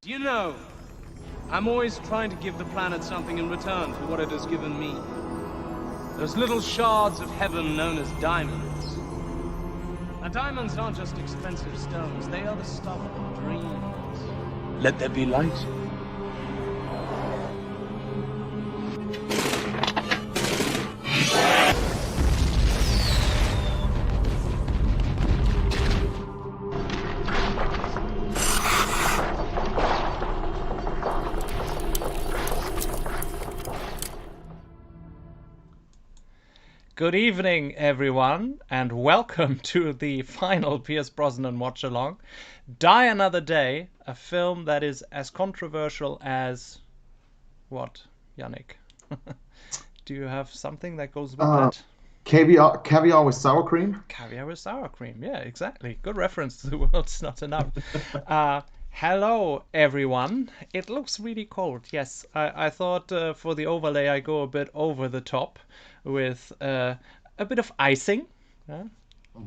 You know, I'm always trying to give the planet something in return for what it has given me. Those little shards of heaven known as diamonds. Now, diamonds aren't just expensive stones, they are the stuff of dreams. Let there be light. Good evening, everyone, and welcome to the final Pierce Brosnan watch-along. Die Another Day, a film that is as controversial as... what, Yannick? Do you have something that goes with that? Caviar with sour cream? Caviar with sour cream, yeah, exactly. Good reference to The World's Not Enough. Hello, everyone. It looks really cold, yes. I thought for the overlay I go a bit over the top with a bit of icing.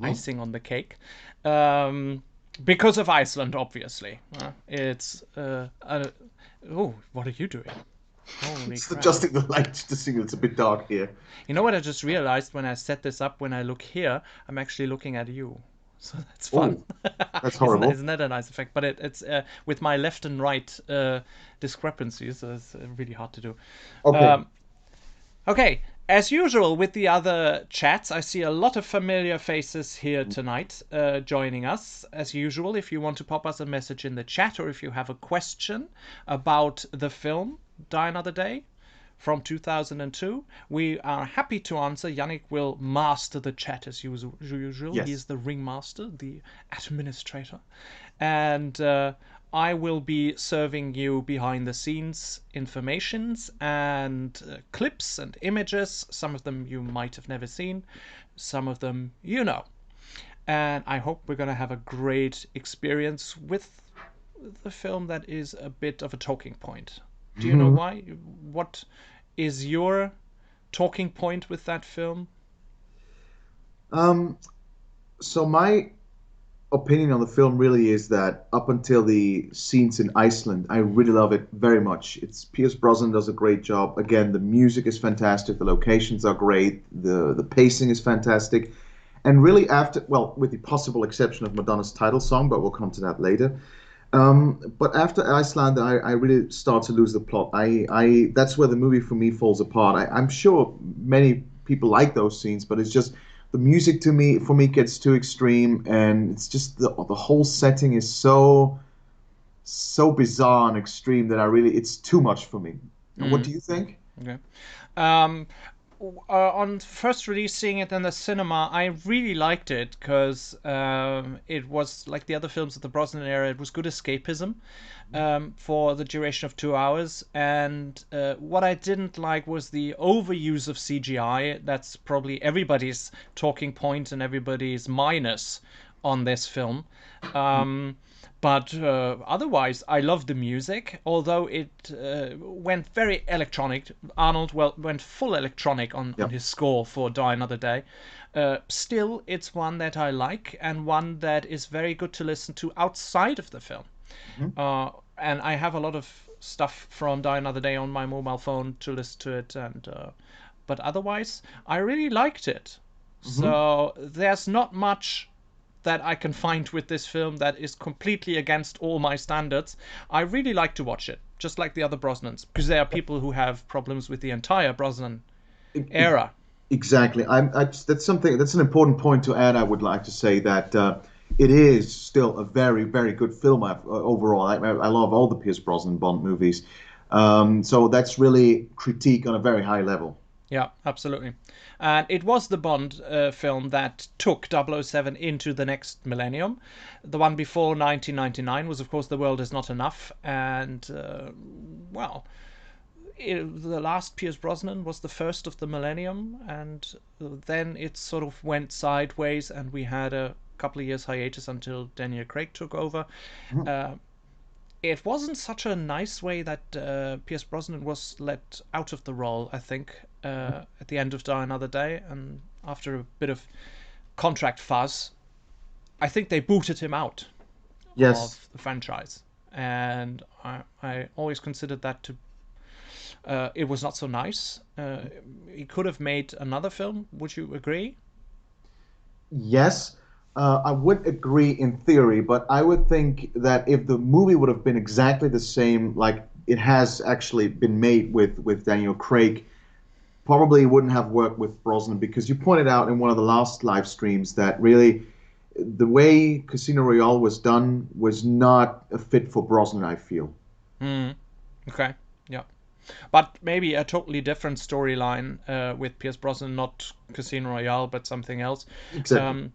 Icing on the cake. Because of Iceland, obviously. It's... oh, what are you doing? Holy It's crap. adjusting the light to see it's a bit dark here. You know what I just realized when I set this up? When I look here, I'm actually looking at you. So that's fun. That's horrible. Isn't that a nice effect? But it's with my left and right discrepancies, so it's really hard to do. Okay. Okay, as usual with the other chats, I see a lot of familiar faces here tonight joining us. As usual, if you want to pop us a message in the chat or if you have a question about the film Die Another Day from 2002, we are happy to answer. Yannick will master the chat as usual. Yes. He is the ringmaster, the administrator. And I will be serving you behind the scenes informations and clips and images. Some of them you might have never seen, some of them you know. And I hope we're going to have a great experience with the film that is a bit of a talking point. Do you know why? What is your talking point with that film? So my opinion on the film really is that up until the scenes in Iceland, I really love it very much. It's Pierce Brosnan does a great job. Again, the music is fantastic, the locations are great, the pacing is fantastic. And really after, well, with the possible exception of Madonna's title song, but we'll come to that later. But after Iceland, I really start to lose the plot. That's where the movie for me falls apart. I'm sure many people like those scenes, but it's just the music for me gets too extreme, and it's just the whole setting is so bizarre and extreme that it's too much for me. What do you think? Okay. On first releasing it in the cinema, I really liked it because it was like the other films of the Brosnan era. It was good escapism for the duration of 2 hours. And what I didn't like was the overuse of CGI. That's probably everybody's talking point and everybody's minus on this film. But otherwise, I love the music, although it went very electronic. Arnold went full electronic on his score for Die Another Day. Still, it's one that I like and one that is very good to listen to outside of the film. And I have a lot of stuff from Die Another Day on my mobile phone to listen to it. But otherwise, I really liked it. So there's not much that I can find with this film that is completely against all my standards. I really like to watch it, just like the other Brosnans, because there are people who have problems with the entire Brosnan era. Exactly. That's an important point to add. I would like to say that it is still a very, very good film overall. I love all the Pierce Brosnan Bond movies. So that's really critique on a very high level. Yeah, absolutely. And it was the Bond film that took 007 into the next millennium. The one before 1999 was, of course, The World Is Not Enough. And, the last Pierce Brosnan was the first of the millennium. And then it sort of went sideways, and we had a couple of years hiatus until Daniel Craig took over. It wasn't such a nice way that Pierce Brosnan was let out of the role, I think, at the end of Die Another Day. And after a bit of contract fuzz, I think they booted him out Yes. of the franchise. and I always considered that to it was not so nice. He could have made another film. Would you agree? Yes, I would agree in theory, but I would think that if the movie would have been exactly the same, like it has actually been made with Daniel Craig, probably wouldn't have worked with Brosnan because you pointed out in one of the last live streams that really the way Casino Royale was done was not a fit for Brosnan, I feel. Okay, yeah. But maybe a totally different storyline with Pierce Brosnan, not Casino Royale, but something else. Exactly.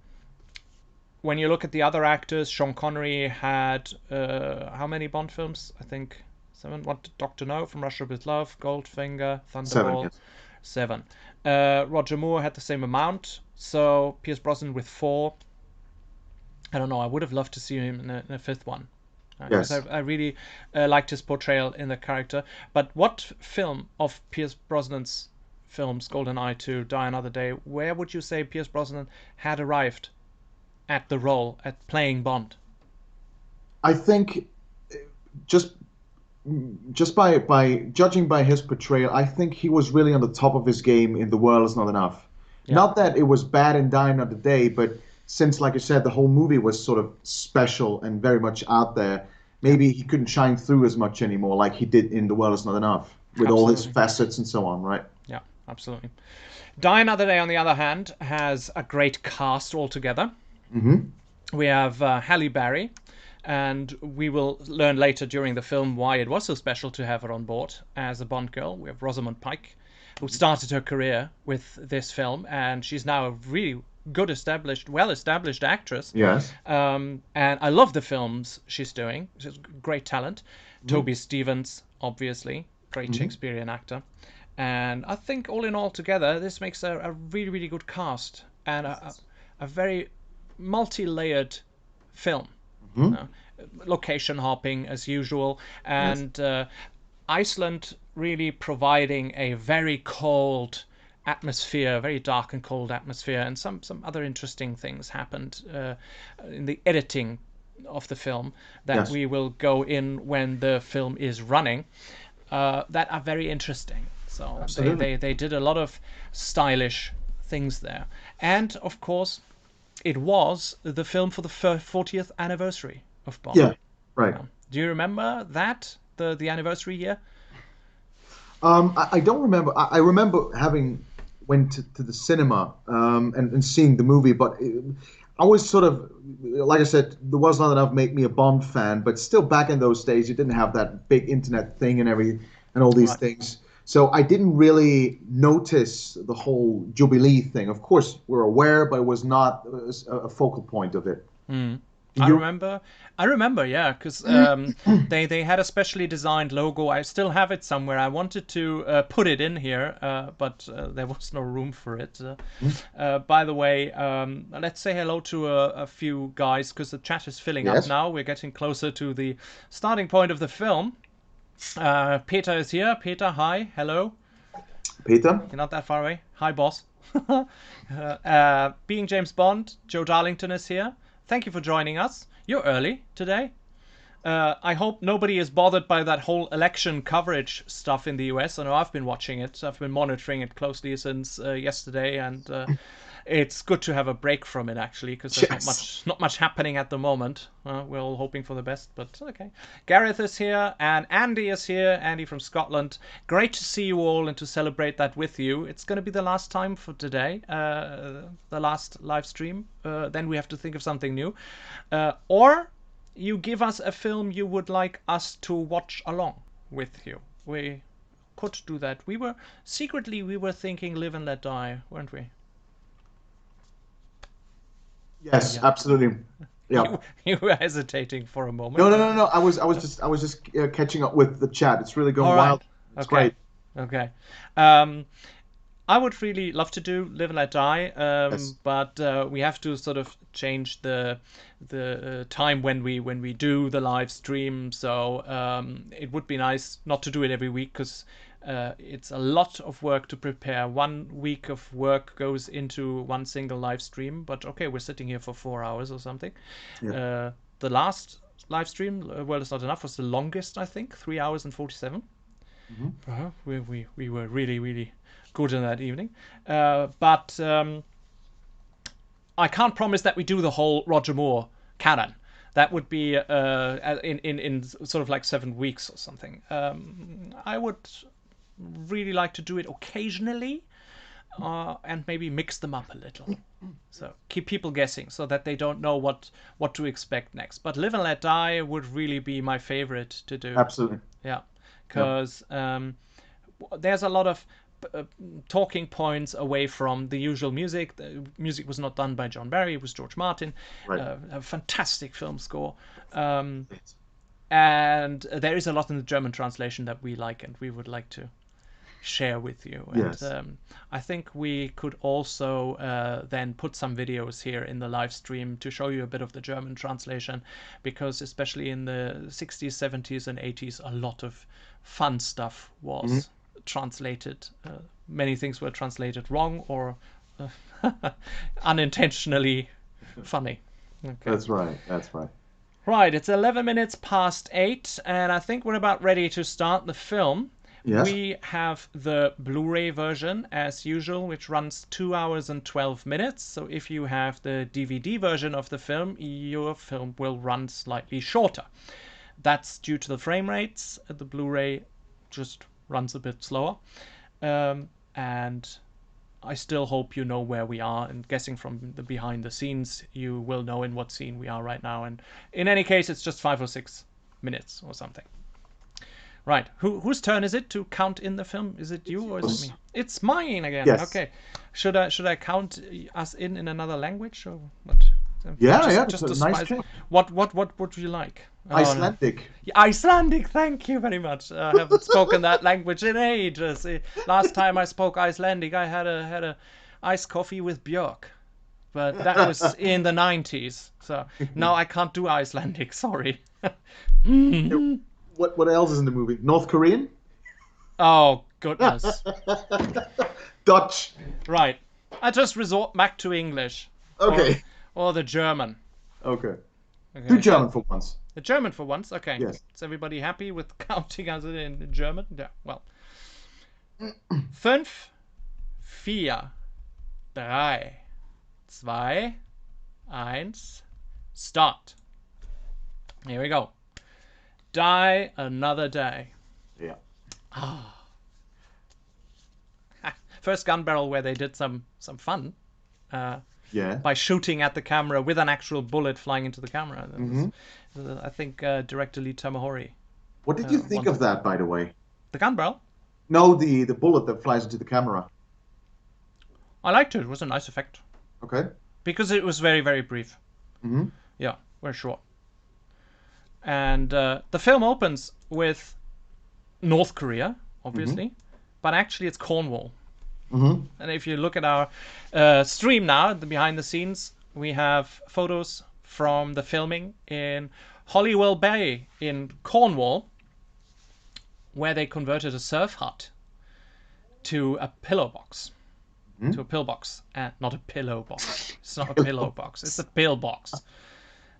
When you look at the other actors, Sean Connery had how many Bond films? I think 7. What? Doctor No, From Russia with Love, Goldfinger, 7, Thunderball. yes. 7. Roger Moore had the same amount. So Pierce Brosnan with 4. I don't know. I would have loved to see him in a fifth one. Because Yes. I really liked his portrayal in the character. But what film of Pierce Brosnan's films, GoldenEye to Die Another Day, where would you say Pierce Brosnan had arrived at the role, at playing Bond? I think just just by judging by his portrayal, I think he was really on the top of his game in The World Is Not Enough. Yeah. Not that it was bad in Die Another Day, but since, like I said, the whole movie was sort of special and very much out there, maybe he couldn't shine through as much anymore like he did in The World Is Not Enough, with all his Absolutely. facets and so on, right? Yeah, absolutely. Die Another Day, on the other hand, has a great cast altogether. We have Halle Berry, and we will learn later during the film why it was so special to have her on board as a Bond girl. We have Rosamund Pike, who started her career with this film, and she's now a really good well-established actress. Yes. And I love the films she's doing. She's great talent. Toby Stevens, obviously, great Shakespearean actor. And I think all in all together, this makes a really, really good cast and a very multi-layered film. Location hopping as usual, and Iceland really providing a very cold atmosphere, very dark and cold atmosphere, and some other interesting things happened in the editing of the film that Yes. we will go in when the film is running, that are very interesting. So Absolutely. they did a lot of stylish things there, and of course it was the film for the 40th anniversary of Bond. Yeah. Right. Do you remember that, the anniversary year? I don't remember. I remember having went to the cinema and seeing the movie, but I was sort of, like I said, there was not enough make me a Bond fan, but still back in those days, you didn't have that big internet thing and all these Right. things. So I didn't really notice the whole Jubilee thing. Of course, we're aware, but it was not a focal point of it. I You- remember, yeah, because they had a specially designed logo. I still have it somewhere. I wanted to put it in here, but there was no room for it. By the way, let's say hello to a few guys, because the chat is filling up Yes. now. We're getting closer to the starting point of the film. Peter is here. Peter, hi, hello. Peter? You're not that far away. Hi, boss. Being James Bond, Joe Darlington is here. Thank you for joining us. You're early today. I hope nobody is bothered by that whole election coverage stuff in the US. I know I've been watching it. I've been monitoring it closely since yesterday, and it's good to have a break from it, actually, because there's Yes. not much happening at the moment. We're all hoping for the best, but okay. Gareth is here, and Andy is here. Andy from Scotland. Great to see you all and to celebrate that with you. It's going to be the last time for today, the last live stream. Then we have to think of something new. Or you give us a film you would like us to watch along with you. We could do that. We were thinking Live and Let Die, weren't we? Yes, absolutely. Yeah. You were hesitating for a moment. No. I was just catching up with the chat. It's really going All right. wild. It's Okay. great. Okay. I would really love to do Live and Let Die, Yes. but we have to sort of change the time when we do the live stream. So it would be nice not to do it every week, because it's a lot of work to prepare. 1 week of work goes into one single live stream. But okay, we're sitting here for 4 hours or something. Yeah. The last live stream, World Is Not Enough, was the longest, I think, 3 hours and 47. We were really, really good in that evening. But I can't promise that we do the whole Roger Moore canon. That would be in sort of like 7 weeks or something. I would really like to do it occasionally and maybe mix them up a little. So keep people guessing so that they don't know what to expect next. But Live and Let Die would really be my favorite to do. Absolutely. Yeah, because there's a lot of talking points away from the usual music. The music was not done by John Barry, it was George Martin. Right. A fantastic film score. And there is a lot in the German translation that we like and we would like to share with you. Yes. And I think we could also then put some videos here in the live stream to show you a bit of the German translation, because especially in the 60s, 70s and 80s, a lot of fun stuff was translated. Many things were translated wrong or unintentionally funny. Okay. That's right. Right, it's 11 minutes past 8, and I think we're about ready to start the film. Yes. We have the Blu-ray version, as usual, which runs 2 hours and 12 minutes. So if you have the DVD version of the film, your film will run slightly shorter. That's due to the frame rates. The Blu-ray just runs a bit slower. And I still hope you know where we are, and guessing from the behind the scenes, you will know in what scene we are right now. And in any case, it's just 5 or 6 minutes or something. Right, whose turn is it to count in the film? Is it you or is it me? It's mine again. Yes. Okay. Should I count us in another language or what? Just a nice trick. What would you like? Icelandic. Icelandic, thank you very much. I haven't spoken that language in ages. Last time I spoke Icelandic, I had a iced coffee with Björk, but that was in the 90s. So now I can't do Icelandic. Sorry. What else is in the movie? North Korean? Oh goodness. Dutch. Right. I just resort back to English. Okay. Or the German. Okay. Do German for once. The German for once? Okay. Yes. Is everybody happy with counting as in German? Yeah, well. 5, 4, 3, 2, 1, start. Here we go. Die Another Day. Yeah. First gun barrel where they did some fun. Yeah. By shooting at the camera with an actual bullet flying into the camera. I think director Lee Tamahori. What did you think of that, by the way? The gun barrel? No, the bullet that flies into the camera. I liked it. It was a nice effect. Okay. Because it was very, very brief. Yeah, very short. And the film opens with North Korea, obviously, but actually it's Cornwall. And if you look at our stream now, the behind the scenes, we have photos from the filming in Holywell Bay in Cornwall, where they converted a surf hut to a pillow box. To a pillbox. Not a pillow box. It's not a pillow box. It's a pillbox.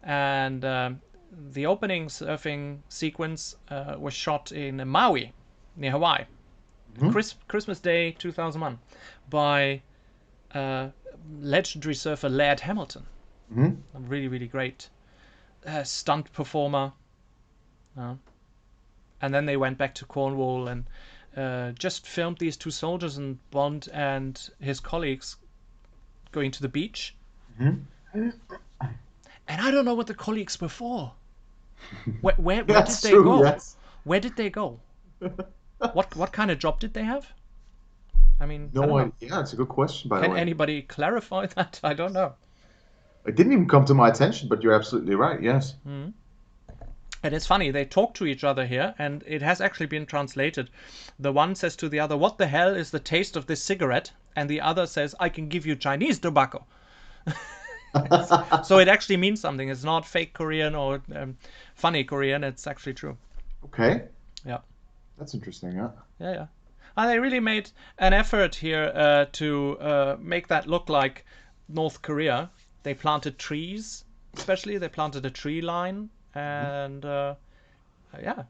And the opening surfing sequence was shot in Maui, near Hawaii. Christmas Day 2001 by legendary surfer Laird Hamilton. A really, really great stunt performer. And then they went back to Cornwall and just filmed these two soldiers and Bond and his colleagues going to the beach. And I don't know what the colleagues were for. Where did they go? Yes. Where did they go? What kind of job did they have? I mean, No idea. Yeah, it's a good question, by the Can way. anybody clarify that? I don't know. It didn't even come to my attention, but you're absolutely right. Yes. And it's funny, they talk to each other here, and it has actually been translated. The one says to the other, "What the hell is the taste of this cigarette?" And the other says, "I can give you Chinese tobacco." So it actually means something. It's not fake Korean or funny Korean. It's actually true. Okay. Yeah. That's interesting, huh? Yeah. And they really made an effort here to make that look like North Korea. They planted trees, especially. They planted a tree line and yeah,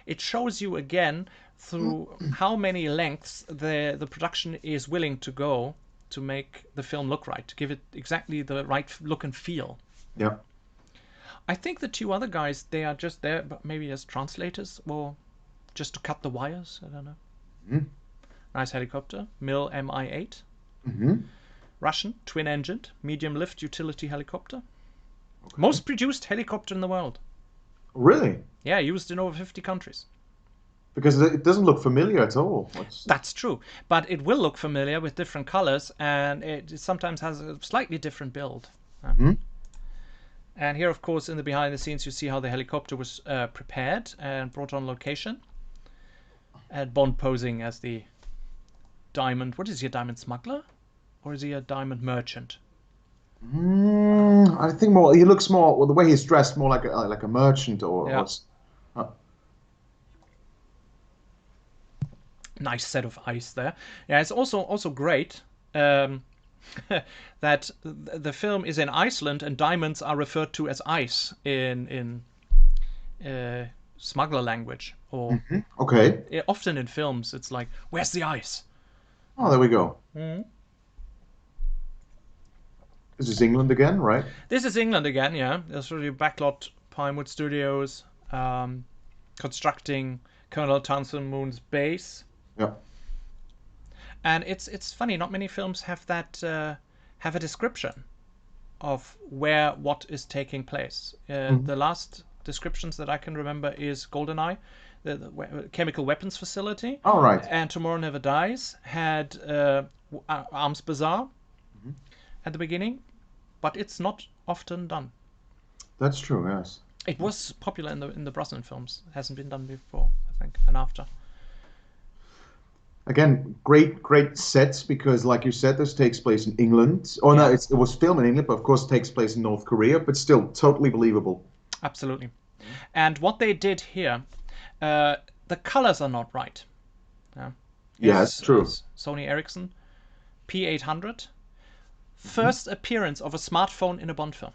it shows you again through how many lengths the production is willing to go to make the film look right, to give it exactly the right look and feel. Yeah. I think the two other guys, they are just there, but maybe as translators or just to cut the wires. I don't know. Nice helicopter, Mil Mi-8. Russian, twin-engined, medium-lift utility helicopter. Okay. Most produced helicopter in the world. Really? Yeah, used in over 50 countries. Because it doesn't look familiar at all. That's true, but it will look familiar with different colors, and it sometimes has a slightly different build. And here, of course, in the behind the scenes, you see how the helicopter was prepared and brought on location. And Bond posing as the diamond. What is he, a diamond smuggler? Or is he a diamond merchant? I think more. He looks more. Well, the way he's dressed, more like a merchant or. Yeah. Nice set of ice there. Yeah, it's also great that the film is in Iceland and diamonds are referred to as ice in smuggler language. Or okay. Often in films, it's like, "Where's the ice?" Oh, there we go. This is England again, right? This is England again, yeah. There's really backlot Pinewood Studios constructing Colonel Townsend Moon's base. Yeah. And it's funny, not many films have that have a description of where what is taking place. The last descriptions that I can remember is GoldenEye, the chemical weapons facility. Oh, right. And Tomorrow Never Dies had Arms Bazaar at the beginning, but it's not often done. That's true, yes. It was popular in the Brosnan films. It hasn't been done before, I think, and after. Again, great sets because, like you said, this takes place in England. Oh, no, it was filmed in England, but of course it takes place in North Korea, but still totally believable. Absolutely. And what they did here, the colors are not right. Yes, true. Sony Ericsson P800. First appearance of a smartphone in a Bond film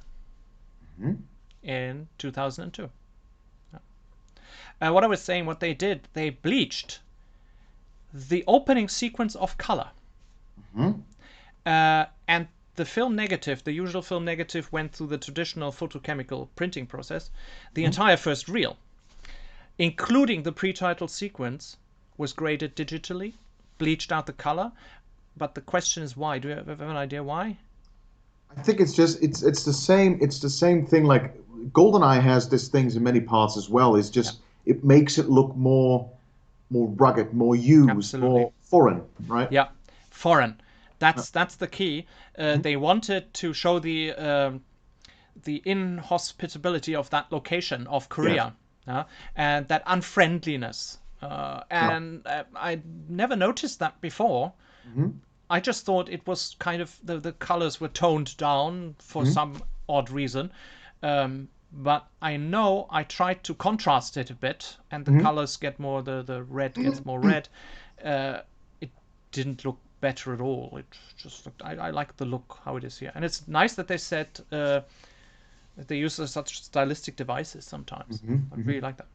in 2002. What I was saying, what they did, they bleached the opening sequence of color. And the film negative, the usual film negative, went through the traditional photochemical printing process. The entire first reel, including the pre-title sequence, was graded digitally, bleached out the color. But the question is why? Do you have an idea why? I think it's just it's the same thing. Like GoldenEye has these things in many parts as well. It's just it makes it look more rugged, more used, more foreign, right? Yeah, foreign. That's the key. They wanted to show the inhospitability of that location of Korea, and that unfriendliness. And I never noticed that before. I just thought it was kind of the colors were toned down for some odd reason. But I know I tried to contrast it a bit, and the colors get more, the red gets more red. It didn't look better at all. It just looked, I like the look how it is here. And it's nice that they said that they use such stylistic devices sometimes. I really like that.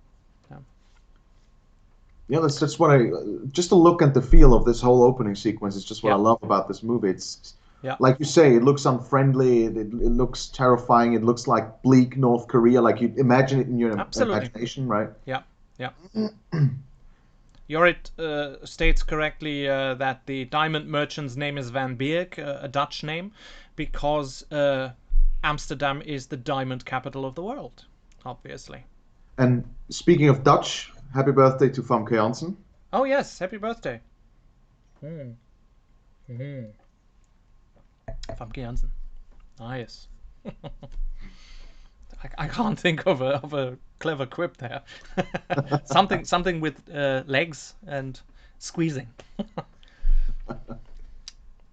Yeah, that's just what just the look and the feel of this whole opening sequence is just what I love about this movie. It's like you say, it looks unfriendly, it looks terrifying, it looks like bleak North Korea, like you imagine it in your imagination, right? Yeah. Jorrit states correctly that the diamond merchant's name is Van Beek, a Dutch name, because Amsterdam is the diamond capital of the world, obviously. And speaking of Dutch, happy birthday to Famke Janssen. Oh yes, happy birthday. Famke Janssen. Nice. I can't think of a clever quip there. something with legs and squeezing.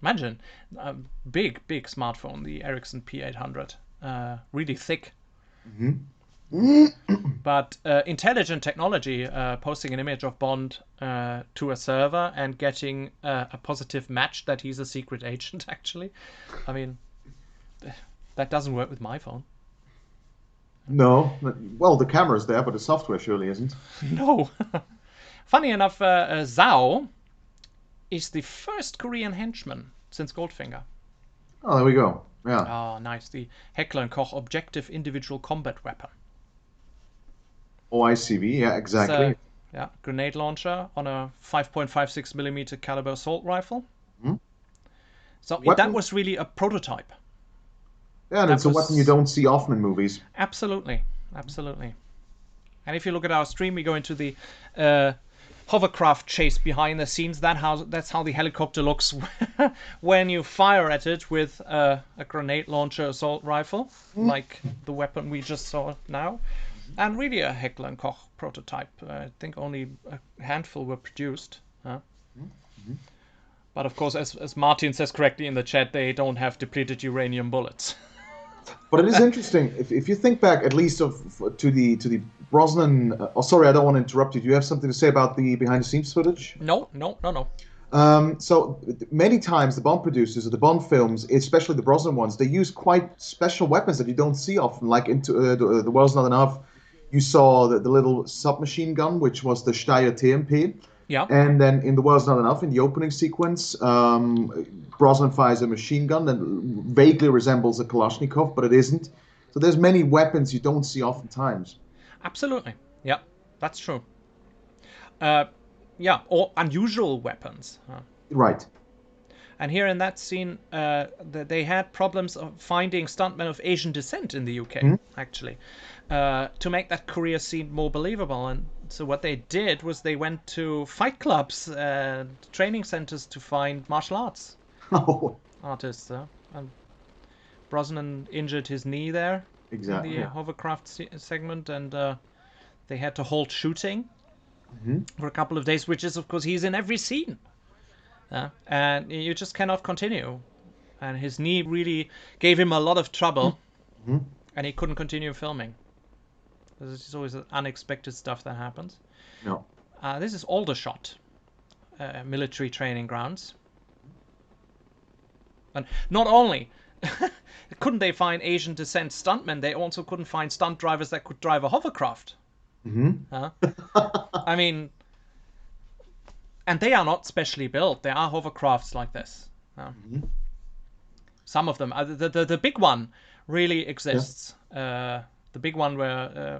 Imagine a big smartphone, the Ericsson P800, really thick. But intelligent technology, posting an image of Bond to a server and getting a positive match that he's a secret agent, actually. I mean, that doesn't work with my phone. No. Well, the camera's there, but the software surely isn't. No. Funny enough, Zhao is the first Korean henchman since Goldfinger. Oh, there we go. Yeah. Ah, nice. The Heckler & Koch Objective Individual Combat Weapon. OICV, yeah, It's exactly. a grenade launcher on a 5.56 millimeter caliber assault rifle. Hmm. So that Weapon? was really a prototype. Yeah, and That it's a weapon you was don't see often in movies. absolutely, absolutely. And if you look at our stream, we go into the hovercraft chase behind the scenes. That's how the helicopter looks when you fire at it with a grenade launcher assault rifle, like the weapon we just saw now. And really a Heckler & Koch prototype. I think only a handful were produced. But of course, as Martin says correctly in the chat, they don't have depleted uranium bullets. But it is interesting if you think back at least to the Brosnan. Oh, sorry, I don't want to interrupt you. Do you have something to say about the behind the scenes footage? No. So many times the Bond producers or the Bond films, especially the Brosnan ones, they use quite special weapons that you don't see often. Like into the World's Not Enough, you saw the little submachine gun, which was the Steyr TMP. Yeah. And then in The World's Not Enough, in the opening sequence, Brosnan fires a machine gun that vaguely resembles a Kalashnikov, but it isn't. So there's many weapons you don't see oftentimes. Absolutely. Yeah, that's true. Yeah, or unusual weapons. Right. And here in that scene, they had problems of finding stuntmen of Asian descent in the UK, actually, to make that Korea scene more believable. And so what they did was they went to fight clubs, training centers to find martial arts Oh, artists. And Brosnan injured his knee there exactly. in the hovercraft segment, and they had to halt shooting for a couple of days, which is, of course, he's in every scene. And you just cannot continue. And his knee really gave him a lot of trouble, and he couldn't continue filming. There's always unexpected stuff that happens. No. This is Aldershot, military training grounds. And not only couldn't they find Asian descent stuntmen, they also couldn't find stunt drivers that could drive a hovercraft. I mean, and they are not specially built. There are hovercrafts like this. Some of them. The big one really exists. The big one where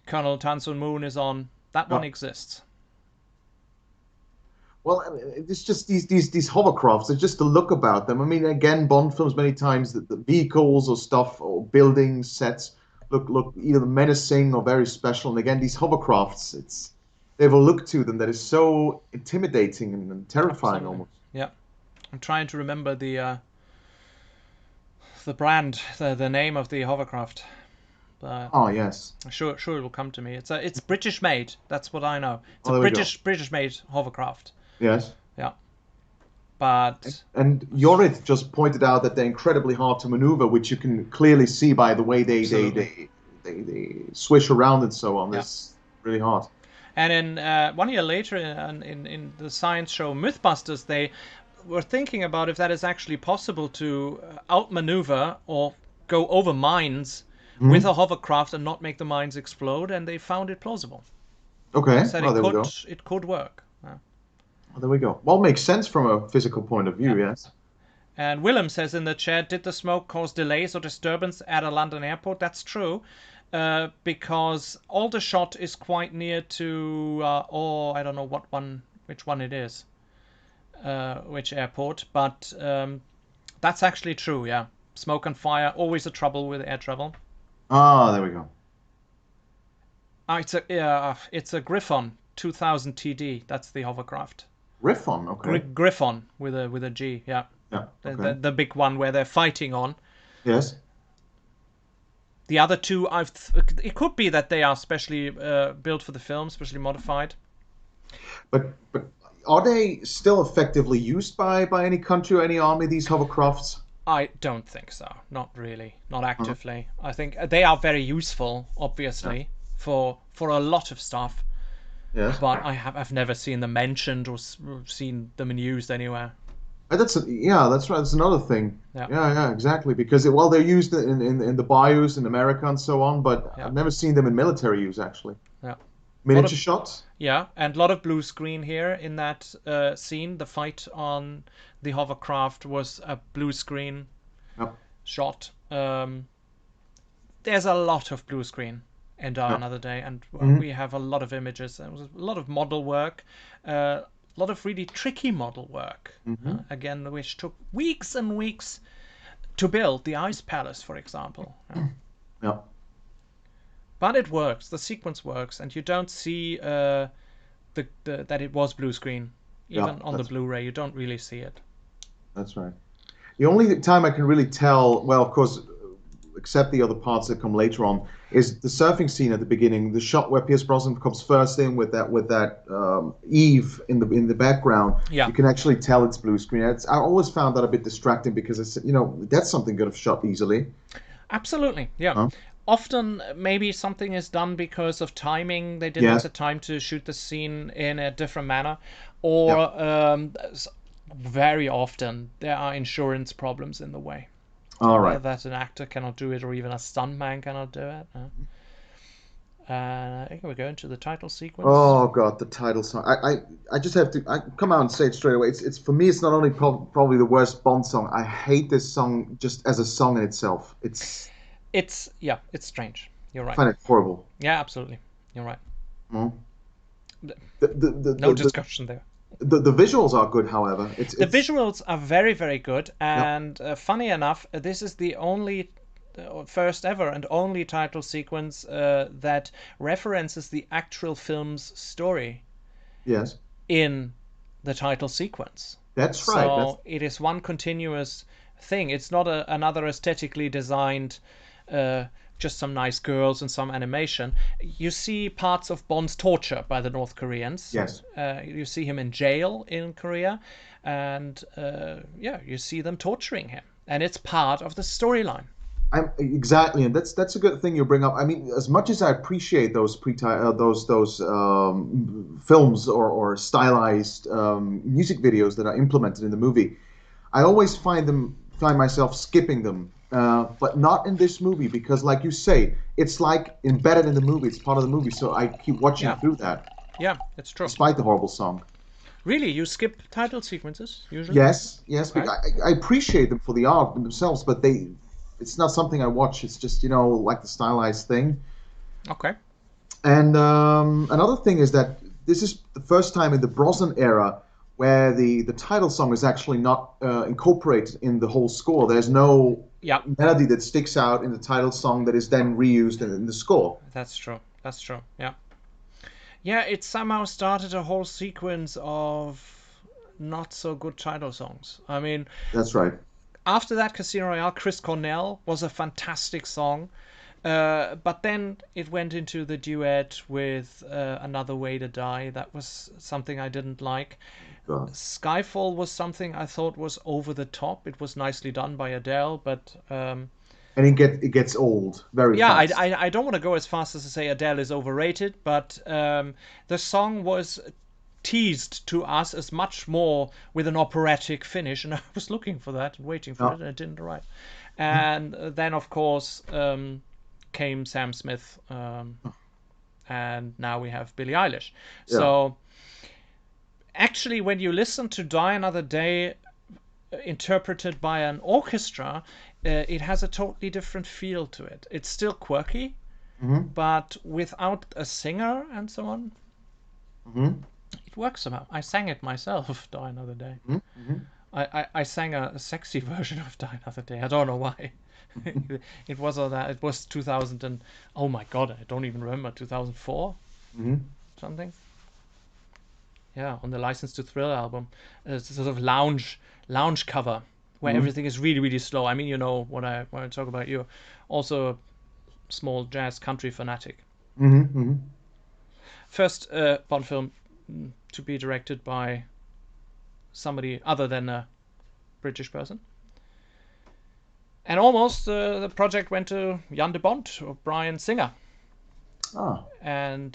Colonel Tan Sun Moon is on, that one exists. Well, I mean, it's just these hovercrafts. It's just the look about them. I mean, again, Bond films many times the vehicles or stuff or buildings, sets look either menacing or very special. And again, these hovercrafts, they have a look to them that is so intimidating and terrifying. Absolutely. Almost. Yeah, I'm trying to remember the brand, the name of the hovercraft. But oh yes, sure it will come to me. It's British made. That's what I know. It's a British made hovercraft. Yes. Yeah. But and Yorit just pointed out that they're incredibly hard to maneuver, which you can clearly see by the way they swish around and so on. It's really hard. And in 1 year later, in the science show Mythbusters, they were thinking about if that is actually possible to outmaneuver or go over mines with a hovercraft and not make the mines explode, and they found it plausible. Okay, They said it could work. Oh, there we go. Well, makes sense from a physical point of view, yes. And Willem says in the chat, did the smoke cause delays or disturbance at a London airport? That's true, because Aldershot is quite near to, I don't know which one it is, which airport, but that's actually true, yeah. Smoke and fire, always a trouble with air travel. Ah, there we go. It's a Griffon 2000 TD. That's the hovercraft. Griffon, okay. Griffon with a G, yeah. Yeah. Okay. The big one where they're fighting on. Yes. The other two, it could be that they are specially built for the film, specially modified. But are they still effectively used by any country or any army, these hovercrafts? I don't think so. Not really. Not actively. I think they are very useful, obviously, for a lot of stuff. Yes. But I've never seen them mentioned or seen them used anywhere. That's right. That's another thing. Yeah. Yeah, exactly. Because they're used in the bayous in America and so on, but Yeah. I've never seen them in military use actually. Yeah. Lot Miniature of shots. Yeah, and a lot of blue screen here in that scene. The fight on the hovercraft was a blue screen Yep. shot. There's a lot of blue screen in Die Yep. Another Day, and Mhm. we have a lot of images. There was a lot of model work, a lot of really tricky model work. Mhm. Again, which took weeks and weeks to build. The Ice Palace, for example. Yep. But it works. The sequence works, and you don't see that it was blue screen. Yeah, Even on the Blu-ray, you don't really see it. that's right. The only time I can really tell, well, of course, except the other parts that come later on, is the surfing scene at the beginning. The shot where Pierce Brosnan comes first in with that Eve in the background. Yeah. You can actually tell it's blue screen. I always found that a bit distracting because that's something could have shot easily. Absolutely, yeah. Huh? Often, maybe something is done because of timing. They didn't have Yes. the time to shoot the scene in a different manner, or Yep. very often there are insurance problems in the way. All right. That an actor cannot do it, or even a stuntman cannot do it. I think we're going to the title sequence. Oh God, the title song. I just have to come out and say it straight away. It's for me. It's not only probably the worst Bond song. I hate this song just as a song in itself. It's strange. You're I right. find it horrible. Yeah, absolutely. You're right. Mm. The- The No discussion there. the visuals are good, however. The visuals are very, very good, Yep. and funny enough, this is the only first ever and only title sequence that references the actual film's story Yes, in the title sequence. that's right. So it is one continuous thing. It's not another aesthetically designed, just some nice girls and some animation. You see parts of Bond's torture by the North Koreans. Yes. You see him in jail in Korea, and you see them torturing him, and it's part of the storyline. Exactly, and that's a good thing you bring up. I mean, as much as I appreciate those those films or stylized music videos that are implemented in the movie, I always find myself skipping them. But not in this movie because, like you say, it's like embedded in the movie. It's part of the movie, so I keep watching Yeah. through that, Yeah, it's true. despite the horrible song. Really, you skip title sequences usually? Yes, yes, Okay. I appreciate them for the art themselves, but it's not something I watch. It's just like the stylized thing. Okay. And another thing is that this is the first time in the Brosnan era where the title song is actually not incorporated in the whole score. There's no Yeah, melody that sticks out in the title song that is then reused in the score. that's true. That's true. Yeah. Yeah, it somehow started a whole sequence of not so good title songs. I mean, That's right. after that, Casino Royale, Chris Cornell was a fantastic song. But then it went into the duet with Another Way to Die. That was something I didn't like. God. Skyfall was something I thought was over the top. It was nicely done by Adele, but And it gets old very yeah, fast. I don't want to go as fast as to say Adele is overrated, but the song was teased to us as much more with an operatic finish, and I was looking for that and waiting for Yeah. it, and it didn't arrive. And then, of course, came Sam Smith, and now we have Billie Eilish. Yeah. So, actually, when you listen to Die Another Day interpreted by an orchestra, it has a totally different feel to it. It's still quirky, but without a singer and so on, it works somehow. I sang it myself, Die Another Day. I sang a sexy version of Die Another Day. I don't know why. It was that. It was 2000 and oh my god, I don't even remember 2004 something. Yeah, on the License to Thrill album, it's a sort of lounge cover where everything is really, really slow. I mean, you know what I talk about. You're also a small jazz country fanatic. First Bond film to be directed by somebody other than a British person. And almost the project went to Jan de Bont or Brian Singer. Ah. And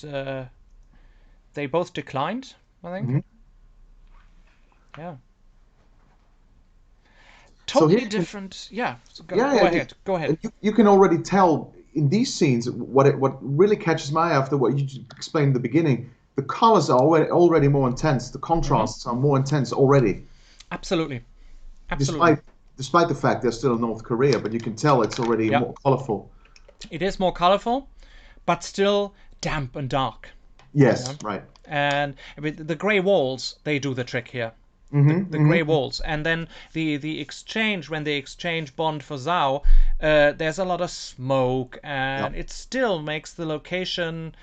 they both declined, I think. Yeah. totally here- different. Yeah, so go Yeah, ahead. Go ahead. You can already tell in these scenes what really catches my eye after what you explained in the beginning. The colors are already more intense. The contrasts are more intense already, Absolutely. Absolutely. despite the fact they're still in North Korea. But you can tell it's already Yeah. more colorful. It is more colorful, but still damp and dark. Yes, right. And with the gray walls, they do the trick here. Mm-hmm, The gray walls, and then the exchange, when they exchange Bond for Zhao, there's a lot of smoke, and it still makes the location.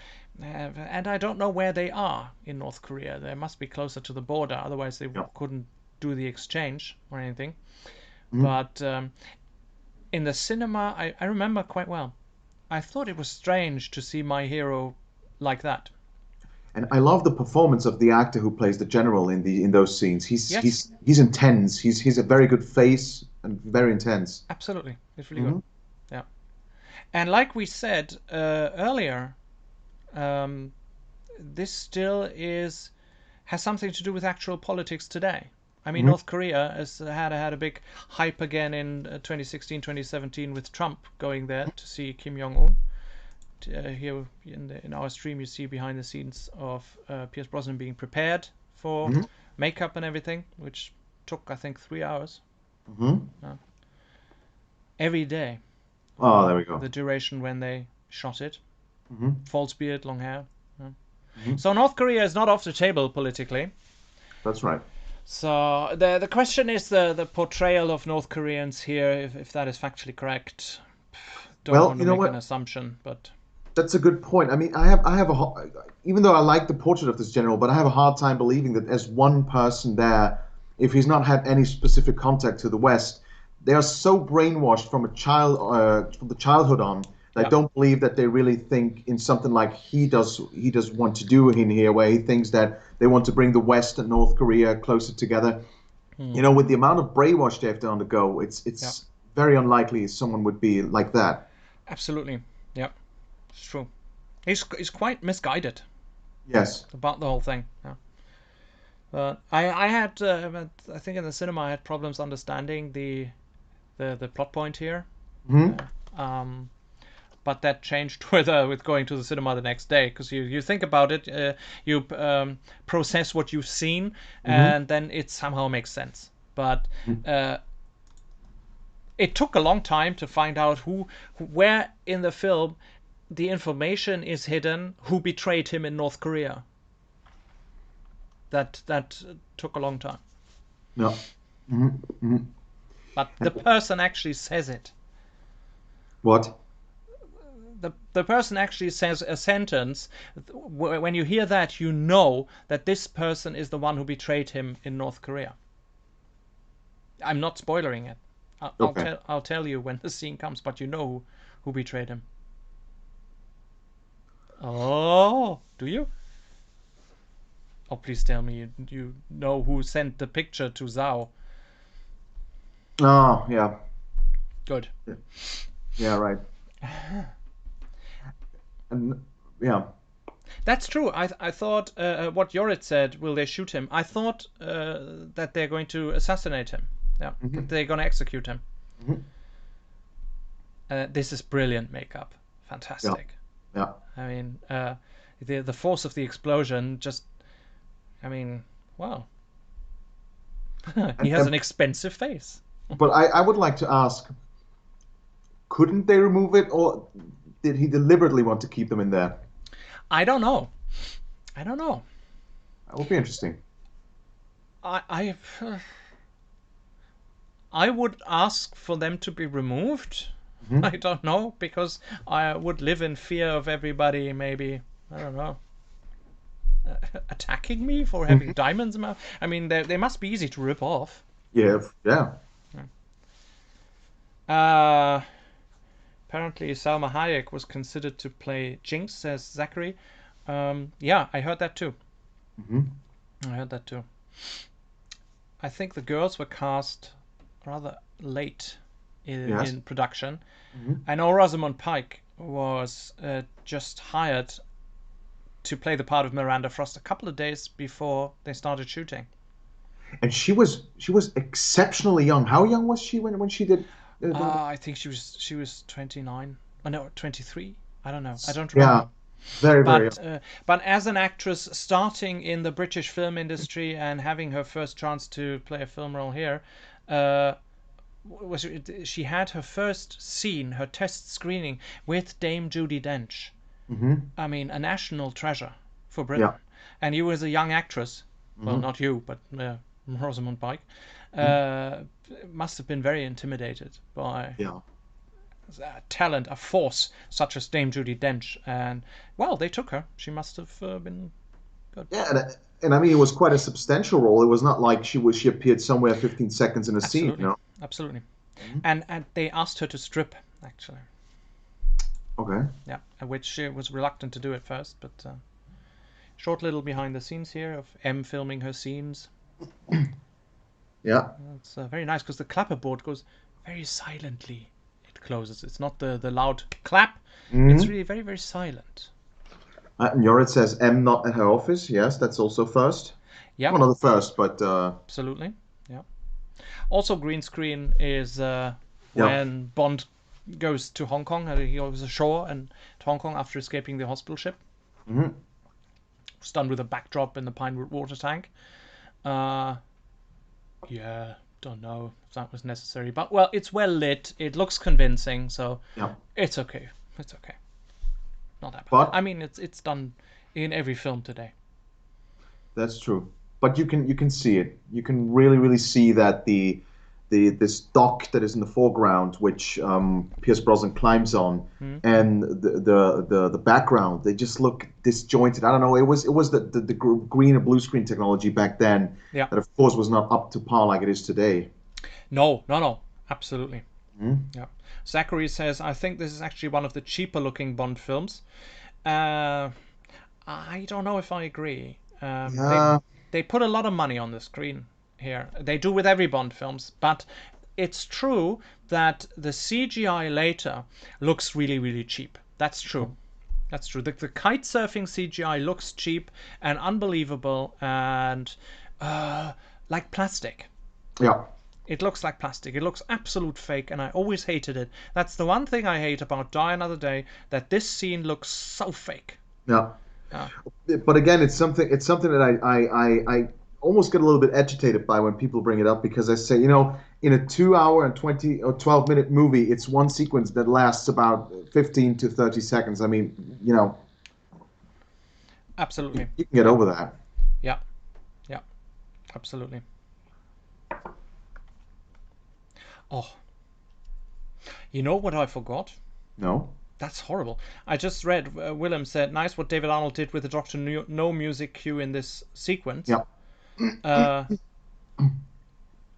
And I don't know where they are in North Korea. They must be closer to the border, otherwise they couldn't do the exchange or anything. But in the cinema, I remember quite well. I thought it was strange to see my hero like that. And I love the performance of the actor who plays the general in those scenes. Yes. He's intense. He's a very good face and very intense. Absolutely, it's really good. Yeah, and like we said earlier, this still has something to do with actual politics today. I mean, North Korea has had a big hype again in 2016, 2017 with Trump going there to see Kim Jong-un. Here in our stream, you see behind the scenes of Pierce Brosnan being prepared for makeup and everything, which took, I think, 3 hours. Every day. Oh, there we go. The duration when they shot it. False beard, long hair. So North Korea is not off the table politically. That's right. So the question is the portrayal of North Koreans here, if that is factually correct. Don't want to make an assumption, but that's a good point. I mean, even though I like the portrait of this general, but I have a hard time believing that as one person there, if he's not had any specific contact to the West, they are so brainwashed from the childhood on. I don't believe that they really think in something like he does want to do in here, where he thinks that they want to bring the West and North Korea closer together. You know, with the amount of brainwash they have to undergo, it's very unlikely someone would be like that. Absolutely, yeah, it's true. He's quite misguided. Yes. About the whole thing. Yeah. But I had I think in the cinema I had problems understanding the plot point here. But that changed with going to the cinema the next day, because you think about it, you process what you've seen, and then it somehow makes sense. But it took a long time to find out where in the film the information is hidden, who betrayed him in North Korea. That took a long time. No. But the person actually says it. What? The person actually says a sentence. When you hear that, you know that this person is the one who betrayed him in North Korea. I'm not spoiling it. I'll tell you when the scene comes, but you know who betrayed him. Oh, do you? Oh, please tell me you know who sent the picture to Zhao. Oh, yeah. Good. Yeah, right. And yeah. That's true. I thought what Yorit said, will they shoot him? I thought that they're going to assassinate him. Yeah, they're going to execute him. This is brilliant makeup. Fantastic. Yeah. I mean, the force of the explosion just, I mean, wow. He has an expensive face. But I would like to ask, couldn't they remove it, or did he deliberately want to keep them in there? I don't know. That would be interesting. I would ask for them to be removed. I don't know, because I would live in fear of everybody maybe, I don't know, attacking me for having diamonds in my... I mean, they must be easy to rip off. Yeah. Apparently Salma Hayek was considered to play Jinx as Zachary. Yeah, I heard that too. I think the girls were cast rather late in production. I know Rosamund Pike was just hired to play the part of Miranda Frost a couple of days before they started shooting. And she was exceptionally young. How young was she when she did? I think she was 29. Oh, no, 23. I don't know. I don't Yeah, remember. very very young. But as an actress starting in the British film industry and having her first chance to play a film role here, uh, she had her first scene, her test screening with Dame Judi Dench. I mean, a national treasure for Britain. Yeah. And you as a young actress, well, not you, but Rosamund Pike, must have been very intimidated by Yeah. talent, a force such as Dame Judi Dench. And, well, they took her. She must have been good. Yeah, and I mean, it was quite a substantial role. It was not like she appeared somewhere 15 seconds in a scene, Absolutely. Absolutely. And they asked her to strip, actually. Okay. Yeah, which she was reluctant to do at first, but short little behind the scenes here of M filming her scenes. Yeah. It's very nice because the clapperboard goes very silently. It closes. It's not the loud clap. It's really very, very silent. Njorit says M not at her office. Yes, that's also first. Yeah, Well, not the first, but absolutely. Yeah. Also, green screen is when Bond goes to Hong Kong. He goes ashore and to Hong Kong after escaping the hospital ship. It's done with a backdrop in the Pinewood water tank. Yeah, don't know if that was necessary, but well, it's well lit. It looks convincing, so yeah. it's okay. It's okay. Not that bad. But I mean, it's done in every film today. that's true. But you can see it. You can really see that this dock that is in the foreground, which Pierce Brosnan climbs on, and the background, they just look disjointed. I don't know. It was the green and blue screen technology back then Yeah. that, of course, was not up to par like it is today. No, absolutely. Yeah. Zachary says, I think this is actually one of the cheaper looking Bond films. I don't know if I agree. They put a lot of money on the screen here. They do with every Bond films, but it's true that the CGI later looks really, really cheap. That's true. That's true. The kite surfing CGI looks cheap and unbelievable and like plastic. Yeah. It looks like plastic. It looks absolute fake, and I always hated it. That's the one thing I hate about Die Another Day, that this scene looks so fake. Yeah. But again, it's something that I almost get a little bit agitated by when people bring it up, because I say, in a 2 hour and 20 or 12-minute movie, it's one sequence that lasts about 15 to 30 seconds. I mean, Absolutely. you can get over that. Yeah. Yeah. Absolutely. Oh. You know what I forgot? No. That's horrible. I just read, Willem said, nice what David Arnold did with the Doctor No music cue in this sequence. Yeah.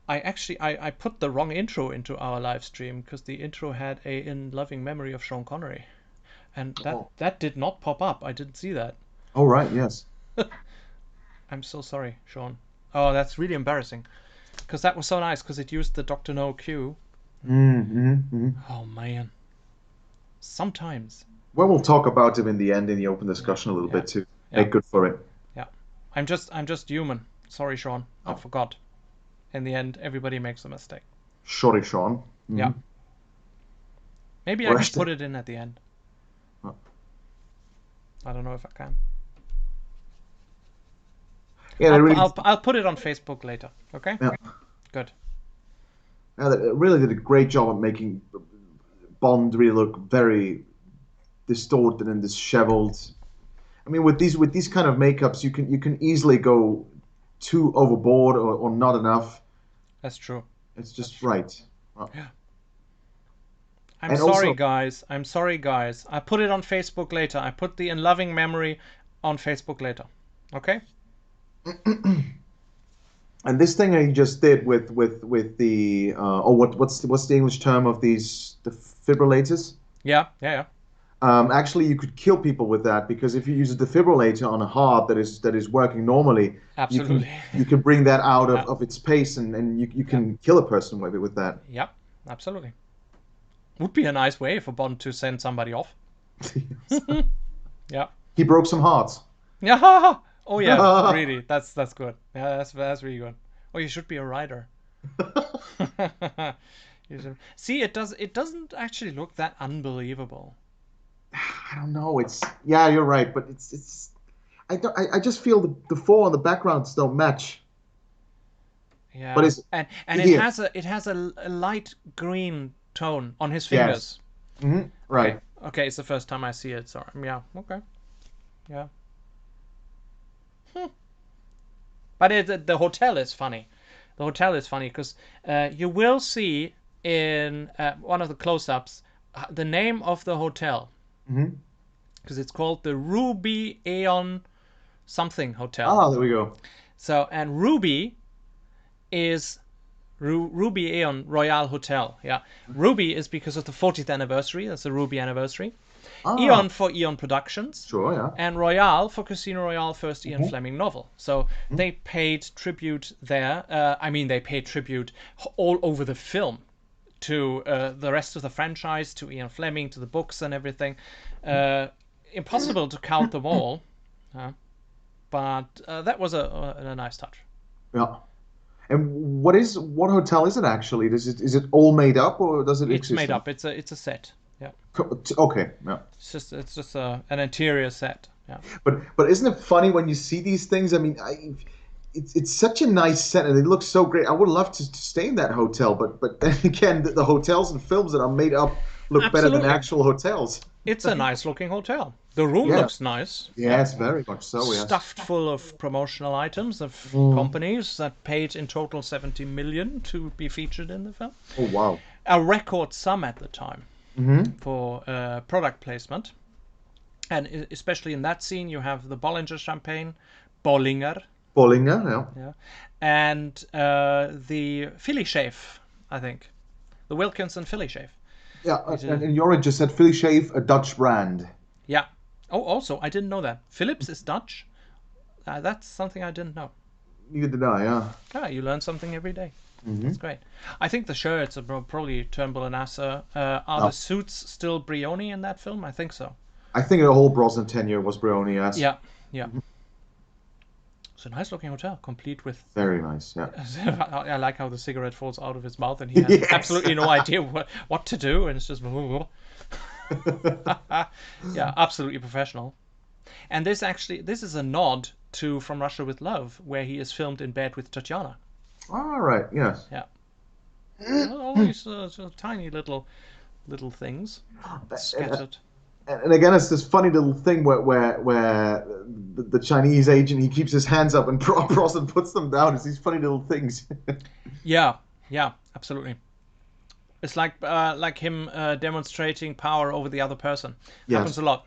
I put the wrong intro into our live stream because the intro had a In Loving Memory of Sean Connery. And that did not pop up. I didn't see that. Oh, right, yes. I'm so sorry, Sean. Oh, that's really embarrassing. Because that was so nice because it used the Doctor No cue. Oh, man. Sometimes. Well, we'll talk about him in the end in the open discussion a little bit to make good for it. Yeah. I'm just human. Sorry, Sean. I forgot. In the end, everybody makes a mistake. Sorry, Sean. Yeah. Maybe I can put it in at the end. Oh. I don't know if I can. Yeah, I'll put it on Facebook later. Okay? Yeah. Good. Yeah, they really did a great job at making Bond really look very distorted and disheveled. I mean, with these kind of makeups, you can easily go too overboard or not enough. That's true. It's just right. Yeah. I'm sorry, guys. I put it on Facebook later. I put the In Loving Memory on Facebook later. Okay? And this thing I just did with the what's the English term of these defibrillators? Yeah. Actually, you could kill people with that, because if you use a defibrillator on a heart that is working normally, absolutely, you can bring that out of its pace, and you can kill a person with that. Yeah, absolutely. Would be a nice way for Bond to send somebody off. Yeah. He broke some hearts. Yeah. Oh yeah, really. That's good. Yeah, that's really good. Oh, you should be a writer. See, it doesn't actually look that unbelievable. I don't know. Yeah, you're right, but it's. I just feel the four on the backgrounds don't match. But Yeah, it's and here. it has a light green tone on his Yes. fingers. Right. Okay, okay, it's the first time I see it. So yeah, okay, yeah. But the hotel is funny. The hotel is funny because you will see in one of the close-ups the name of the hotel because it's called the Ruby Aeon something hotel. Ah, there we go. So and Ruby is Ruby Aeon Royal Hotel. Yeah, Ruby is because of the 40th anniversary. That's the Ruby anniversary. Ah, Eon for Eon Productions. sure, yeah. And Royale for Casino Royale, first Ian Fleming novel. So they paid tribute there. I mean, they paid tribute all over the film to the rest of the franchise, to Ian Fleming, to the books and everything. Impossible to count them all, but that was a nice touch. Yeah. And what hotel is it actually? Is it all made up or does it It's exist? made up. It's a set. Yeah, Okay, yeah. it's just an interior set. Yeah. But isn't it funny when you see these things? I mean, it's such a nice set and it looks so great. I would love to stay in that hotel, but then again, the hotels and films that are made up look better than Absolutely. actual hotels. It's a nice looking hotel. The room Yeah. looks nice. Yes, very much so. Yes. Stuffed full of promotional items of companies that paid in total 70 million to be featured in the film. Oh wow. A record sum at the time for product placement. And especially in that scene, you have the Bollinger champagne, Bollinger, Bollinger, yeah. yeah, and the Philly Shave, I think. The Wilkinson Philly Shave. Yeah, and Jorrit just said Philly Shave, a Dutch brand. Yeah. Oh, also, I didn't know that. Philips is Dutch. That's something I didn't know. Neither did I, yeah. Ah, you learn something every day. That's great. I think the shirts are probably Turnbull and Asser. Are the suits still Brioni in that film? I think so. I think the whole Brosnan tenure was Brioni, yes. Yeah, yeah. It's a nice looking hotel, complete with. Very nice, yeah. I like how the cigarette falls out of his mouth and he has Yes. absolutely no idea what to do, and it's just. Yeah, absolutely professional. And this is a nod to From Russia with Love, where he is filmed in bed with Tatiana. All right, yes. Yeah. All these tiny little things scattered. And again, it's this funny little thing where the Chinese agent, he keeps his hands up and Brosnan puts them down. It's these funny little things. Yeah, absolutely. It's like him demonstrating power over the other person. Yes. Happens a lot.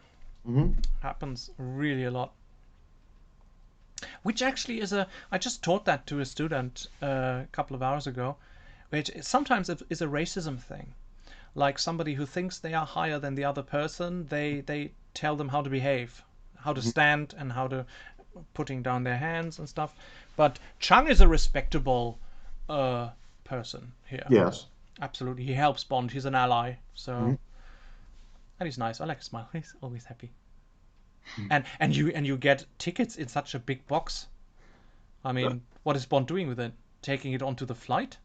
Happens really a lot. Which actually I just taught that to a student a couple of hours ago, which sometimes is a racism thing. Like somebody who thinks they are higher than the other person, they tell them how to behave, how to stand, and how to putting down their hands and stuff. But Chang is a respectable person here. Yes. Absolutely, he helps Bond. He's an ally, so and he's nice. I like his smile. He's always happy. And you get tickets in such a big box. I mean, what is Bond doing with it? Taking it onto the flight?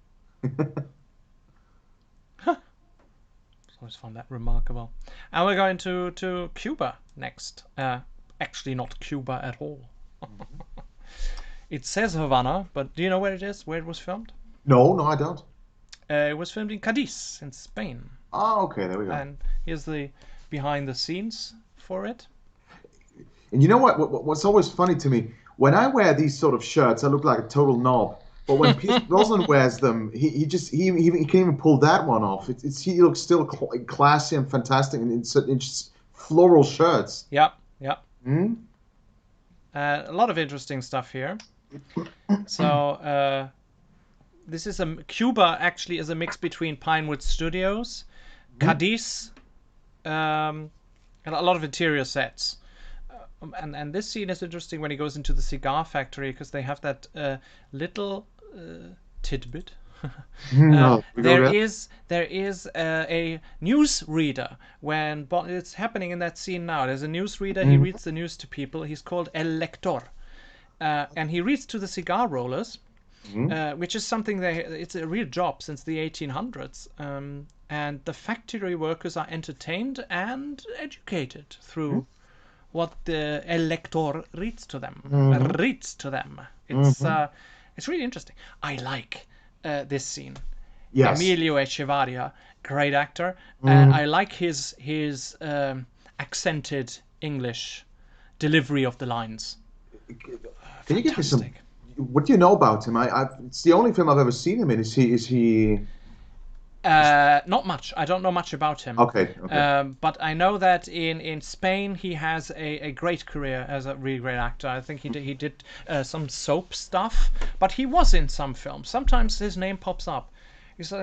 Always found that remarkable. And we're going to Cuba next. Actually, not Cuba at all. It says Havana, but do you know where it is? Where it was filmed? No, I don't. It was filmed in Cadiz, in Spain. Ah, okay, there we go. And here's the behind the scenes for it. And you know what's always funny to me? When I wear these sort of shirts, I look like a total knob. But when Pierce Brosnan wears them, he can even pull that one off. He looks still classy and fantastic in just floral shirts. Yeah. A lot of interesting stuff here. So this is Cuba actually is a mix between Pinewood Studios, Cadiz, and a lot of interior sets. And this scene is interesting when he goes into the cigar factory because they have that little tidbit. There is a news reader when it's happening in that scene now. There's a news reader. He reads the news to people. He's called El Lector, and he reads to the cigar rollers. which is something it's a real job since the 1800s. And the factory workers are entertained and educated through what the elector reads to them. It's really interesting. I like this scene. Yes. Emilio Echevarria, great actor, and I like his accented English delivery of the lines. Can you give me some? What do you know about him? It's the only film I've ever seen him in. Is he? Not much. I don't know much about him. Okay. But I know that in Spain he has a great career as a really great actor. I think he did some soap stuff, but he was in some films. Sometimes his name pops up.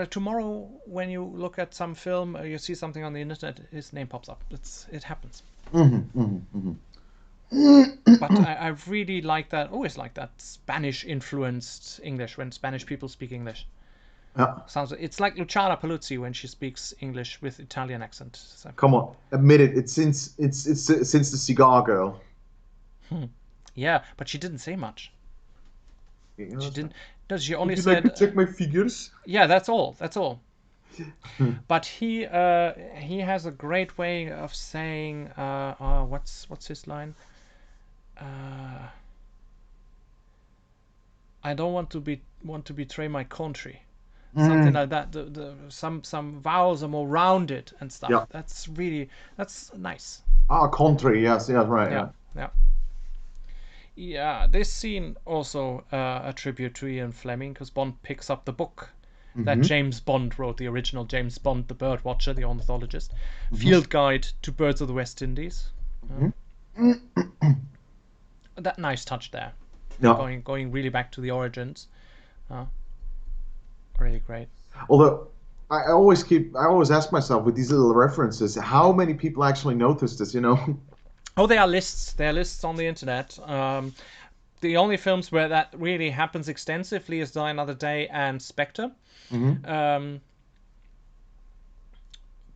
Tomorrow when you look at some film, you see something on the internet, his name pops up. It happens. But I really like that. Always like that Spanish influenced English when Spanish people speak English. Yeah. It's like Luciana Paluzzi when she speaks English with Italian accent. So. Come on, admit it. It's since the Cigar Girl. Yeah, but she didn't say much. You know, She didn't. No, she only Would you said. like to check my figures? Yeah, that's all. That's all. But he has a great way of saying. What's his line? I don't want to betray my country. Something like that. Some vowels are more rounded and stuff. Yeah. That's nice. Country. Yes, right. Yeah. Yeah, this scene also a tribute to Ian Fleming because Bond picks up the book that James Bond wrote, the original James Bond, the bird watcher, the ornithologist, Field Guide to Birds of the West Indies. That nice touch there. Yeah. Going really back to the origins. Really great. Although I always ask myself with these little references, how many people actually notice this? You know. Oh, there are lists. There are lists on the internet. The only films where that really happens extensively is Die Another Day and Spectre.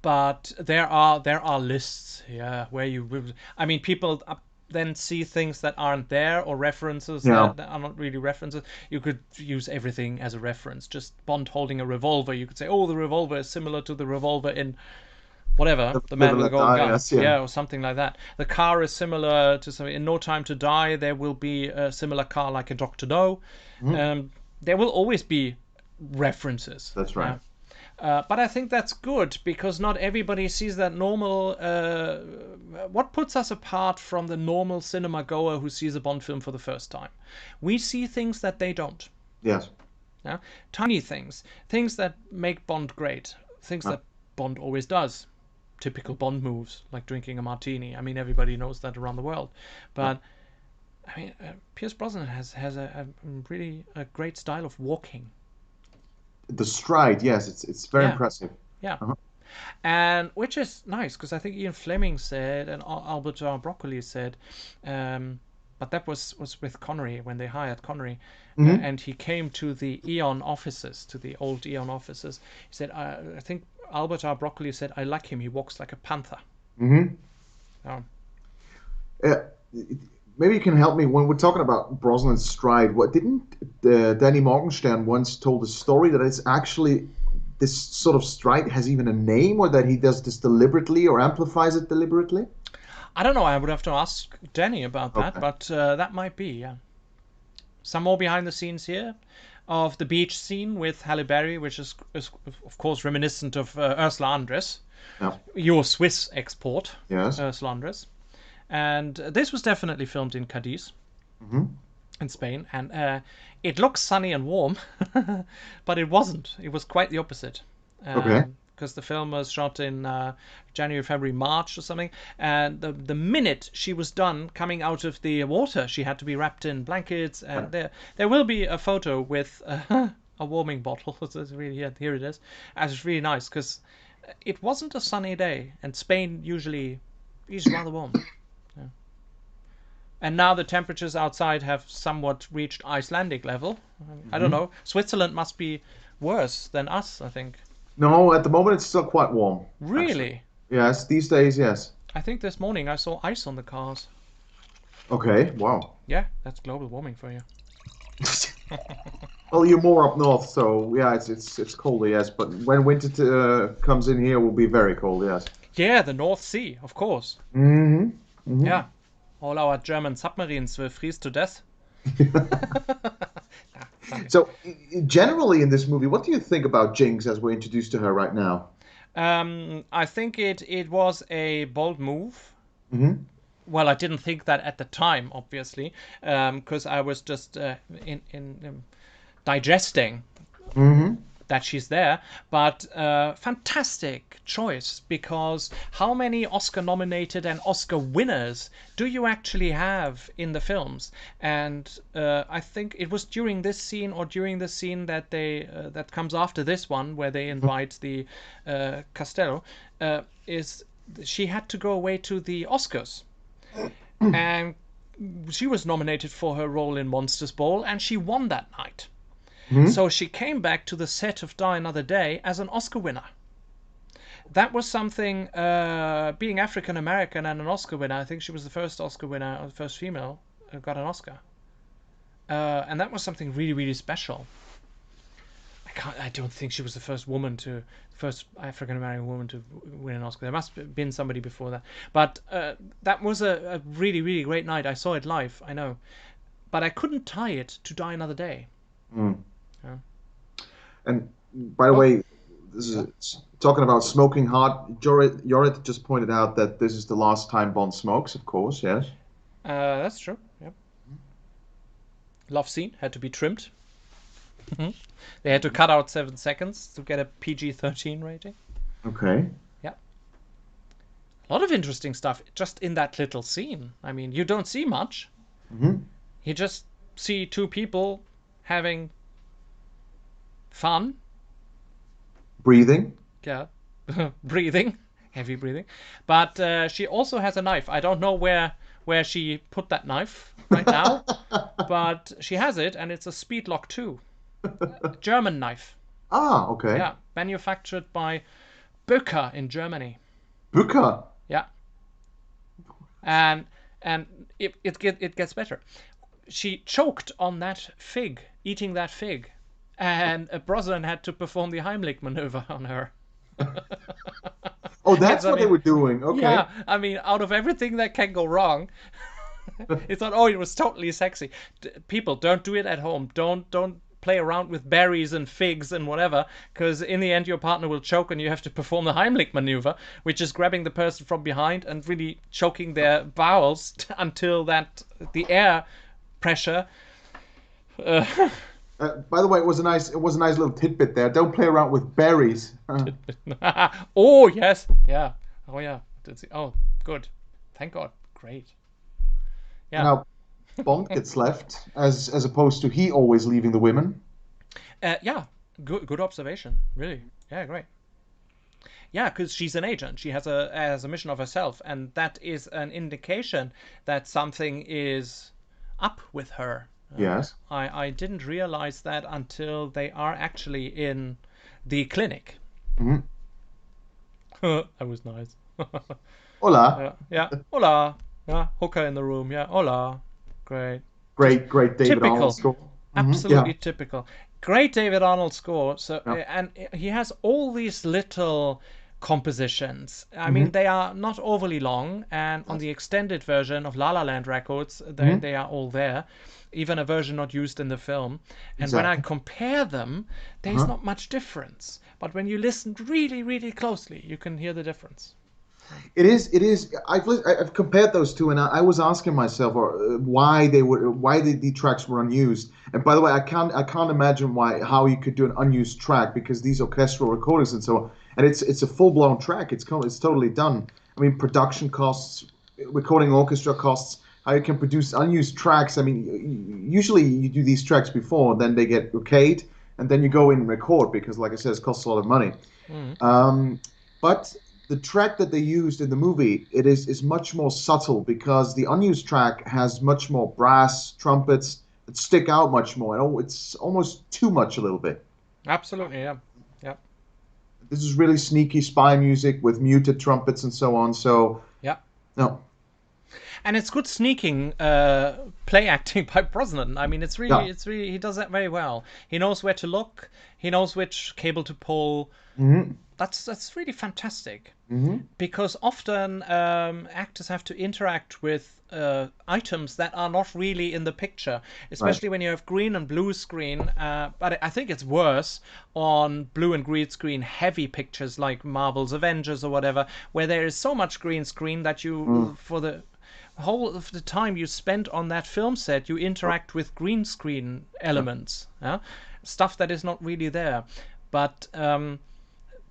But there are lists, where people then see things that aren't there or references that are not really references. You could use everything as a reference. Just Bond holding a revolver. You could say, oh, the revolver is similar to the revolver in whatever, the Man with the Golden Gun, or something like that. The car is similar to something. In No Time to Die, there will be a similar car like a Dr. No. There will always be references. That's right. But I think that's good because not everybody sees that normal. What puts us apart from the normal cinema goer who sees a Bond film for the first time? We see things that they don't. Yes. Yeah? Tiny things that make Bond great, things that Bond always does. Typical Bond moves, like drinking a martini. I mean, everybody knows that around the world. But I mean, Pierce Brosnan has a really great style of walking. The stride, yes, it's very impressive. Yeah. And which is nice because I think Ian Fleming said and Albert Broccoli said, but that was with Connery when they hired Connery, and he came to the Eon offices, to the old Eon offices. He said, I think Albert Broccoli said, I like him. He walks like a panther. Maybe you can help me when we're talking about Brosnan's stride. What didn't Danny Morgenstern once told a story that it's actually this sort of stride has even a name, or that he does this deliberately or amplifies it deliberately? I don't know. I would have to ask Danny about that, but that might be. Yeah. Some more behind the scenes here of the beach scene with Halle Berry, which is of course reminiscent of Ursula Andress, your Swiss export, Ursula Andress. And this was definitely filmed in Cadiz, in Spain. And it looks sunny and warm, but it wasn't. It was quite the opposite. Because the film was shot in January, February, March or something. And the minute she was done coming out of the water, she had to be wrapped in blankets. And there will be a photo with a warming bottle. It's really, here it is. And it's really nice because it wasn't a sunny day. And Spain usually is rather warm. And now the temperatures outside have somewhat reached Icelandic level. I don't know. Switzerland must be worse than us, I think. No, at the moment it's still quite warm. Really? Actually. Yes, these days, yes. I think this morning I saw ice on the cars. Okay, wow. Yeah, that's global warming for you. Well, you're more up north, so yeah, it's colder, yes. But when winter comes in here, will be very cold, yes. Yeah, the North Sea, of course. Mm-hmm. Mm-hmm. Yeah, all our German submarines will freeze to death. Ah, funny. So, generally in this movie, what do you think about Jinx as we're introduced to her right now? I think it was a bold move. Mm-hmm. Well, I didn't think that at the time, obviously, because I was just in digesting Mm-hmm. that she's there. But fantastic choice, because how many Oscar nominated and Oscar winners do you actually have in the films? And I think it was during this scene or during the scene that they that comes after this one where they invite the Castello is she had to go away to the Oscars, and she was nominated for her role in Monsters Ball and she won that night. Mm-hmm. So she came back to the set of Die Another Day as an Oscar winner. That was something, being African American and an Oscar winner. I think she was the first Oscar winner, or the first female who got an Oscar. And that was something really, really special. I don't think she was the first African American woman to win an Oscar. There must have been somebody before that. But that was a really, really great night. I saw it live, I know. But I couldn't tie it to Die Another Day. Mm. Yeah. And by the Oh, way, this is talking about smoking hot. Jorrit just pointed out that this is the last time Bond smokes, of course, yes. that's true. Yep. Love scene had to be trimmed. They had to cut out 7 seconds to get a PG-13 rating. Okay. Yeah. A lot of interesting stuff just in that little scene. I mean, you don't see much. Mm-hmm. You just see two people having fun. Breathing. Yeah. Breathing. Heavy breathing. But she also has a knife. I don't know where she put that knife right now, but she has it, and it's a Speedlock 2. German knife. Ah, okay. Yeah, manufactured by Böcker in Germany. Booker. Yeah, and it gets better. She choked on that fig, eating that fig, and Brosnan had to perform the Heimlich maneuver on her. Oh, that's I what they mean, were doing. Okay. yeah, I mean, out of everything that can go wrong, it's not. Oh, it was totally sexy. People, don't do it at home. Don't play around with berries and figs and whatever, because in the end your partner will choke and you have to perform the Heimlich maneuver, which is grabbing the person from behind and really choking their bowels until the air pressure. Uh, By the way, it was a nice little tidbit there. Don't play around with berries. oh yes, yeah. Oh yeah. Oh, good. Thank God. Great. Yeah. Now, Bond gets left as opposed to he always leaving the women. Yeah. Good observation. Really. Yeah. Great. Yeah, because she's an agent. She has a mission of herself, and that is an indication that something is up with her. Yes. I didn't realize that until they are actually in the clinic. Hmm. That was nice. Hola. Yeah. Hola. Yeah. Hooker in the room. Yeah. Hola. Great. Great David Arnold Typical. score. Absolutely Yeah. typical. Great David Arnold score. So Yeah. and he has all these little compositions. I mean, Hmm. they are not overly long, and on the extended version of La La Land Records, they are all there. Even a version not used in the film. And when I Exactly. compare them, there's Uh-huh. not much difference. But when you listen really, really closely, you can hear the difference. It is. It is. I've compared those two, and I was asking myself why the tracks were unused. And by the way, I can't imagine how you could do an unused track because these orchestral recordings and so on. And it's a full blown track. It's totally done. I mean, production costs, recording orchestra costs. How you can produce unused tracks? I mean, usually you do these tracks before, then they get okayed, and then you go in and record because, like I said, it costs a lot of money. Mm. But the track that they used in the movie is much more subtle because the unused track has much more brass trumpets that stick out much more. And it's almost too much a little bit. Absolutely, yeah. Yeah. This is really sneaky spy music with muted trumpets and so on. So Yeah. no, And it's good sneaking play acting by Brosnan. I mean, it's really he does that very well. He knows where to look. He knows which cable to pull. That's really fantastic. Because often actors have to interact with items that are not really in the picture, especially when you have green and blue screen. But I think it's worse on blue and green screen heavy pictures like Marvel's Avengers or whatever, where there is so much green screen that you, for the whole of the time you spend on that film set, you interact with green screen elements, stuff that is not really there. But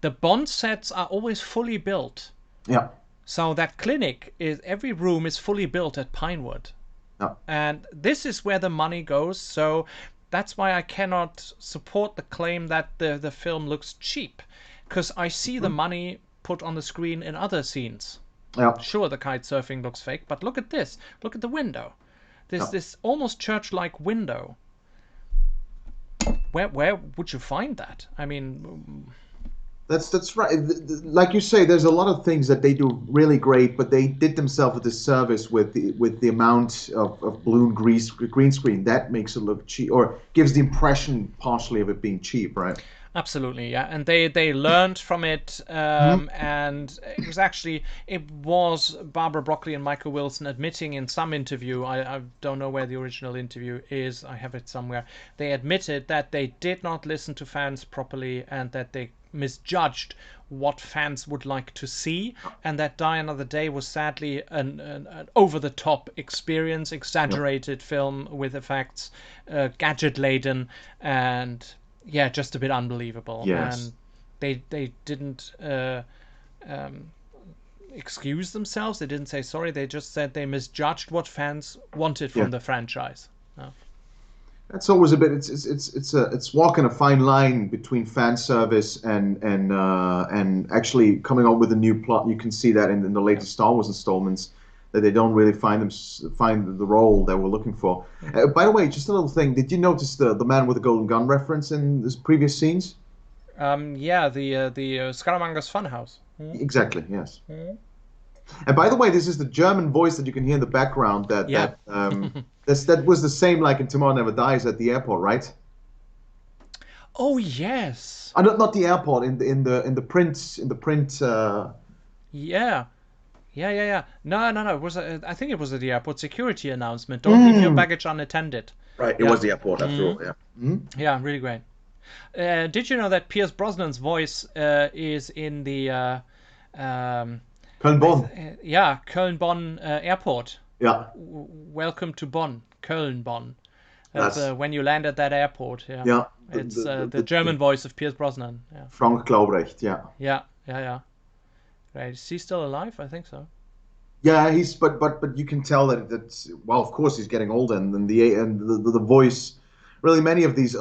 the Bond sets are always fully built. Yeah. So that clinic is, every room is fully built at Pinewood. Yeah. And this is where the money goes. So that's why I cannot support the claim that the film looks cheap. Because I see the money put on the screen in other scenes. Yeah. Sure, the kite surfing looks fake, but look at this. Look at the window. There's this almost church-like window. Where would you find that? I mean... That's right. Like you say, there's a lot of things that they do really great, but they did themselves a disservice with the amount of blue and green screen. That makes it look cheap, or gives the impression partially of it being cheap, right? Absolutely, yeah. And they learned from it, and it was Barbara Broccoli and Michael Wilson admitting in some interview, I don't know where the original interview is, I have it somewhere, they admitted that they did not listen to fans properly and that they misjudged what fans would like to see, and that Die Another Day was sadly an over-the-top experience, exaggerated film with effects, gadget-laden, and just a bit unbelievable. Yes. And they didn't excuse themselves. They didn't say sorry. They just said they misjudged what fans wanted from the franchise. That's always a bit. It's walking a fine line between fan service and actually coming up with a new plot. You can see that in the latest Star Wars installments, that they don't really find the role that we're looking for. By the way, just a little thing. Did you notice the man with the golden gun reference in this previous scenes? The Scaramanga's Funhouse. Exactly. Yes. And by the way, this is the German voice that you can hear in the background. That was the same like in Tomorrow Never Dies at the airport, right? Oh yes. Not the airport, in the print. Yeah. No. It was I think it was at the airport security announcement. Don't leave your baggage unattended. Right. It was the airport after all. Yeah. Yeah, really great. Did you know that Pierce Brosnan's voice is in the Köln-Bonn. Köln-Bonn airport. Yeah. Welcome to Bonn, Köln-Bonn. That's when you land at that airport. Yeah. Yeah. It's the German voice of Pierce Brosnan. Yeah. Frank Glaubrecht. Yeah. Yeah. Right. Is he still alive? I think so. Yeah, but you can tell that of course he's getting older, and the voice. Really, many of these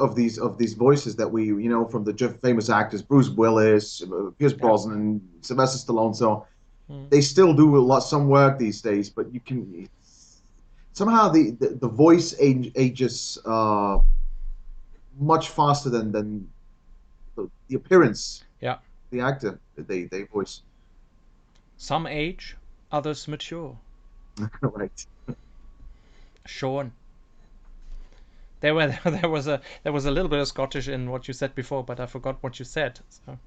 voices that we from the famous actors, Bruce Willis, Pierce Brosnan, Sylvester Stallone, so they still do some work these days. But you can somehow the voice ages much faster than the appearance. Yeah, the actor they voice. Some age, others mature. Right. Sean. There was a little bit of Scottish in what you said before, but I forgot what you said. So.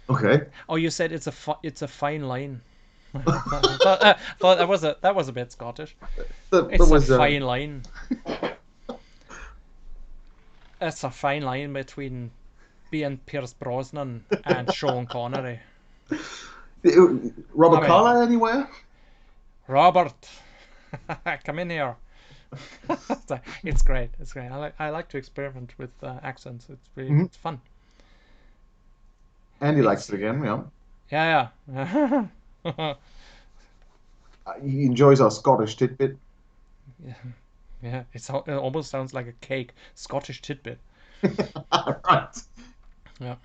Okay. Oh, you said it's a fine line. Thought that was a bit Scottish. It's a fine line. It's a fine line between being Pierce Brosnan and Sean Connery. Robert Carlyle anywhere? Robert, come in here. It's great. I like to experiment with accents. It's really it's fun. And he likes it again, yeah. Yeah. He enjoys our Scottish tidbit. Yeah. It almost sounds like a cake. Scottish tidbit. Right. Yeah.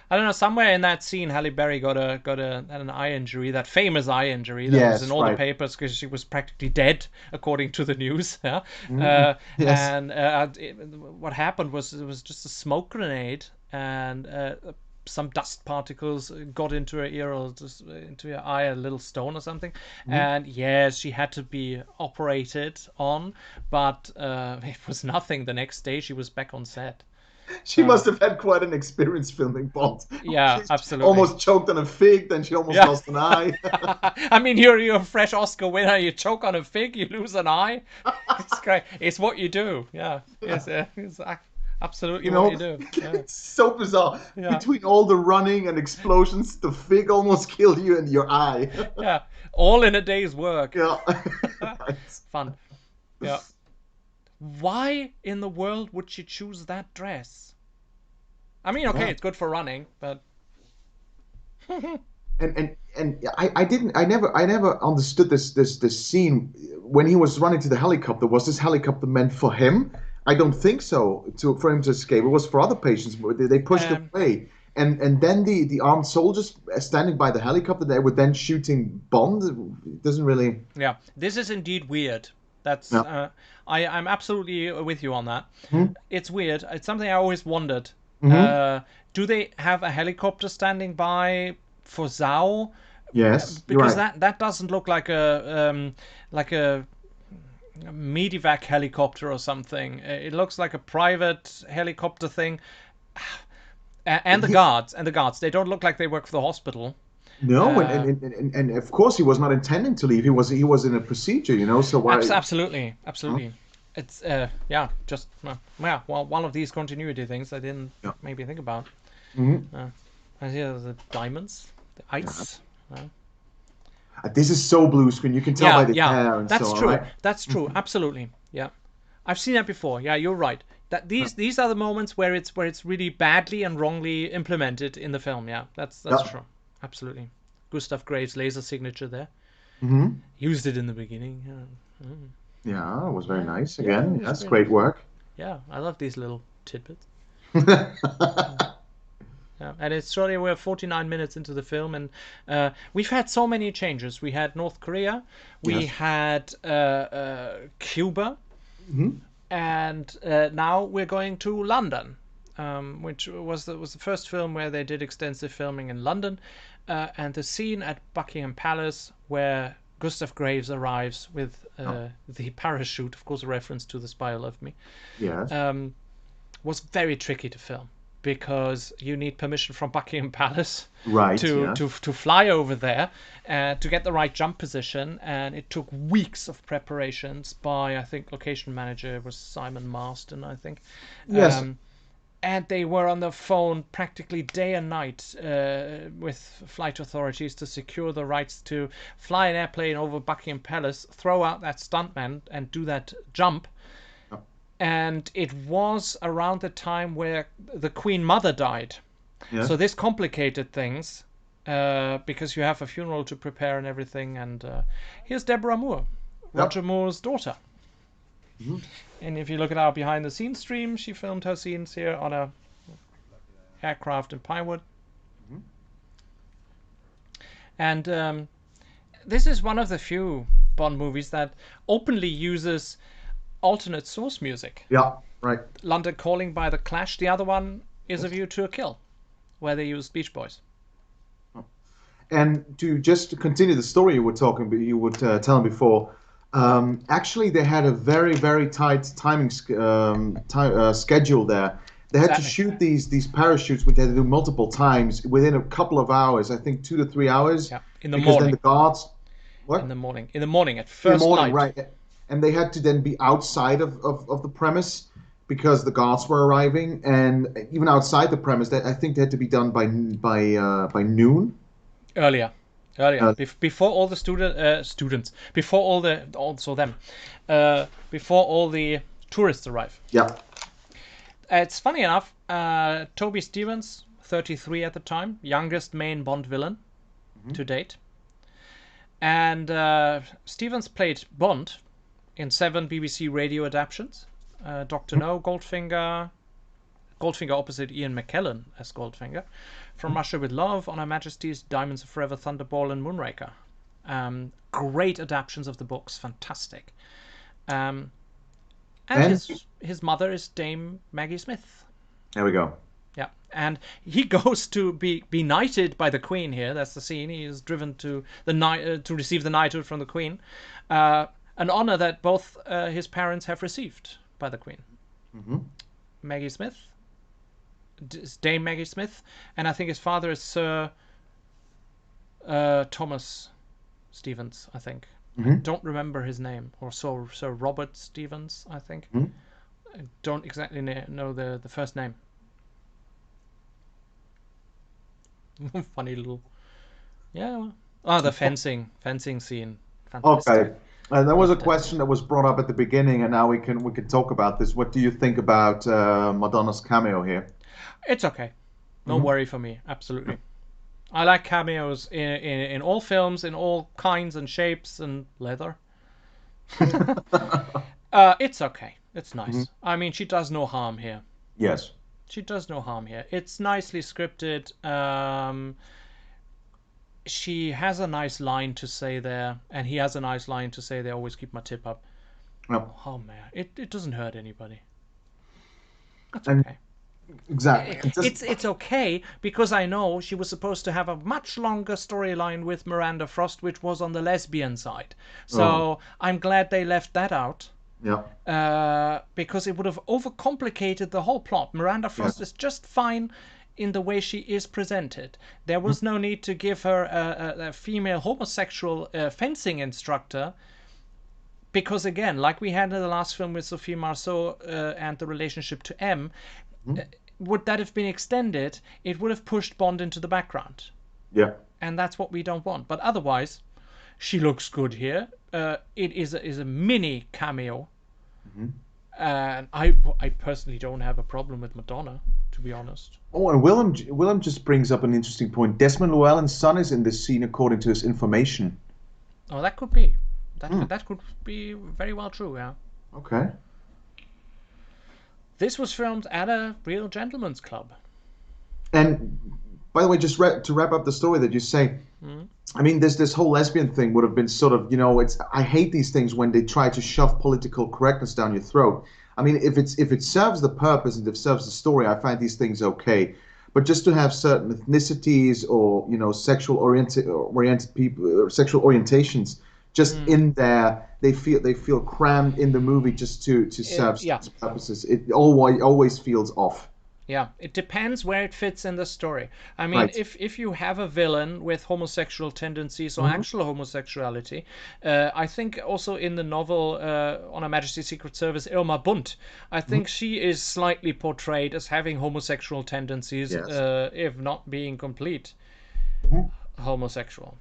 I don't know. Somewhere in that scene, Halle Berry got an eye injury, that famous eye injury that was in all the papers because she was practically dead, according to the news. Yeah. Yes. And what happened was it was just a smoke grenade, and some dust particles got into her ear or just into her eye, a little stone or something. Mm-hmm. And yes, she had to be operated on, but it was nothing. The next day she was back on set. She must have had quite an experience filming Bond. Yeah, She's absolutely. almost choked on a fig, then she almost lost an eye. I mean, you're a fresh Oscar winner. You choke on a fig, you lose an eye. It's great. It's what you do. Yeah, it's absolutely what you do. Yeah. It's so bizarre. Yeah. Between all the running and explosions, the fig almost killed you in your eye. Yeah, all in a day's work. Yeah. Fun. Yeah. Why in the world would she choose that dress? I mean, okay, it's good for running, but And I never understood this scene when he was running to the helicopter. Was this helicopter meant for him? I don't think so. For him to escape, it was for other patients. They pushed him away, and then the armed soldiers standing by the helicopter, they were then shooting Bond. It doesn't really. Yeah, this is indeed weird. That's I'm absolutely with you on that. Mm-hmm. It's weird. It's something I always wondered. Mm-hmm. Do they have a helicopter standing by for Zhao? Yes, Because you're right. that doesn't look like a medevac helicopter or something. It looks like a private helicopter thing. And the guards, they don't look like they work for the hospital. No, and of course he was not intending to leave. He was in a procedure, So why? Absolutely. It's just well, one of these continuity things I didn't maybe think about. Mm-hmm. And here are the diamonds, the ice. This is so blue screen. You can tell by the hair and that's so on. true. Right? That's true. Absolutely. Yeah, I've seen that before. Yeah, you're right. That these are the moments where it's really badly and wrongly implemented in the film. Yeah, that's true. Absolutely. Gustav Graves' laser signature there. Mm-hmm. Used it in the beginning. Yeah. Yeah, it was very nice. Again, it was that's very great nice. work. Yeah, I love these little tidbits. Yeah, and it's shortly we're 49 minutes into the film, and we've had so many changes. We had North Korea, we had Cuba, and now we're going to London, which was the first film where they did extensive filming in London, and the scene at Buckingham Palace where Gustav Graves arrives with the parachute, of course, a reference to The Spy Who Loved Me, was very tricky to film. Because you need permission from Buckingham Palace to fly over there to get the right jump position, and it took weeks of preparations by, I think, location manager was Simon Marston, I think. Yes. And they were on the phone practically day and night with flight authorities to secure the rights to fly an airplane over Buckingham Palace, throw out that stuntman, and do that jump. And it was around the time where the Queen Mother died. Yeah. So this complicated things because you have a funeral to prepare and everything. And here's Deborah Moore, Roger Moore's daughter. Mm-hmm. And if you look at our behind-the-scenes stream, she filmed her scenes here on a aircraft in Pinewood. Mm-hmm. And this is one of the few Bond movies that openly uses alternate source music. Yeah, right. London Calling by The Clash. The other one is A View to a Kill, where they use Beach Boys. And to continue the story you were telling before, actually they had a very, very tight timing schedule there. They had to shoot these parachutes, which they had to do multiple times within a couple of hours. I think 2 to 3 hours. Yeah, in the morning. Then the guards. What? In the morning at first light. Right. And they had to then be outside of the premise because the guards were arriving, and even outside the premise, I think they had to be done by noon. Earlier, before all the students, before all the before all the tourists arrive. Yeah. It's funny enough. Toby Stevens, 33 at the time, youngest main Bond villain to date, and Stevens played Bond in 7 BBC radio adaptations. Dr. No, Goldfinger opposite Ian McKellen as Goldfinger, From Russia with Love, On Her Majesty's, Diamonds Are Forever, Thunderball, and Moonraker. Great adaptions of the books, fantastic. And his mother is Dame Maggie Smith. There we go. Yeah, and he goes to be knighted by the Queen here. That's the scene. He is driven to to receive the knighthood from the Queen, an honor that both his parents have received by the Queen. Maggie Smith, Dame Maggie Smith, and I think his father is Sir Thomas Stevens, I think. I don't remember his name, or Sir Robert Stevens, I think. I don't exactly know the first name. Funny little, yeah. The fencing scene. Fantastic. Okay, and there was a question that was brought up at the beginning, and now we can talk about this. What do you think about Madonna's cameo here? It's okay. No worry for me. Absolutely. I like cameos in all films, in all kinds and shapes and leather. It's okay. It's nice. I mean, she does no harm here. Yes. She does no harm here. It's nicely scripted. She has a nice line to say there, and he has a nice line to say, "They always keep my tip up." Yep. Oh man, it doesn't hurt anybody. That's And- okay. Exactly. It's okay because I know she was supposed to have a much longer storyline with Miranda Frost, which was on the lesbian side. So I'm glad they left that out. Yeah. Because it would have overcomplicated the whole plot. Miranda Frost is just fine in the way she is presented. There was no need to give her a female homosexual fencing instructor. Because again, like we had in the last film with Sophie Marceau and the relationship to M, would that have been extended, it would have pushed Bond into the background. Yeah. And that's what we don't want. But otherwise, she looks good here. It is a mini cameo. And I personally don't have a problem with Madonna, to be honest. Oh, and Willem just brings up an interesting point. Desmond Llewellyn's son is in this scene, according to his information. Oh, that could be. That could be very well true, yeah. Okay. This was filmed at a real gentleman's club. And by the way, just to wrap up the story that you say, I mean, this whole lesbian thing would have been sort of, I hate these things when they try to shove political correctness down your throat. I mean, if it serves the purpose and if it serves the story, I find these things okay. But just to have certain ethnicities or sexual oriented people, sexual orientations, just in there, they feel crammed in the movie just to serve purposes. It always feels off. Yeah, it depends where it fits in the story. I mean, Right. if you have a villain with homosexual tendencies or actual homosexuality, I think also in the novel On Her Majesty's Secret Service, Irma Bunt, I think she is slightly portrayed as having homosexual tendencies, Yes. if not being complete homosexual.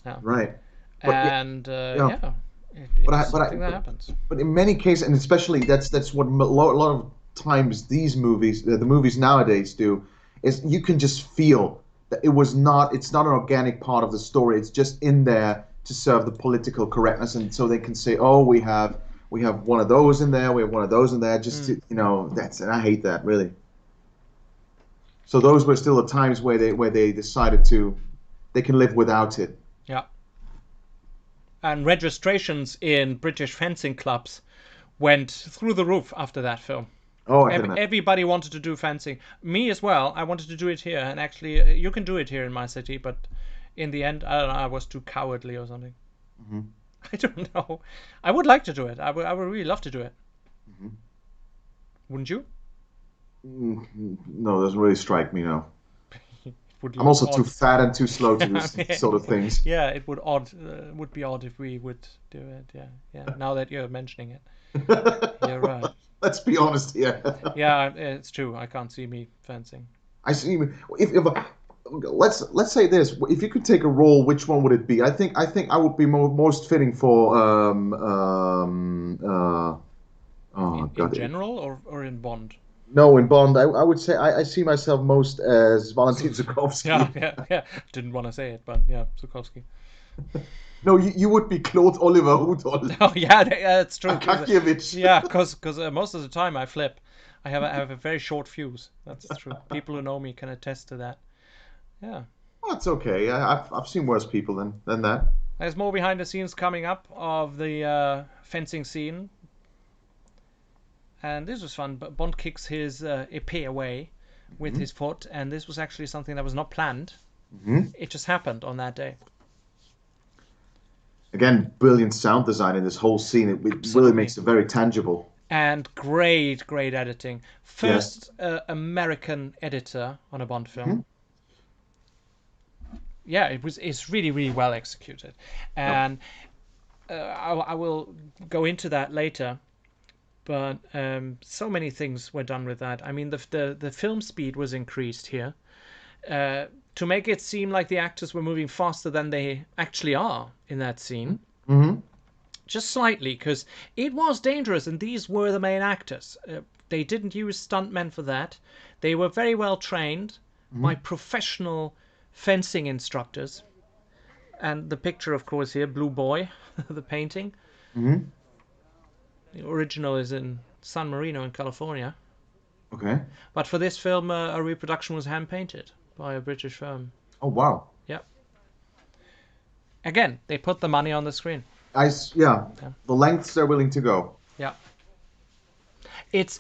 Yeah. Right. But yeah, And yeah. it's something that happens. But in many cases, and especially that's what a lot of times these movies, the movies nowadays do, is you can just feel that it's not an organic part of the story. It's just in there to serve the political correctness, and so they can say, oh, we have one of those in there, we have one of those in there, just to, and I hate that, really. So those were still the times where they decided they can live without it. Yeah. And registrations in British fencing clubs went through the roof after that film. Oh, I can imagine. Everybody wanted to do fencing. Me as well. I wanted to do it here, and actually, you can do it here in my city. But in the end, I don't know. I was too cowardly or something. I don't know. I would like to do it. I would really love to do it. Wouldn't you? No, it doesn't really strike me. No, Would I'm also look too odd. fat and too slow to do these sort of things. Yeah, it would would be odd if we would do it. Yeah. Now that you're mentioning it, you're right. Let's be honest here. Yeah, it's true. I can't see me fencing. I see. If let's say this: if you could take a role, which one would it be? I think I would be most fitting for in general or in Bond? No, in Bond, I would say I see myself most as Valentin Zukovsky. Yeah. Didn't want to say it, but yeah, Zukovsky. No, you would be Claude Oliver Rudolph. Oh yeah, that's true. Akakievich. Yeah, because most of the time I flip. I have a very short fuse. That's true. People who know me can attest to that. Yeah. Well, it's okay. I've seen worse people than that. There's more behind the scenes coming up of the fencing scene. And this was fun. But Bond kicks his épée away with his foot, and this was actually something that was not planned. Mm-hmm. It just happened on that day. Again, brilliant sound design in this whole scene. It really Absolutely. makes it very tangible. And great editing. Yes. First American editor on a Bond film. Mm-hmm. Yeah, it's really well executed, and I will go into that later. But so many things were done with that. I mean, the film speed was increased here to make it seem like the actors were moving faster than they actually are in that scene. Mm-hmm. Just slightly, because it was dangerous, and these were the main actors. They didn't use stuntmen for that. They were very well trained by professional fencing instructors. And the picture, of course, here, Blue Boy, the painting. Mm-hmm. The original is in San Marino in California. Okay. But for this film, a reproduction was hand-painted by a British firm. Oh, wow. Yep. Again, they put the money on the screen. Yeah. The lengths they're willing to go. Yeah. It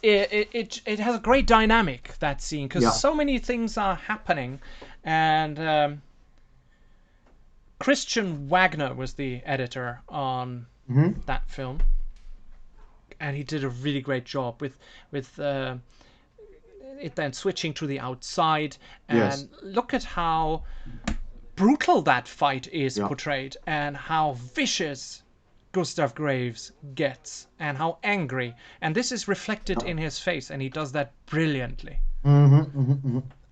has a great dynamic, that scene, because so many things are happening, and Christian Wagner was the editor on that film, and he did a really great job with it then switching to the outside, and look at how brutal that fight is portrayed, and how vicious Gustav Graves gets, and how angry, and this is reflected in his face, and he does that brilliantly.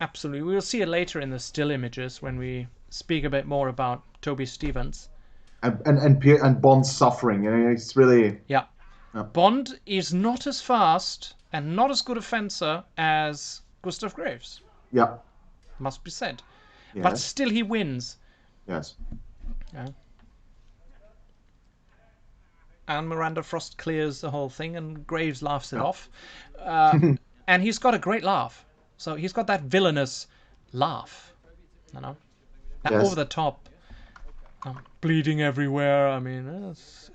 Absolutely. We'll see it later in the still images when we speak a bit more about Toby Stevens. And Bond's suffering. It's really... Yeah. Bond is not as fast and not as good a fencer as Gustav Graves. Yeah. Must be said. Yes. But still he wins. Yes. Yeah. And Miranda Frost clears the whole thing, and Graves laughs it off. And he's got a great laugh. So he's got that villainous laugh, you know, that over the top, bleeding everywhere. I mean, it's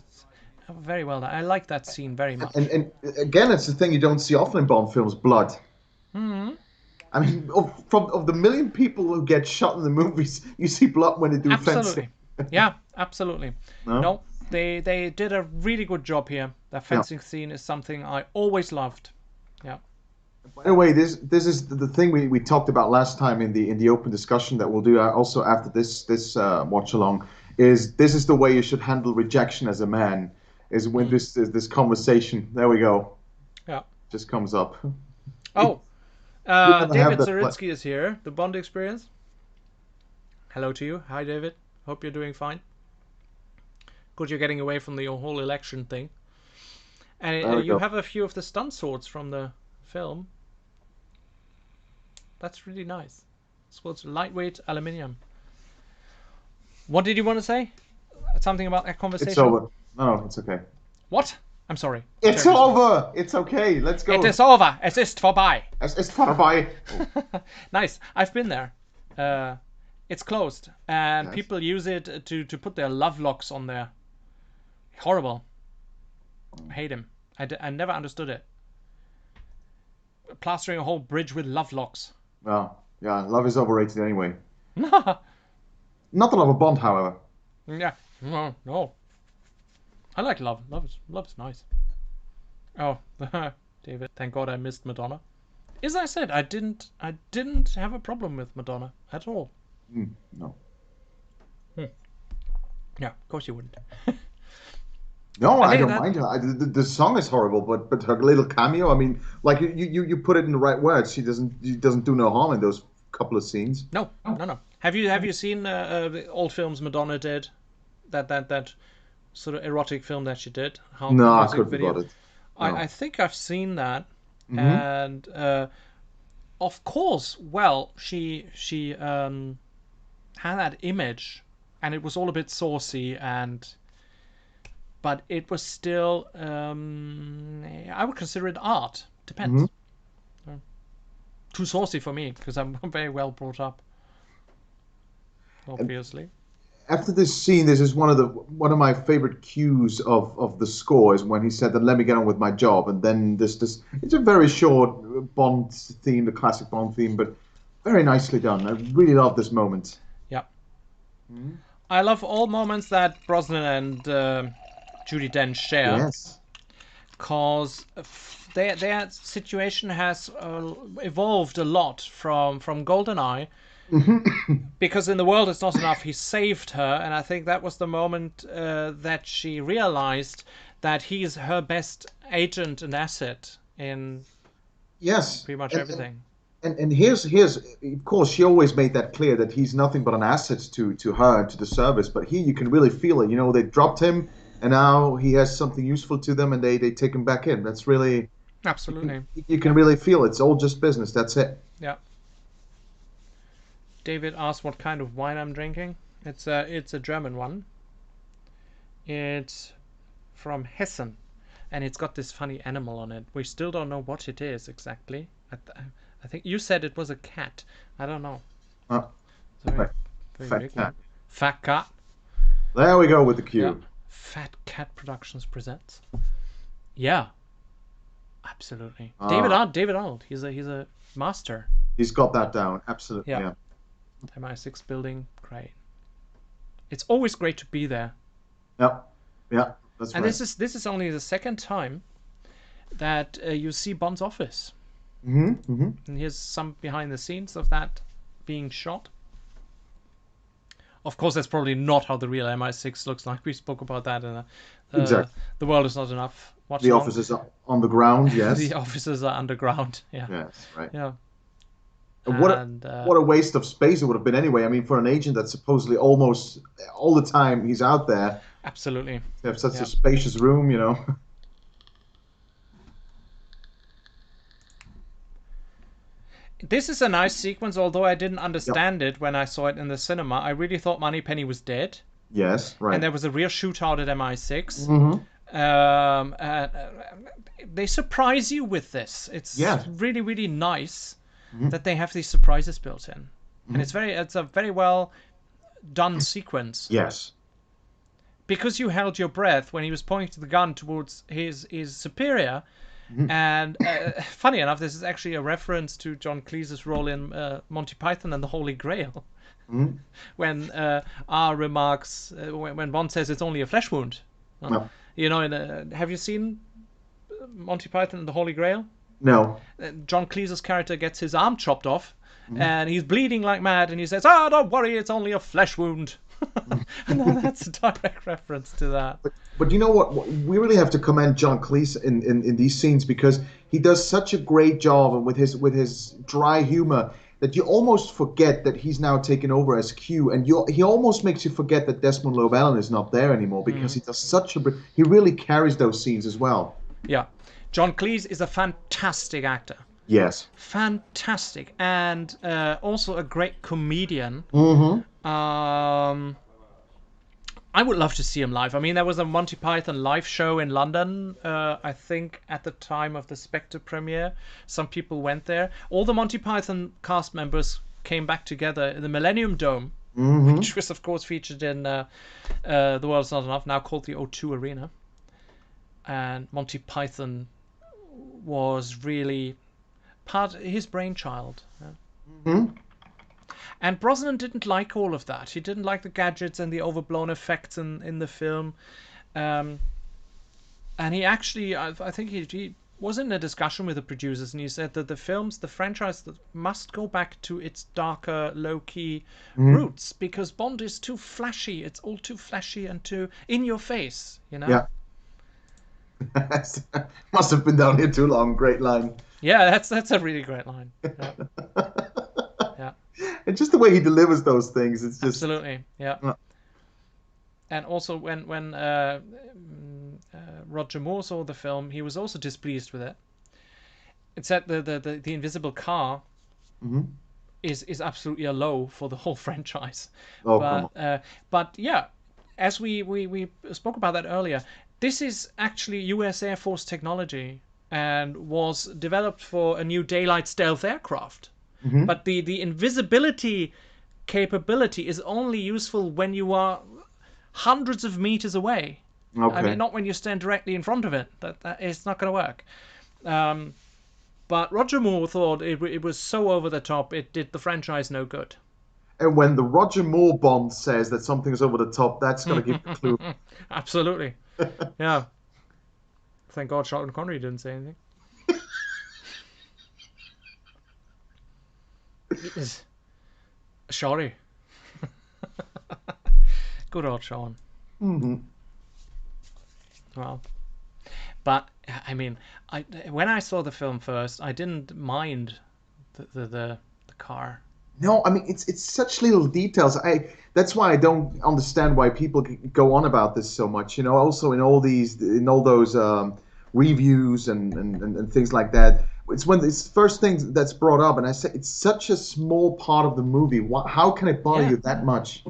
very well done. I like that scene very much. And again, it's the thing you don't see often in Bond films: blood. Mm-hmm. I mean, of the million people who get shot in the movies, you see blood when they do fencing. Yeah, absolutely. No, they did a really good job here. That fencing scene is something I always loved. Yeah. By the way, this is the thing we talked about last time in the open discussion that we'll do also after this watch along. This is the way you should handle rejection as a man. Is when this conversation. There we go. Yeah. Just comes up. Oh, David Zaritsky is here. The Bond Experience. Hello to you. Hi, David. Hope you're doing fine. Good, you're getting away from the whole election thing. And you have a few of the stunt swords from the film. That's really nice. It's lightweight aluminium. What did you want to say? Something about that conversation? It's over. No, it's okay. What? I'm sorry. It's over. It's okay. Let's go. It is over. Es ist vorbei. Es ist vorbei. Nice. I've been there. It's closed, and people use it to put their love locks on there. Horrible. I hate him. I never understood it. Plastering a whole bridge with love locks. Well, yeah, love is overrated anyway. Not the love of Bond, however. Yeah, no. I like love. Love is nice. Oh, David, thank God I missed Madonna. As I said, I didn't have a problem with Madonna at all. No. Yeah, of course you wouldn't. No, I don't mind her. The song is horrible, but her little cameo. I mean, like you put it in the right words. She doesn't do no harm in those couple of scenes. No. Have you seen the old films Madonna did? That sort of erotic film that she did. No, I couldn't be bothered. No. I think I've seen that, and of course, well, she had that image, and it was all a bit saucy, but it was still I would consider it art. Depends. Too saucy for me because I'm very well brought up. Obviously. after this scene, this is one of my favorite cues of the score is when he said that let me get on with my job, and then this it's a very short Bond theme, the classic Bond theme, but very nicely done. I really love this moment. Yeah. I love all moments that Brosnan and Judi Dench share, Yes. because their situation has evolved a lot from GoldenEye. Because in the world it's not enough, he saved her, and I think that was the moment that she realized that he's her best agent and asset in Yes. pretty much everything. And here's of course she always made that clear that he's nothing but an asset to her and to the service. But here you can really feel it. You know, they dropped him, and now he has something useful to them, and they take him back in. That's really Absolutely. you can really feel it. It's all just business. That's it. Yeah. David asked what kind of wine I'm drinking. It's a German one. It's from Hessen, and it's got this funny animal on it. We still don't know what it is exactly. I think you said it was a cat. I don't know. Oh, Very, right. very Fat big cat. one. Fat cat. There we go with the cue. Yeah. Fat Cat Productions presents. Yeah. Absolutely. David Arnold. He's a master. He's got that down. Absolutely. Yeah. Yeah. MI6 building, great. It's always great to be there. Yep. Yeah. That's And right. this is only the second time that you see Bond's office. Mm-hmm. And here's some behind the scenes of that being shot. Of course, that's probably not how the real MI6 looks like. We spoke about that in Exactly. The World Is Not Enough. Watch The along. office is on the ground. Yes. The offices are underground. Yeah. Yes. Right. Yeah. And what And, what a waste of space it would have been anyway. I mean, for an agent that's supposedly almost all the time he's out there, absolutely. to have such Yeah. a spacious room, you know. This is a nice sequence, although I didn't understand it when I saw it in the cinema. I really thought Moneypenny was dead, Yes. Right. and there was a real shootout at MI6. They surprise you with this. It's Yeah. really, really nice that they have these surprises built in, and it's a very well done sequence. Yes. Because you held your breath when he was pointing the gun towards his superior. And funny enough, this is actually a reference to John Cleese's role in Monty Python and the Holy Grail. When R remarks, when Bond says it's only a flesh wound. No. You know, have you seen Monty Python and the Holy Grail? No. John Cleese's character gets his arm chopped off, and he's bleeding like mad, and he says, "Ah, don't worry, it's only a flesh wound." And that's a direct reference to that. But you know what? We really have to commend John Cleese in these scenes because he does such a great job and with his dry humor that you almost forget that he's now taken over as Q, and he almost makes you forget that Desmond Llewellyn is not there anymore because he does he really carries those scenes as well. Yeah. John Cleese is a fantastic actor. Yes. Fantastic. And also a great comedian. I would love to see him live. I mean, there was a Monty Python live show in London, I think, at the time of the Spectre premiere. Some people went there. All the Monty Python cast members came back together in the Millennium Dome, which was, of course, featured in The World Is Not Enough, now called the O2 Arena. And Monty Python was really his brainchild. Yeah. And Brosnan didn't like all of that. He didn't like the gadgets and the overblown effects in the film. And he actually, I think he was in a discussion with the producers, and he said that the franchise must go back to its darker, low-key roots, because Bond is too flashy. It's all too flashy and too in your face, you know? Yeah. Must have been down here too long. Great line. Yeah, that's a really great line. Yeah. Yeah. And just the way he delivers those things, it's just absolutely, yeah. And also when Roger Moore saw the film, he was also displeased with it. It said the invisible car is absolutely a low for the whole franchise. Oh, come on. But yeah, as we spoke about that earlier, this is actually US Air Force technology and was developed for a new daylight stealth aircraft. But the invisibility capability is only useful when you are hundreds of meters away. Okay. I mean, not when you stand directly in front of it. That it's not going to work. But Roger Moore thought it was so over the top, it did the franchise no good. And when the Roger Moore Bond says that something is over the top, that's going to give a clue. Absolutely. Yeah. Thank God Sean Connery didn't say anything. Sorry. Good old Sean. Mm-hmm. Well, but I mean, when I saw the film first, I didn't mind the car. No, I mean it's such little details. That's why I don't understand why people go on about this so much. You know, also in all those reviews and things like that. It's when it's first thing that's brought up, and I say it's such a small part of the movie. How can it bother you that much?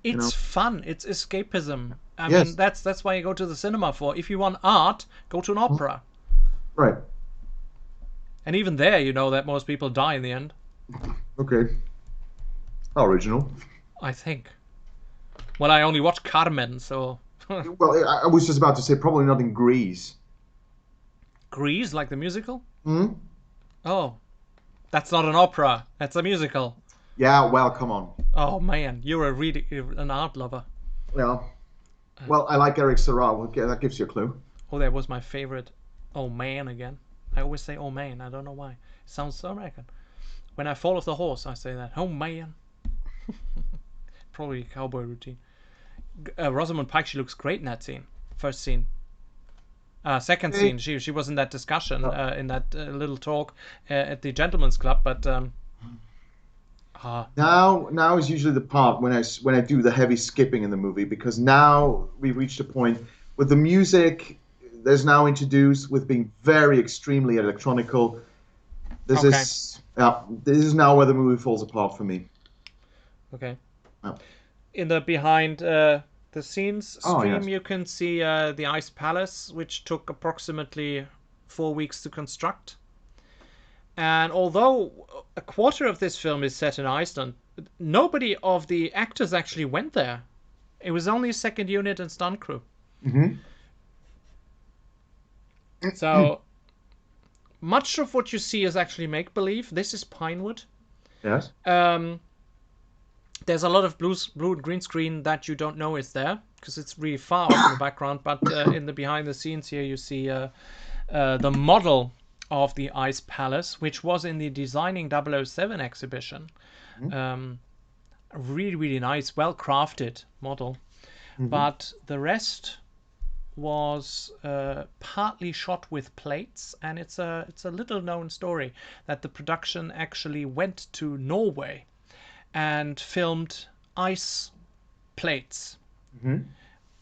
It's fun. It's escapism. I Yes. mean, that's why you go to the cinema for. If you want art, go to an opera. Right. And even there, you know that most people die in the end. Okay. How original. I think. Well, I only watched Carmen, so. Well, I was just about to say probably not in Grease. Grease, like the musical? Hmm? Oh, that's not an opera. That's a musical. Yeah, well, come on. Oh man, you're an art lover. Yeah. Well, I like Eric Serra. Okay, that gives you a clue. Oh, that was my favorite. Oh man, again. I always say oh man. I don't know why. It sounds so American. When I fall off the horse, I say that. Oh man. Probably a cowboy routine. Rosamund Pike, she looks great in that scene. First scene. Second scene, she was in that discussion, in that little talk at the Gentleman's Club, but now is usually the part when I do the heavy skipping in the movie, because now we've reached a point with the music. There's now introduced with being very extremely electronical. This is now where the movie falls apart for me. Okay. Oh. In the behind the scenes stream, yes. you can see the Ice Palace, which took approximately 4 weeks to construct. And although a quarter of this film is set in Iceland, nobody of the actors actually went there. It was only a second unit and stunt crew. Mm-hmm. So much of what you see is actually make-believe. This is Pinewood. Yes. There's a lot of blue and green screen that you don't know is there because it's really far off in the background. But in the behind the scenes here, you see the model of the Ice Palace, which was in the Designing 007 exhibition. Mm-hmm. A really, really nice, well-crafted model. Mm-hmm. But the rest was partly shot with plates, and it's a little-known story that the production actually went to Norway and filmed ice plates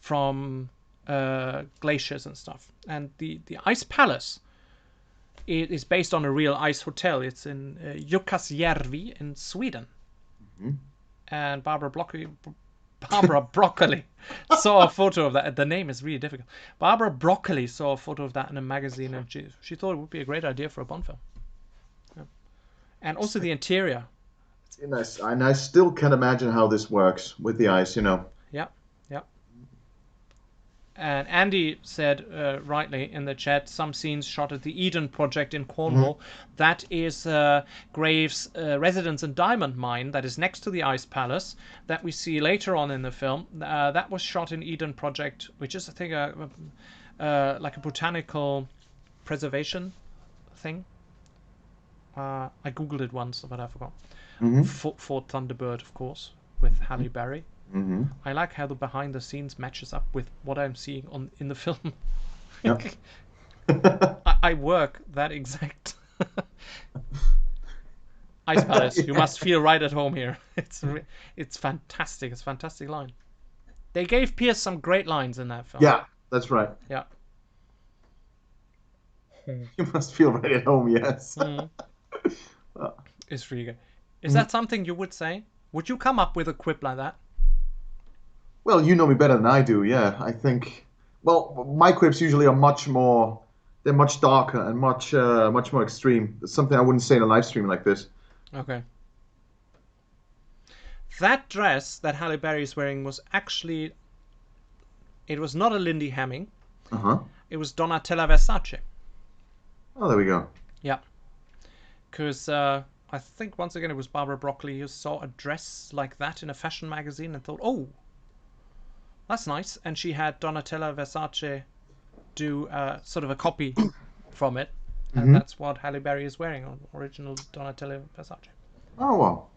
from glaciers and stuff. And the Ice Palace is based on a real ice hotel. It's in Jukkasjärvi in Sweden. Mm-hmm. And Barbara Broccoli saw a photo of that. The name is really difficult. Barbara Broccoli saw a photo of that in a magazine, and she thought it would be a great idea for a Bond film. Yeah. And also the interior. Nice. And I still can't imagine how this works with the ice, you know. Yeah. And Andy said rightly in the chat, some scenes shot at the Eden Project in Cornwall. Mm-hmm. That is Graves' residence and diamond mine that is next to the Ice Palace that we see later on in the film. That was shot in Eden Project, which is, I think, like a botanical preservation thing. I googled it once, but I forgot. Mm-hmm. Fort Thunderbird, of course, with Halle Berry. Mm-hmm. I like how the behind the scenes matches up with what I'm seeing in the film. Yep. I work that exact. Ice Palace, you must feel right at home here. It's fantastic. It's a fantastic line. They gave Pierce some great lines in that film. Yeah, that's right. Yeah. You must feel right at home, yes. It's really good. Is that something you would say? Would you come up with a quip like that? Well, you know me better than I do, yeah. I think, well, my quips usually are much darker and much more extreme. It's something I wouldn't say in a live stream like this. Okay. that dress that Halle Berry is wearing was actually, it was not a Lindy Hemming. Uh-huh. It was Donatella Versace. Oh, there we go. Yeah. Because I think once again it was Barbara Broccoli who saw a dress like that in a fashion magazine and thought, oh, that's nice. And she had Donatella Versace do sort of a copy from it. And that's what Halle Berry is wearing on original Donatella Versace. Oh, well.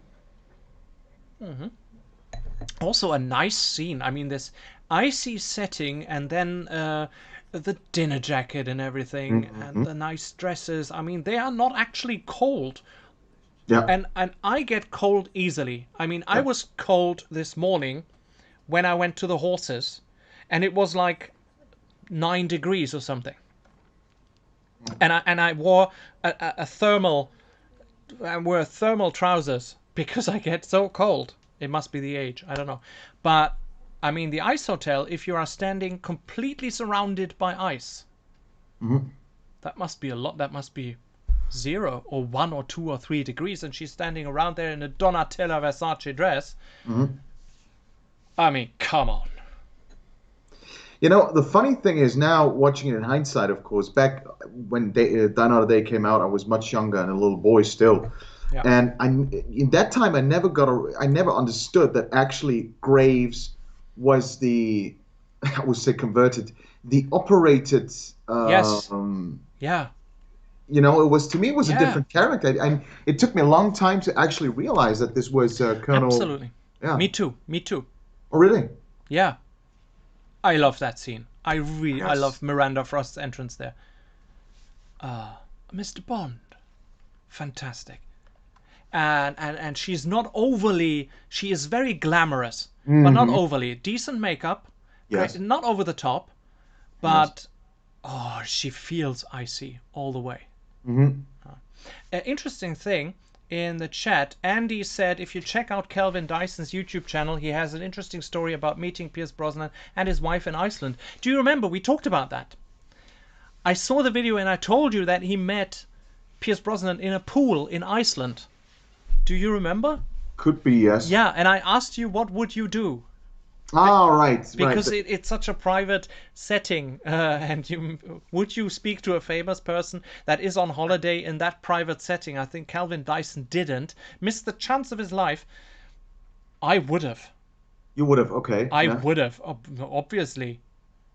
Also a nice scene. I mean, this icy setting and then the dinner jacket and everything and the nice dresses. I mean, they are not actually cold. Yeah. And I get cold easily. I mean, I was cold this morning when I went to the horses, and it was like 9 degrees or something. And I wore a thermal. I wear thermal trousers because I get so cold. It must be the age. I don't know. But I mean, the ice hotel. If you are standing completely surrounded by ice, that must be a lot. That must be 0 or 1 or 2 or 3 degrees, and she's standing around there in a Donatella Versace dress. I mean, come on. You know, the funny thing is now, watching it in hindsight, of course, back when Die Another Day came out, I was much younger and a little boy still. Yeah. And in that time, I never understood that actually Graves was the, I would say converted, the operated. Yes. Yeah. You know, to me, it was a Yeah. different character. And it took me a long time to actually realize that this was Colonel. Absolutely. Yeah. Me too. Oh, really? Yeah. I love that scene. I Yes. love Miranda Frost's entrance there. Mr. Bond. Fantastic. And she's not overly, she is very glamorous, but not overly. Decent makeup. Yes. Great, not over the top, but she feels icy all the way. Interesting thing, in the chat, Andy said if you check out Kelvin Dyson's YouTube channel, he has an interesting story about meeting Pierce Brosnan and his wife in Iceland. Do you remember? We talked about that. I saw the video and I told you that he met Pierce Brosnan in a pool in Iceland. Do you remember? Could be, yes. Yeah, and I asked you, what would you do? Right. Because right. it's such a private setting, and would you speak to a famous person that is on holiday in that private setting? I think Calvin Dyson didn't. Missed the chance of his life. I would have. You would have, okay. I yeah. would have, obviously.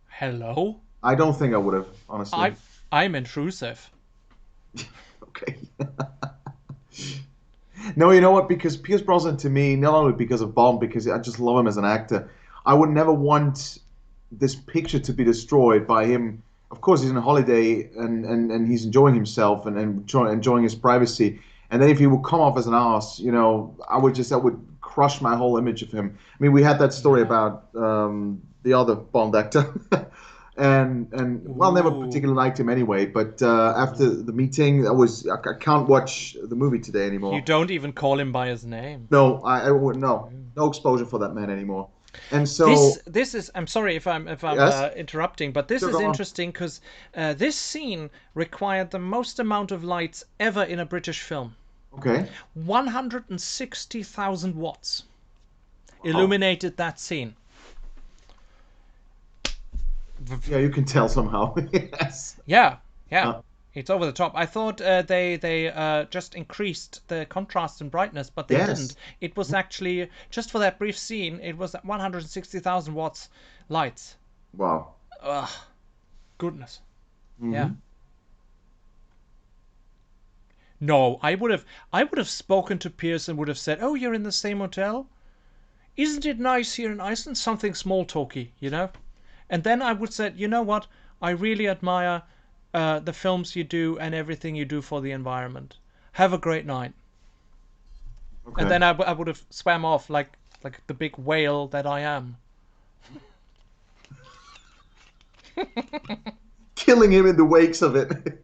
Hello? I don't think I would have, honestly. I'm intrusive. Okay. No, you know what? Because Pierce Brosnan, to me, not only because of Bond, because I just love him as an actor, I would never want this picture to be destroyed by him. Of course, he's on a holiday and he's enjoying himself and enjoying his privacy. And then if he would come off as an arse, you know, I would crush my whole image of him. I mean, we had that story about the other Bond actor. And well, never particularly liked him anyway. But after the meeting, I can't watch the movie today anymore. You don't even call him by his name. No, I wouldn't. No exposure for that man anymore. And so this is. I'm sorry if I'm Yes? interrupting, but this Sure, is go on. interesting because this scene required the most amount of lights ever in a British film. okay, 160,000 watts illuminated that scene. yeah, you can tell somehow. Yes. Yeah. It's over the top. I thought they just increased the contrast and brightness, but they Yes. didn't. It was actually, just for that brief scene, it was at 160,000 watts lights. Wow. Ugh. Goodness. Yeah. No, I would have spoken to Pierce and would have said, "Oh, you're in the same hotel? Isn't it nice here in Iceland? Something small talky, you know?" And then I would say, "You know what? I really admire the films you do and everything you do for the environment. Have a great night." Okay. And then I would have swam off like the big whale that I am. Killing him in the wakes of it.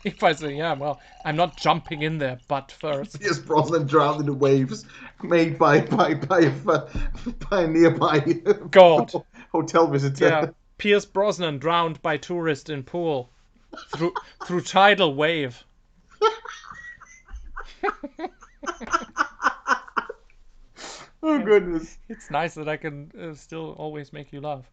If I say, yeah, well, I'm not jumping in there butt first. Pierce Brosnan drowned in the waves made by a nearby God. hotel visitor. Yeah, Pierce Brosnan drowned by tourist in pool through tidal wave. Oh goodness. It's nice that I can still always make you laugh.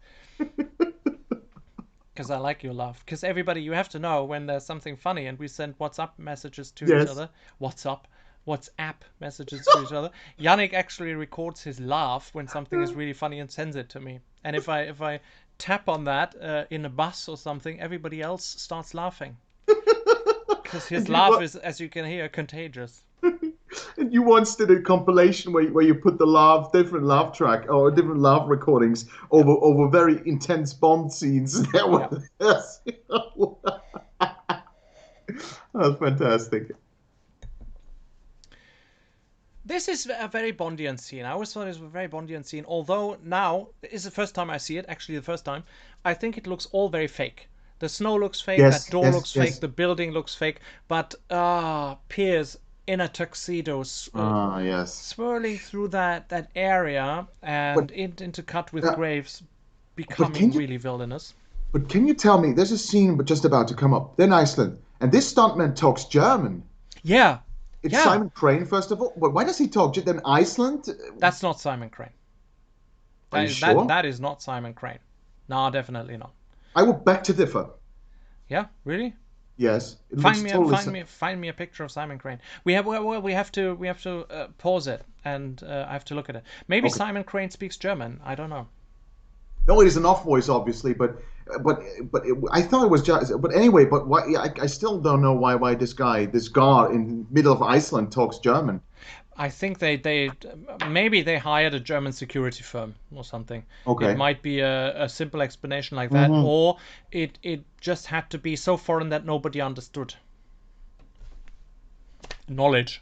Because I like your laugh. Because everybody, you have to know when there's something funny, and we send WhatsApp messages to each Yes. other. WhatsApp messages to each other. Yannick actually records his laugh when something is really funny and sends it to me. And if I tap on that in a bus or something, everybody else starts laughing. Because his laugh is, as you can hear, contagious. And you once did a compilation where you put the different laugh track or different laugh recordings over very intense Bond scenes. That was that's fantastic. This is a very Bondian scene. I always thought it was a very Bondian scene. Although now, it's the first time I see it, actually the first time, I think it looks all very fake. The snow looks fake, Yes, that door yes, looks yes. fake, the building looks fake. But, Pierce in a tuxedo Yes. swirling through that area and into cut with Graves becoming really villainous. But can you tell me, there's a scene just about to come up. Then Iceland, and this stuntman talks German. Yeah. It's Yeah. Simon Crane, first of all. But why does he talk? Then Iceland? That's not Simon Crane. Are you sure? That is not Simon Crane. No, definitely not. I would beg to differ. Yeah, really? Yes. It Find looks me a picture of Simon Crane. We have to pause it, and I have to look at it. Maybe Okay. Simon Crane speaks German. I don't know. No, it is an off voice, obviously, but I thought it was just. But anyway, but why? I still don't know why this guy in the middle of Iceland talks German. I think they maybe they hired a German security firm or something. Okay. It might be a simple explanation like that, or it just had to be so foreign that nobody understood. Knowledge.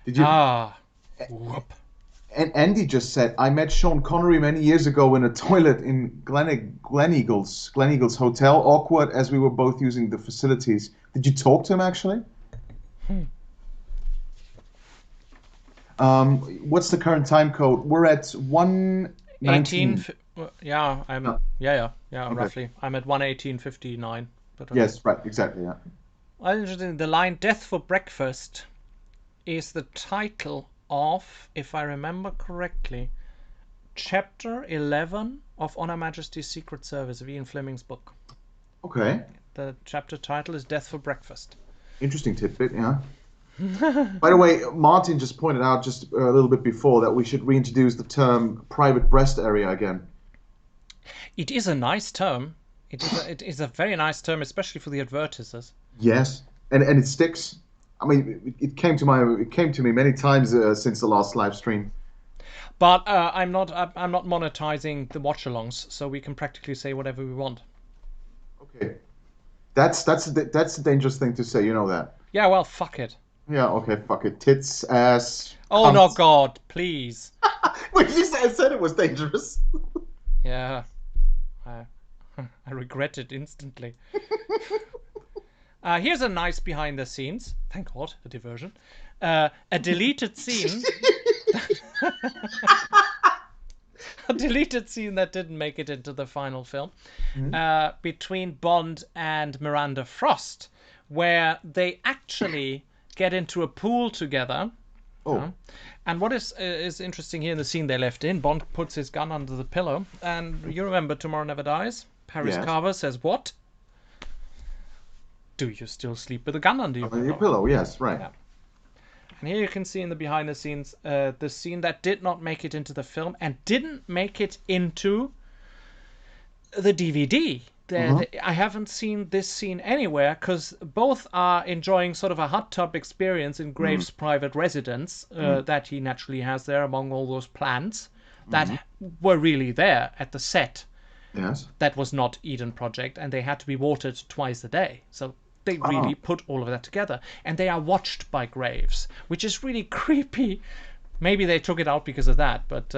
Did you? Whoop. And Andy just said, I met Sean Connery many years ago in a toilet in Gleneagles Hotel. Awkward as we were both using the facilities. Did you talk to him actually? What's the current time code? We're at 1:19. Yeah, I'm. Yeah, Okay. roughly. I'm at 1:18:59. But Yes, right, exactly. Yeah. interesting. The line "Death for Breakfast" is the title of, if I remember correctly, Chapter 11 of On Her Majesty's Secret Service of Ian Fleming's book. Okay. The chapter title is "Death for Breakfast." Interesting tidbit. Yeah. By the way, Martin just pointed out just a little bit before that we should reintroduce the term private breast area again. It is a nice term. It is a very nice term, especially for the advertisers. Yes, and it sticks. I mean, it came to me many times since the last live stream. But I'm not monetizing the watch-alongs, so we can practically say whatever we want. Okay, that's the dangerous thing to say. You know that. Yeah, well, fuck it. Yeah. Okay. Fuck it. Tits, ass. Oh cunts. no, God, please. Wait, you said it was dangerous. Yeah, I regret it instantly. Here's a nice behind the scenes. Thank God, a diversion. A deleted scene. A deleted scene that didn't make it into the final film between Bond and Miranda Frost, where they actually get into a pool together. Oh. And what is interesting here in the scene they left in, Bond puts his gun under the pillow, and you remember Tomorrow Never Dies? Paris Yes. Carver says, "What? Do you still sleep with a gun under your Under pillow?" your pillow. Yes. Right. Yeah. And here you can see in the behind the scenes the scene that did not make it into the film and didn't make it into the DVD. I haven't seen this scene anywhere because both are enjoying sort of a hot tub experience in Graves' private residence that he naturally has there among all those plants that were really there at the set. Yes. That was not Eden Project, and they had to be watered twice a day. So they really put all of that together. And they are watched by Graves, which is really creepy. Maybe they took it out because of that, but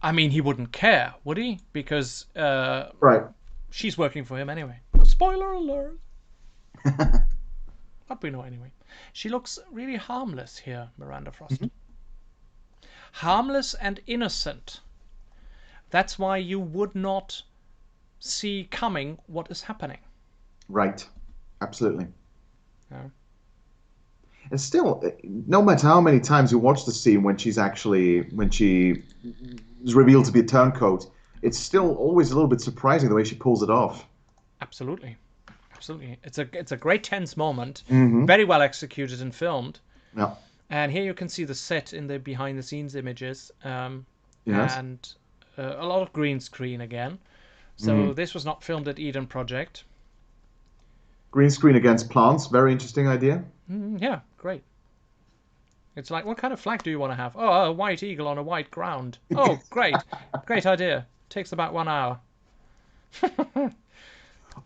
I mean, he wouldn't care, would he? Because Right. she's working for him anyway. Spoiler alert. But we know anyway. She looks really harmless here, Miranda Frost. Harmless and innocent. That's why you would not see coming what is happening. Right. Absolutely. Yeah. And still, no matter how many times you watch the scene when she is revealed to be a turncoat, it's still always a little bit surprising the way she pulls it off. Absolutely, absolutely. It's a great tense moment, Mm-hmm. very well executed and filmed. Yeah. And here you can see the set in the behind the scenes images, Yes. and a lot of green screen again. So Mm. this was not filmed at Eden Project. Green screen against plants. Very interesting idea. Yeah, great. It's like, what kind of flag do you want to have? Oh, a white eagle on a white ground. Oh, great. Great idea. Takes about 1 hour.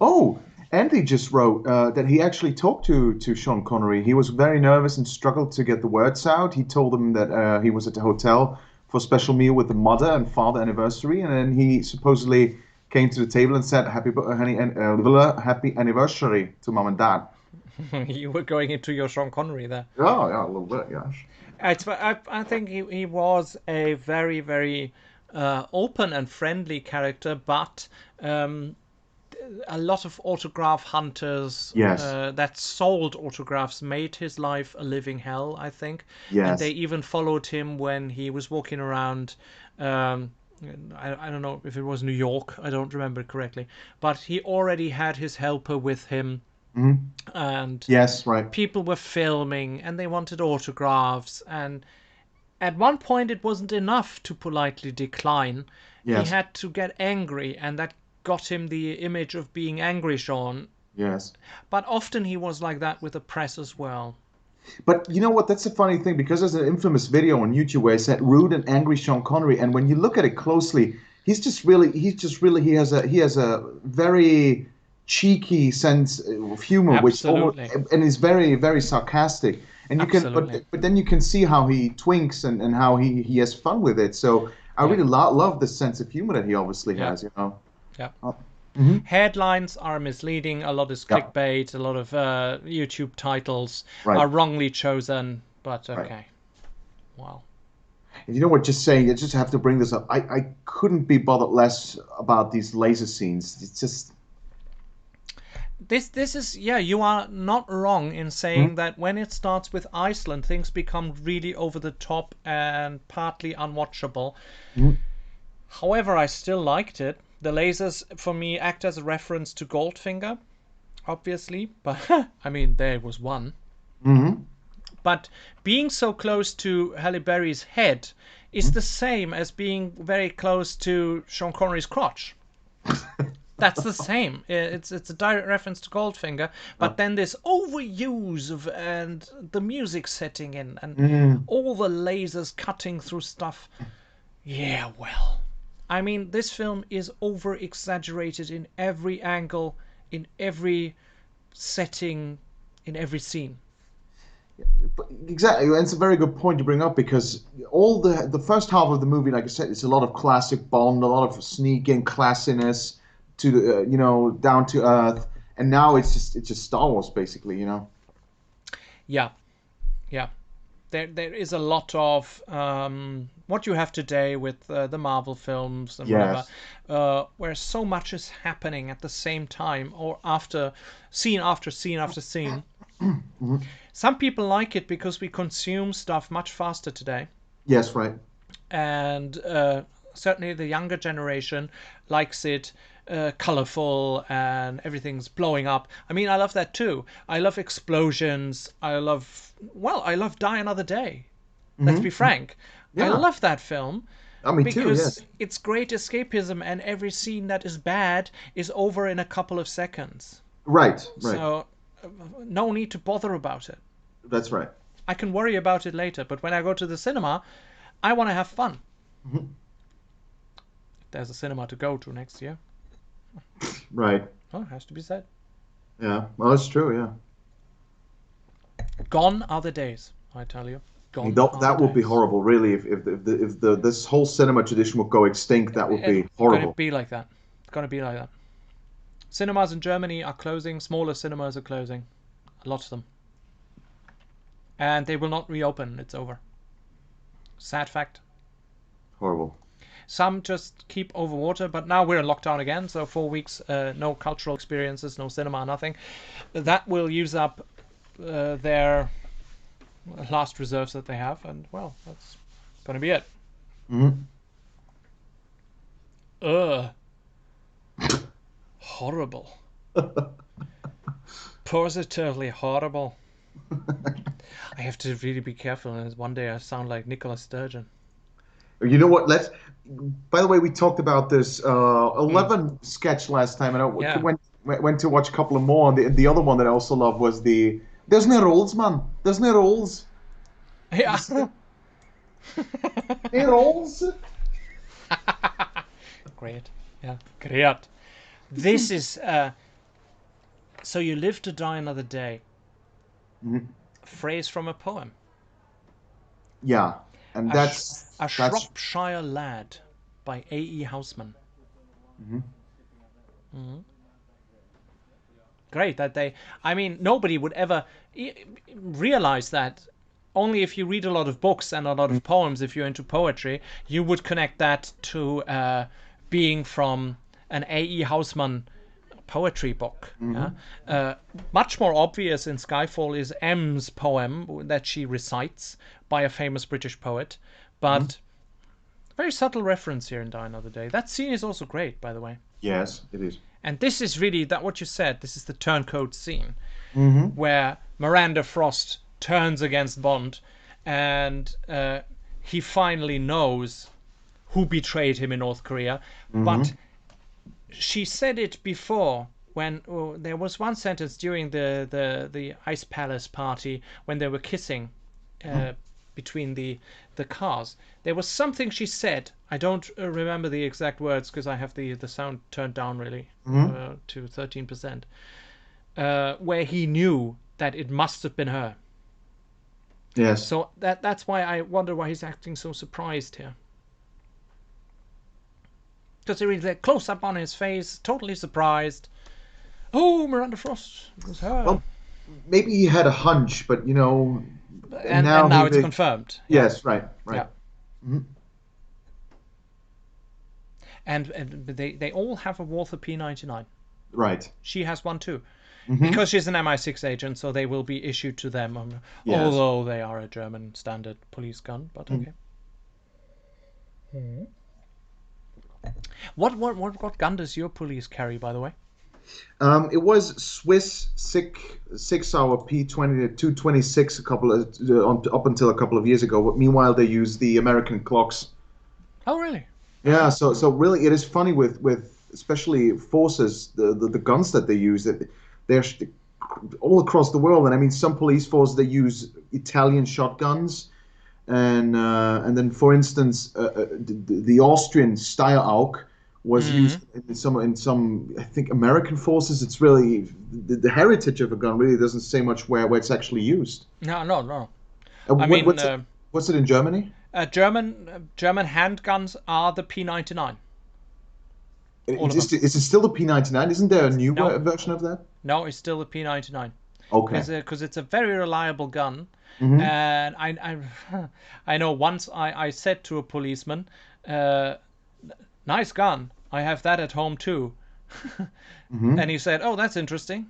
Oh, Andy just wrote that he actually talked to Sean Connery. He was very nervous and struggled to get the words out. He told him that he was at the hotel for a special meal with the mother and father anniversary, and then he supposedly came to the table and said, happy anniversary to mom and dad. You were going into your Sean Connery there. Oh, yeah, a little bit, yes. I think he was a very, very open and friendly character, but a lot of autograph hunters Yes. that sold autographs made his life a living hell, I think. Yes. And they even followed him when he was walking around. I don't know if it was New York, I don't remember correctly, but he already had his helper with him. And Yes, right. people were filming and they wanted autographs, and at one point it wasn't enough to politely decline. Yes. He had to get angry, and that got him the image of being angry Sean. Yes. But often he was like that with the press as well. But you know what? That's a funny thing because there's an infamous video on YouTube where he said rude and angry Sean Connery, and when you look at it closely, he has a very cheeky sense of humor, Absolutely. and is very, very sarcastic. And you can, Absolutely. but then you can see how he twinks and how he has fun with it. So I really love the sense of humor that he obviously has. You know. Yeah. Mm-hmm. Headlines are misleading. A lot is Yeah. clickbait. A lot of YouTube titles Right. are wrongly chosen. But okay. Right. Wow. And you know what? Just saying, I just have to bring this up. I couldn't be bothered less about these laser scenes. It's just. This is, yeah, you are not wrong in saying that when it starts with Iceland, things become really over the top and partly unwatchable. However, I still liked it. The lasers, for me, act as a reference to Goldfinger, obviously, but I mean, there was one. Mm-hmm. But being so close to Halle Berry's head is the same as being very close to Sean Connery's crotch. That's the same. It's a direct reference to Goldfinger, but then this overuse of and the music setting in and all the lasers cutting through stuff. Yeah, well, I mean, this film is over exaggerated in every angle, in every setting, in every scene. Exactly, and it's a very good point you bring up because all the first half of the movie, like I said, it's a lot of classic Bond, a lot of sneaking classiness to the down to earth, and now it's just Star Wars basically, you know. Yeah, yeah. There is a lot of what you have today with the Marvel films and Yes. whatever, where so much is happening at the same time or after scene after scene after scene. Some people like it because we consume stuff much faster today, Yes, right. and certainly the younger generation likes it colorful and everything's blowing up. I mean, I love that too. I love explosions. I love Die Another Day. Let's be frank. I Yeah. love that film Me too. because Yes. it's great escapism, and every scene that is bad is over in a couple of seconds. Right. Right. So no need to bother about it. That's right. I can worry about it later, but when I go to the cinema, I want to have fun. There's a cinema to go to next year. Right. Oh, has to be said. Yeah. Well, it's true. Yeah. Gone are the days, I tell you. Gone That, are that the would be days. horrible, really. If this whole cinema tradition would go extinct, that would be It's horrible. gonna be like that. It's gonna be like that. Cinemas in Germany are closing. Smaller cinemas are closing. A lot of them. And they will not reopen. It's over. Sad fact. Horrible. Some just keep over water, but now we're in lockdown again, so 4 weeks, no cultural experiences, no cinema, nothing. That will use up their last reserves that they have, and well, that's gonna be it. Mm-hmm. Ugh. Horrible. Positively horrible. I have to really be careful, and one day I sound like Nicola Sturgeon. You know what? By the way, we talked about this 11 sketch last time, and I Yeah. went to watch a couple of more. And the other one that I also love was There's no rules, man. There's no rules. Yeah. No rules. Great. Yeah. Great. This is so you live to die another day. Mhm. Phrase from a poem. Yeah, and that's A Shropshire Lad by A.E. Housman. Great that they. I mean, nobody would ever realize that. Only if you read a lot of books and a lot of poems, if you're into poetry, you would connect that to being from an A.E. Housman poetry book. Yeah? Much more obvious in Skyfall is M's poem that she recites by a famous British poet, but very subtle reference here in Die Another Day. That scene is also great, by the way. Yes, it is. And this is really that what you said. This is the turncoat scene where Miranda Frost turns against Bond, and he finally knows who betrayed him in North Korea. But she said it before when there was one sentence during the Ice Palace party when they were kissing between the cars. There was something she said. I don't remember the exact words because I have the sound turned down really to 13%. Where he knew that it must have been her. Yes. So that's why I wonder why he's acting so surprised here. Because he really close up on his face, totally surprised. Oh, Miranda Frost, it was her. Well, maybe he had a hunch, but and now it's confirmed. Yes, right. Yeah. And they all have a Walther P99. Right. She has one too. Because she's an MI6 agent, so they will be issued to them. Yes. Although they are a German standard police gun, but okay. What gun does your police carry, by the way? It was Swiss six-hour P20 226 up until a couple of years ago. But meanwhile, they use the American clocks. Oh, really? Yeah. So really, it is funny with especially forces the guns that they use that they're all across the world. And I mean, some police forces they use Italian shotguns. And then, for instance, the Austrian Steyr-Aug was used in some I think American forces. It's really the heritage of a gun really doesn't say much where it's actually used. No. What's it in Germany? German handguns are the P99. Is it still the P99? Isn't there a new version of that? No, it's still the P99. Okay. Because it's a very reliable gun. And I know once I said to a policeman, nice gun, I have that at home too. And he said, oh, that's interesting.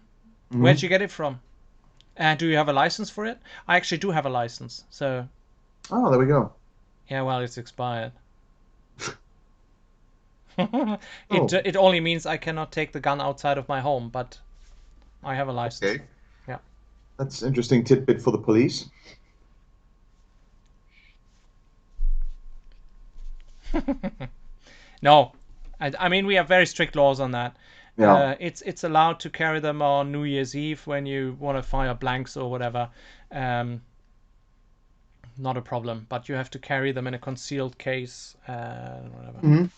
Where'd you get it from? And do you have a license for it? I actually do have a license. So. Oh, there we go. Yeah, well, it's expired. It only means I cannot take the gun outside of my home, but I have a license. Okay. Yeah. That's an interesting tidbit for the police. No, I mean we have very strict laws on that. Yeah. It's allowed to carry them on New Year's Eve when you want to fire blanks or whatever. Not a problem, but you have to carry them in a concealed case, whatever.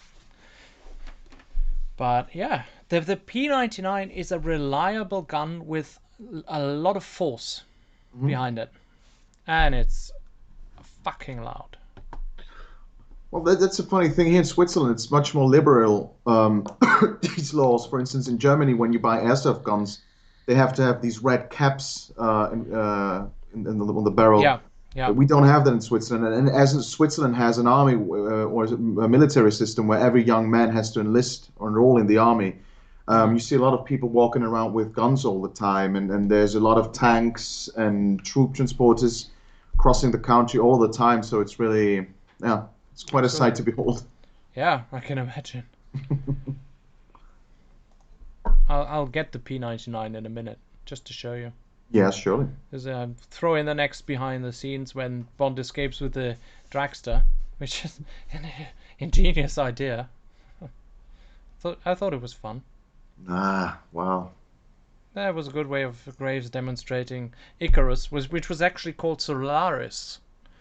But yeah, the P99 is a reliable gun with a lot of force behind it, and it's fucking loud. Well, that's a funny thing here in Switzerland. It's much more liberal. These laws, for instance, in Germany, when you buy airsoft guns, they have to have these red caps on the barrel. Yeah. But we don't have that in Switzerland. And as Switzerland has an army or a military system where every young man has to enlist or enroll in the army, you see a lot of people walking around with guns all the time. And there's a lot of tanks and troop transporters crossing the country all the time. So it's really, yeah, it's quite a sight to behold. Yeah, I can imagine. I'll get the P99 in a minute just to show you. Yeah, surely. Because throw in the next behind the scenes when Bond escapes with the dragster, which is an ingenious idea. I thought it was fun. Ah, wow. That was a good way of Graves demonstrating Icarus, which was actually called Solaris.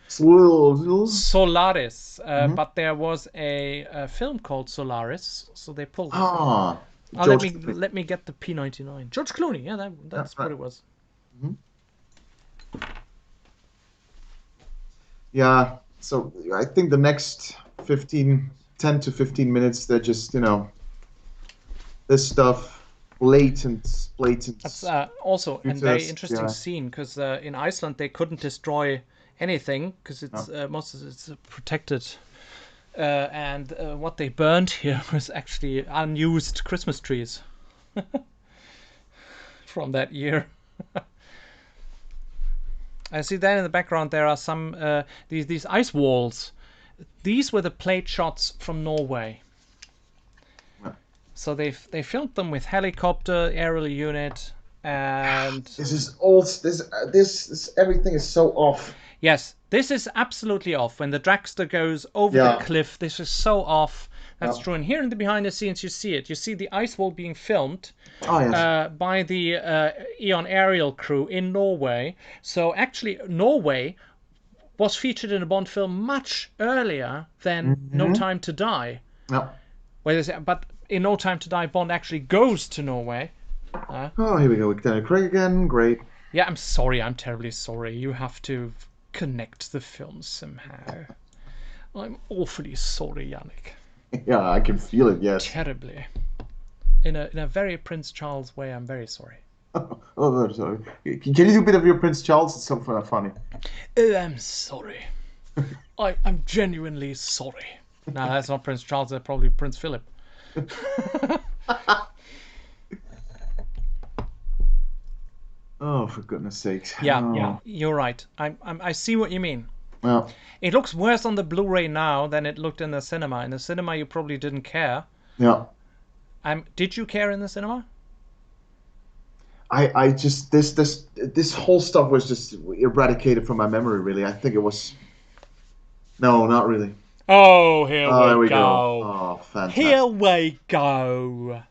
Solaris, but there was a film called Solaris, so they pulled it. Ah, let me get the P99. George Clooney, yeah, that's what it was. Mm-hmm. Yeah, so I think the next 10 to 15 minutes, they're just, this stuff, blatant. That's also a very interesting scene, because in Iceland they couldn't destroy anything, because it's most of it's protected. And what they burned here was actually unused Christmas trees from that year. I see that in the background there are some these ice walls. These were the plate shots from Norway. So they filmed them with helicopter, aerial unit, and this everything is so off. Yes, this is absolutely off. When the dragster goes over the cliff, this is so off. That's true. And here in the behind the scenes, you see it. You see the ice wall being filmed by the Eon aerial crew in Norway. So actually, Norway was featured in a Bond film much earlier than No Time to Die. Yeah. But in No Time to Die, Bond actually goes to Norway. Here we go with Daniel Craig again. Great. Yeah, I'm sorry. I'm terribly sorry. You have to connect the films somehow. I'm awfully sorry, Yannick. Yeah, I can feel it, yes. Terribly. In a very Prince Charles way, I'm very sorry. Oh, sorry. Can you do a bit of your Prince Charles? It's so funny. Oh, I'm sorry. I'm genuinely sorry. No, that's not Prince Charles. That's probably Prince Philip. Oh, for goodness sakes. Yeah, you're right. I see what you mean. Well, it looks worse on the Blu-ray now than it looked in the cinema. In the cinema, you probably didn't care. Yeah. Did you care in the cinema? I just this whole stuff was just eradicated from my memory. Really, I think it was. No, not really. Oh, here we go. Oh, fantastic. Here we go.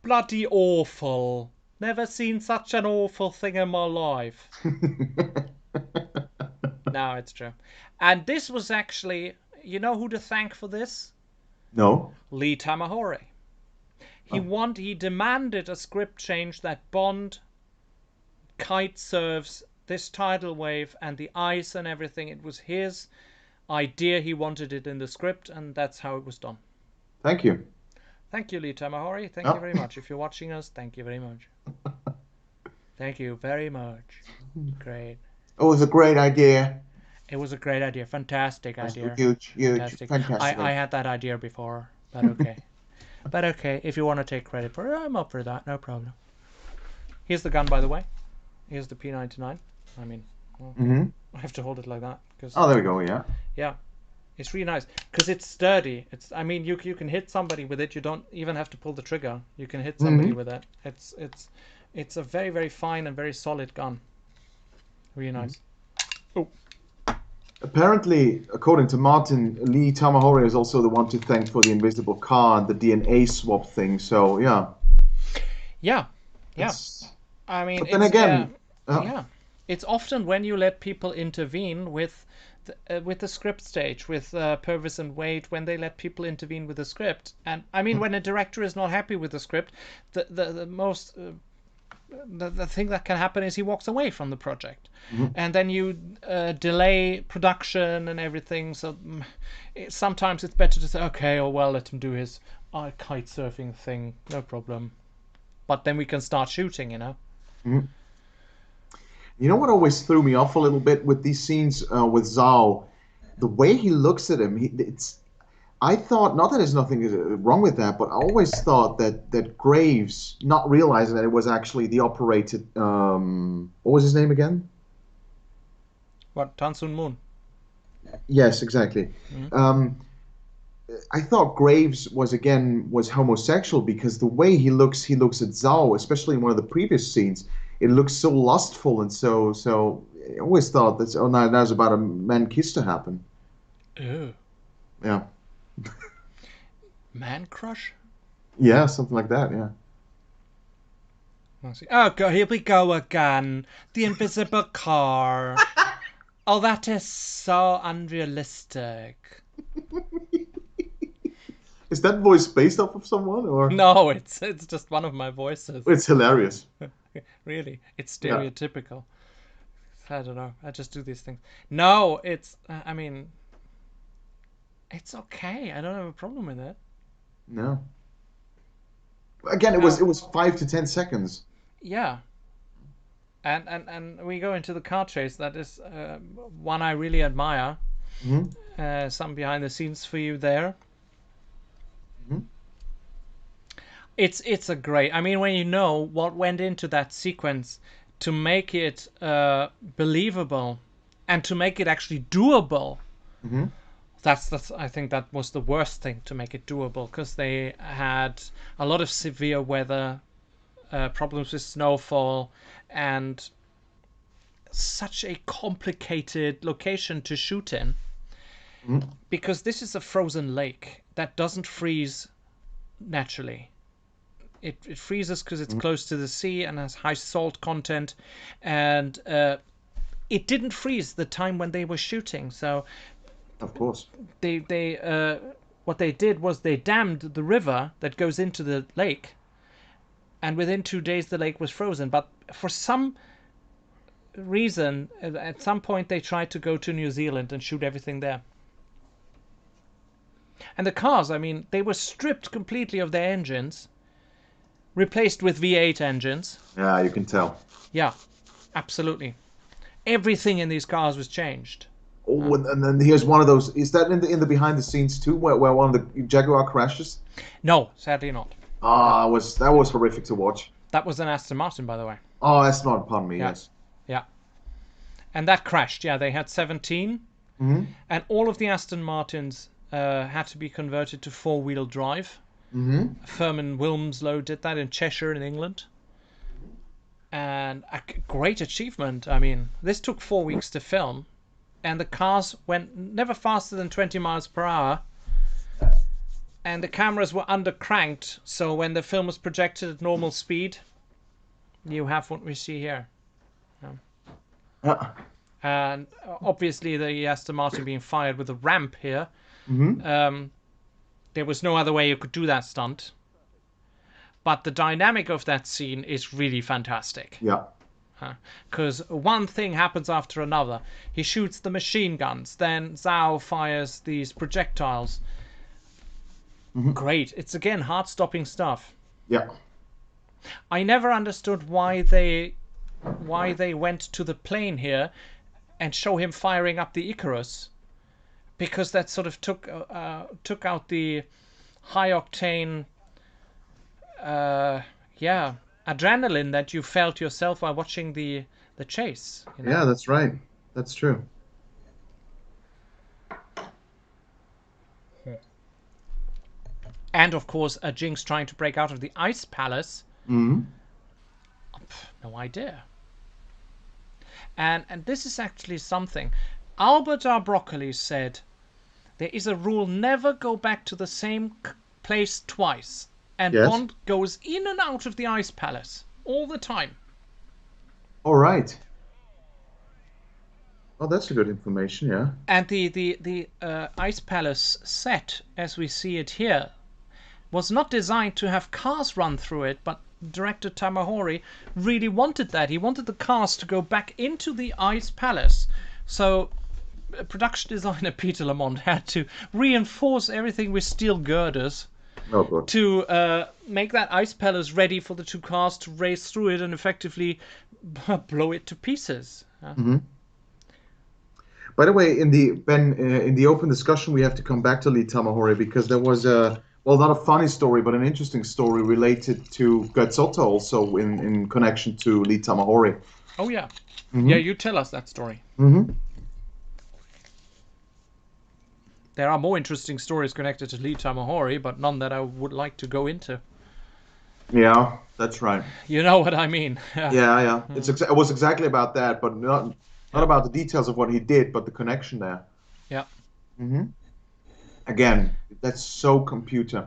Bloody awful. Never seen such an awful thing in my life. No, it's true. And this was actually, you know who to thank for this? No. Lee Tamahori. He demanded a script change that Bond kite surfs this tidal wave and the ice and everything. It was his idea. He wanted it in the script, and that's how it was done. Thank you. Thank you, Lee Tamahori. Thank you very much. If you're watching us, thank you very much. Thank you very much. Great. It was a great idea. It was a great idea. Fantastic idea. Huge. Fantastic. Fantastic. I had that idea before, but okay. But okay, if you want to take credit for it, I'm up for that. No problem. Here's the gun, by the way. Here's the P99. I mean, well, I have to hold it like that. Oh, there we go, yeah. Yeah. It's really nice because it's sturdy. I mean, you can hit somebody with it. You don't even have to pull the trigger. You can hit somebody with it. It's a very, very fine and very solid gun. Really nice. Oh. Apparently, according to Martin, Lee Tamahori is also the one to thank for the invisible car and the DNA swap thing. So yeah. Yeah. I mean, but then again, it's often when you let people intervene with the script stage, with Purvis and Wade, when they let people intervene with the script. And I mean, when a director is not happy with the script, the most the thing that can happen is he walks away from the project, and then you delay production and everything. So sometimes it's better to say, okay, oh well, let him do his kite surfing thing, no problem. But then we can start shooting, you know. Mm-hmm. You know what always threw me off a little bit with these scenes with Zhao? The way he looks at him, I thought, not that there's nothing wrong with that, but I always thought that Graves, not realizing that it was actually the operated, what was his name again? What, Tan Sun Moon? Yes, exactly. Um, I thought Graves was homosexual because the way he looks at Zhao, especially in one of the previous scenes, it looks so lustful and so. I always thought that now it's about a man kiss to happen. Ew. Yeah, Man crush? yeah, something like that. Yeah. Oh god, here we go again. The invisible car. Oh, that is so unrealistic. Is that voice based off of someone or? No, it's just one of my voices. It's hilarious. Really, it's Yeah. stereotypical. I don't know. I just do these things. No, it's. I mean, it's okay. I don't have a problem with it. No. Again, it was 5 to 10 seconds. Yeah. And we go into the car chase. That is one I really admire. Hmm. Some behind the scenes for you there. Hmm. It's a great. I mean, when you know what went into that sequence to make it believable and to make it actually doable. Hmm. That's I think that was the worst thing, to make it doable, because they had a lot of severe weather, problems with snowfall, and such a complicated location to shoot in, because this is a frozen lake that doesn't freeze naturally. It freezes because it's close to the sea and has high salt content, and it didn't freeze the time when they were shooting. So Of course. they what they did was they dammed the river that goes into the lake, and within 2 days the lake was frozen. But for some reason, at some point they tried to go to New Zealand and shoot everything there. And the cars, I mean, they were stripped completely of their engines, replaced with V8 engines. Yeah, you can tell. Yeah, absolutely. Everything in these cars was changed. Oh, and then here's one of those. Is that in the behind the scenes too, where one of the Jaguar crashes? No, sadly not. Ah, that was horrific to watch. That was an Aston Martin, by the way. Oh, that's not, pardon me. Yeah. Yes. Yeah. And that crashed. Yeah, they had 17. Hmm. And all of the Aston Martins had to be converted to four-wheel drive. Hmm. Firmin Wilmslow did that in Cheshire in England. And a great achievement. I mean, this took 4 weeks to film. And the cars went never faster than 20 miles per hour. And the cameras were undercranked. So when the film was projected at normal speed, you have what we see here. And obviously the Aston Martin being fired with a ramp here. There was no other way you could do that stunt. But the dynamic of that scene is really fantastic. Yeah. Because one thing happens after another. He shoots the machine guns. Then Zhao fires these projectiles. Great. It's, again, heart-stopping stuff. Yeah. I never understood why they went to the plane here and show him firing up the Icarus, because that sort of took out the high octane adrenaline that you felt yourself while watching the chase. You know? Yeah, that's right. That's true. And of course, a Jinx trying to break out of the ice palace. Hmm. No idea. And this is actually something. Albert R. Broccoli said, there is a rule: never go back to the same place twice. And Yes. Bond goes in and out of the ice palace all the time. All right. Oh, that's a good information. Yeah. And the ice palace set, as we see it here, was not designed to have cars run through it, but director Tamahori really wanted that. He wanted the cars to go back into the ice palace. So production designer Peter Lamont had to reinforce everything with steel girders Oh, good. to make that ice palace ready for the two cars to race through it and effectively blow it to pieces. By the way, in the open discussion, we have to come back to Lee Tamahori because there was a well, not a funny story, but an interesting story related to Goetzotta also in connection to Lee Tamahori. Oh yeah, yeah. Mm-hmm. You tell us that story. Mm-hmm. There are more interesting stories connected to Lee Tamahori, but none that I would like to go into. Yeah, that's right. You know what I mean? Yeah. It was exactly about that, but not about the details of what he did, but the connection there. Yeah. Mm-hmm. Again, that's so computer.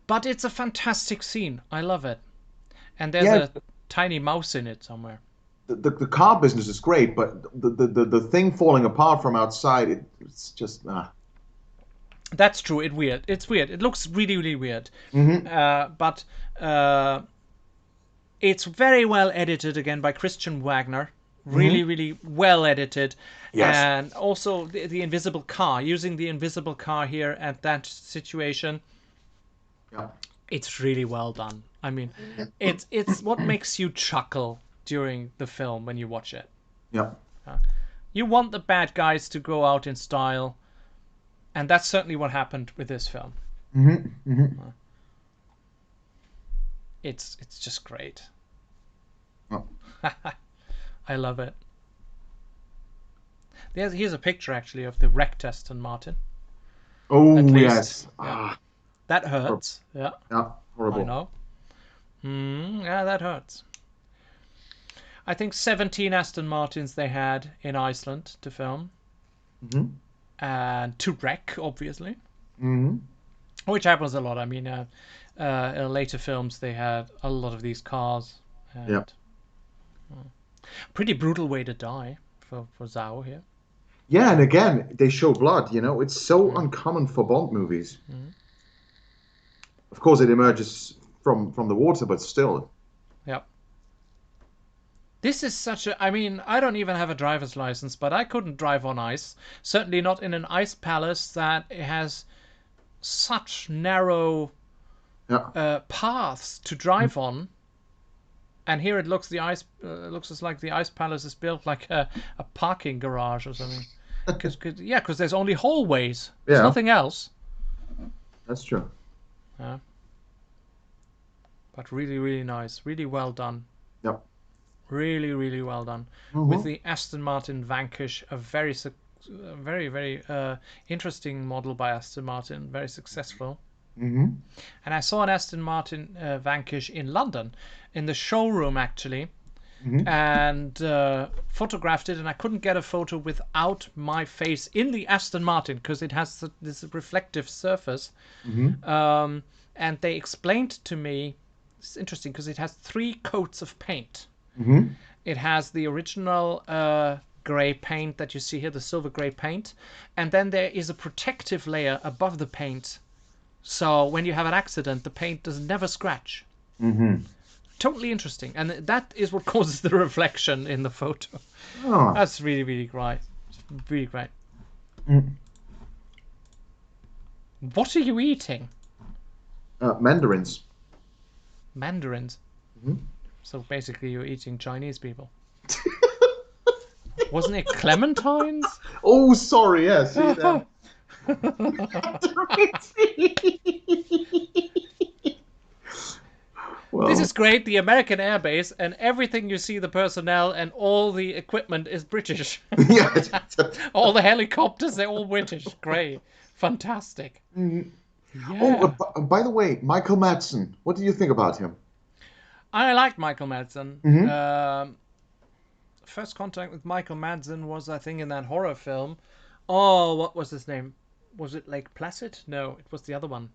But it's a fantastic scene. I love it. And there's a tiny mouse in it somewhere. The car business is great, but the thing falling apart from outside, it's just That's true. It's weird. It's weird. It looks really, really weird. Mm-hmm. But it's very well edited again by Christian Wagner. Really, really well edited. Yes. And also the invisible car, using the invisible car here at that situation. Yeah. It's really well done. I mean, it's what makes you chuckle during the film when you watch it. Yeah. You want the bad guys to go out in style, and that's certainly what happened with this film. Mm-hmm. Mm-hmm. It's just great. Oh. I love it. Here's a picture actually of the wrecked Aston Martin. Oh At least, yes. yeah. That hurts. Yeah. Yeah. Horrible. I know. Yeah, that hurts. I think 17 Aston Martins they had in Iceland to film. Mm-hmm. And to wreck, obviously. Mm-hmm. Which happens a lot. I mean, in later films they had a lot of these cars. And, Yeah. Pretty brutal way to die for Zhao here. Yeah, and again, they show blood. It's so uncommon for Bond movies. Mm-hmm. Of course, it emerges from the water, but still. Yep. This is such a... I mean, I don't even have a driver's license, but I couldn't drive on ice. Certainly not in an ice palace that has such narrow paths to drive on. And here it looks looks as like the ice palace is built like a parking garage or something. Because there's only hallways. There's nothing else. That's true. Yeah. But really, really nice. Really well done. Yep. Really, really well done. Mm-hmm. With the Aston Martin Vanquish, a very, very interesting model by Aston Martin. Very successful. Mm-hmm. And I saw an Aston Martin Vanquish in London, in the showroom actually, and photographed it. And I couldn't get a photo without my face in the Aston Martin because it has this reflective surface. Mm-hmm. And they explained to me, it's interesting because it has 3 coats of paint. Mm-hmm. It has the original grey paint that you see here, the silver grey paint, and then there is a protective layer above the paint. So when you have an accident, the paint does never scratch. Mm-hmm. Totally interesting. And that is what causes the reflection in the photo. Oh. That's really, really great. Really great. Mm. What are you eating? Mandarins. Mandarins. Mm-hmm. So basically you're eating Chinese people. Wasn't it clementines? Oh, sorry, yes. Well, This is great. The American Air Base and everything you see, the personnel and all the equipment is British. yeah. All the helicopters, they're all British. Great. Fantastic. Mm. Yeah. Oh, by the way, Michael Madsen. What do you think about him? I like Michael Madsen. Mm-hmm. First contact with Michael Madsen was, I think, in that horror film. Oh, what was his name? Was it Lake Placid? No, it was the other one.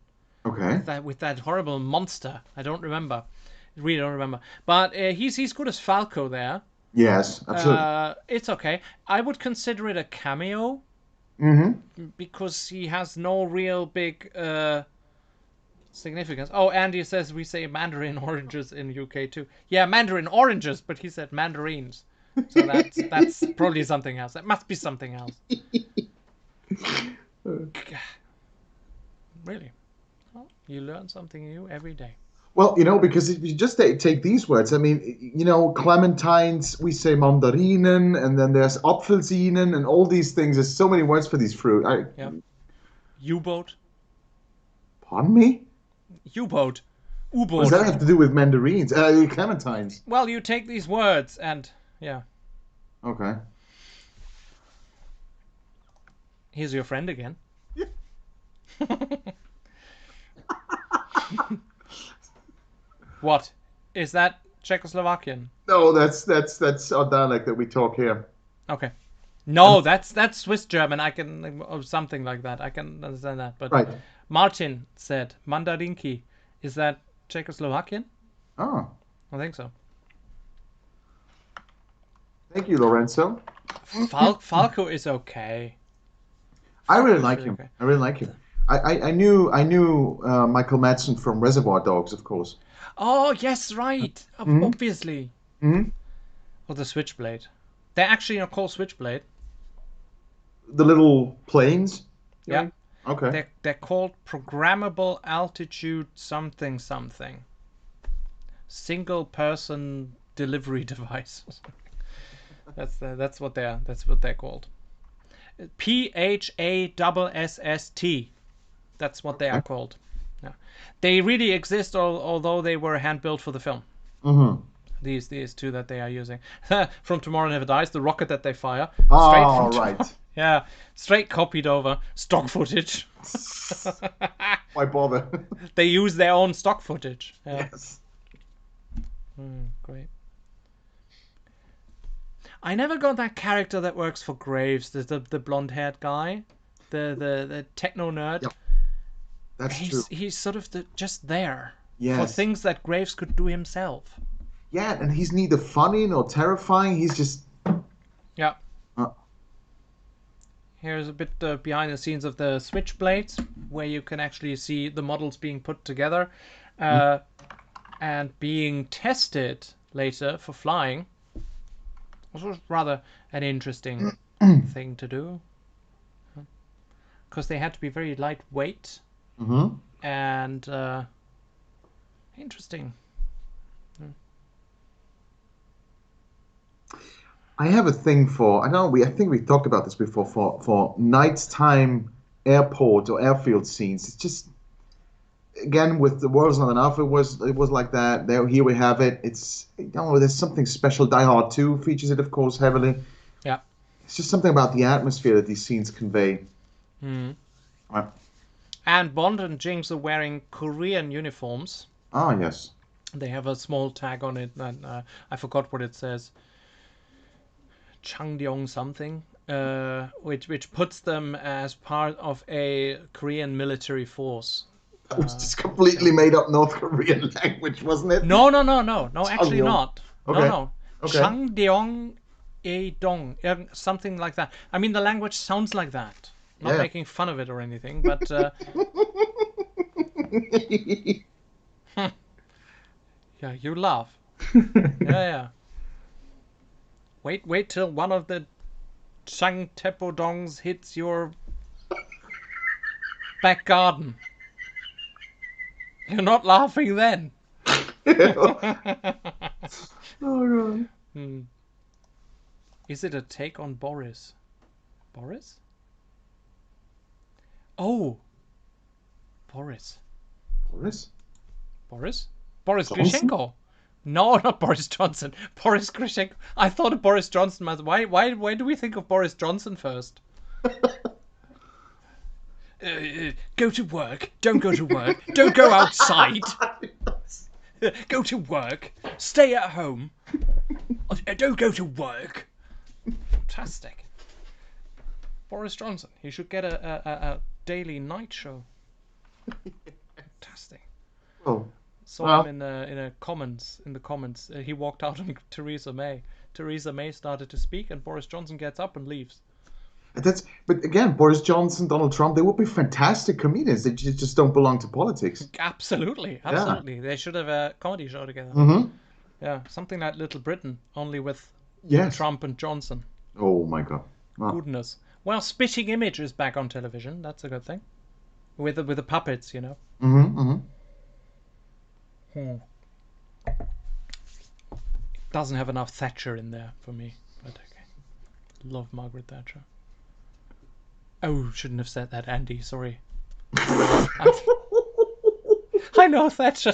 Okay. With that horrible monster. I don't remember. I really don't remember. But he's good as Falco there. Yes, absolutely. It's okay. I would consider it a cameo. Mm-hmm. Because he has no real big significance. Oh, Andy says we say mandarin oranges in UK too. Yeah, mandarin oranges, but he said mandarins. So that's probably something else. That must be something else. Really. Well, you learn something new every day. Well, because if you just take these words, I mean, clementines, we say mandarinen, and then there's apfelsinen, and all these things. There's so many words for these fruit. Yeah. U-boat. Pardon me? U-boat. What U-boat. does that have to do with mandarins? Clementines. Well, you take these words and, yeah. Okay. Here's your friend again. What? Is that Czechoslovakian? No, that's our dialect that we talk here. Okay. No, that's Swiss German. I can, or something like that. I can understand that. But Right. Martin said mandarinki. Is that Czechoslovakian? Oh, I think so. thank you, Lorenzo. Falco is okay. I really like him. Okay. I really like him. I knew Michael Madsen from Reservoir Dogs, of course. Oh, yes, right. Obviously. Mm-hmm. Or the Switchblade. They're actually not called Switchblade. The little planes. Yeah. Okay. They're called Programmable Altitude something something. Single person delivery device. That's what they're called. PHASSST. That's what they are called. Yeah. They really exist, although they were hand built for the film. Mm-hmm. These two that they are using. From Tomorrow Never Dies, the rocket that they fire. Oh, right. Yeah, straight copied over stock footage. Why bother? They use their own stock footage. Yeah. Yes. Great. I never got that character that works for Graves, the blonde-haired guy, the techno nerd. Yep. That's true. He's sort of just there for Yes. things that Graves could do himself. Yeah, and he's neither funny nor terrifying. He's just. Yeah. Uh, Here's a bit behind the scenes of the Switchblades, where you can actually see the models being put together and being tested later for flying. This was rather an interesting thing to do, because they had to be very lightweight and interesting. I have a thing for. I know I think we talked about this before. For nighttime airport or airfield scenes, it's just. Again, with The World's Not Enough, it was like that. Here we have it. It's there's something special. Die Hard 2 features it, of course, heavily. Yeah. It's just something about the atmosphere that these scenes convey. Right. And Bond and Jinx are wearing Korean uniforms. Ah, yes. They have a small tag on it, and I forgot what it says. Changdeong something, which puts them as part of a Korean military force. It was just completely made up North Korean language, wasn't it? No, actually not. Okay. No. Okay. Changdeong E-dong, something like that. I mean, the language sounds like that. Not Yeah. making fun of it or anything, but yeah, you laugh. Yeah. Wait till one of the Changtepodongs hits your back garden. You're not laughing then. All right. Is it a take on Boris? Boris? Oh. Boris. Boris? Boris? Boris Johnson? Grishenko. No, not Boris Johnson. Boris Grishenko. I thought of Boris Johnson. Why do we think of Boris Johnson first? Go to work. Don't go to work. Don't go outside. Go to work. Stay at home. Don't go to work. Fantastic. Boris Johnson. He should get a daily night show. Fantastic. Oh. Saw him in the comments. He walked out on Theresa May. Theresa May started to speak, and Boris Johnson gets up and leaves. But again, Boris Johnson, Donald Trump, they would be fantastic comedians. They just don't belong to politics. Absolutely. They should have a comedy show together. Mm-hmm. Yeah, something like Little Britain, only with Yes. Trump and Johnson. Oh my God. Wow. Goodness. Well, Spitting Image is back on television. That's a good thing. With the puppets, you know. Mm-hmm. Mm-hmm. Doesn't have enough Thatcher in there for me, but okay. Love Margaret Thatcher. Oh, shouldn't have said that, Andy. Sorry. I know Thatcher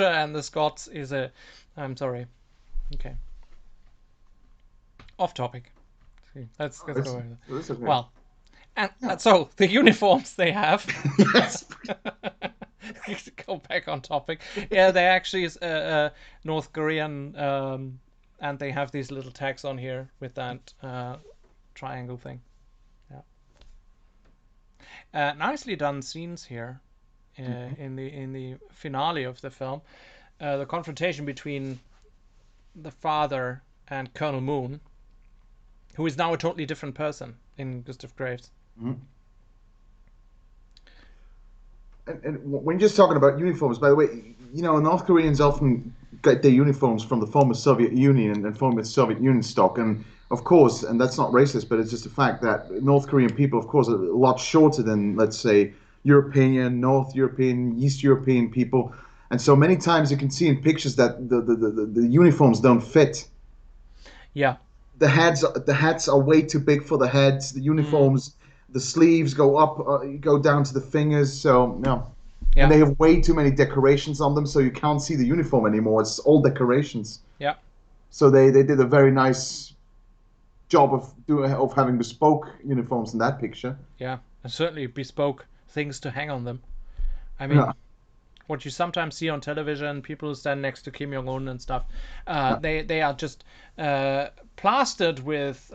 and the Scots is a. I'm sorry. Okay. Off topic. Let's go. That's okay. Well, and so the uniforms they have. Yes. Go back on topic. Yeah, they actually is North Korean, and they have these little tags on here with that triangle thing. Yeah. Nicely done scenes here in the finale of the film. The confrontation between the father and Colonel Moon, who is now a totally different person in Gustav Graves. Mm-hmm. And when you're just talking about uniforms, by the way, North Koreans often get their uniforms from the former Soviet Union and former Soviet Union stock. And of course, and that's not racist, but it's just a fact that North Korean people, of course, are a lot shorter than, let's say, European, North European, East European people. And so many times you can see in pictures that the uniforms don't fit. Yeah. The hats are way too big for the heads. The uniforms, the sleeves go up, go down to the fingers. So and they have way too many decorations on them, so you can't see the uniform anymore. It's all decorations. Yeah. So they did a very nice job of having bespoke uniforms in that picture. Yeah, and certainly bespoke things to hang on them. I mean, what you sometimes see on television, people who stand next to Kim Jong-un and stuff, they are just plastered with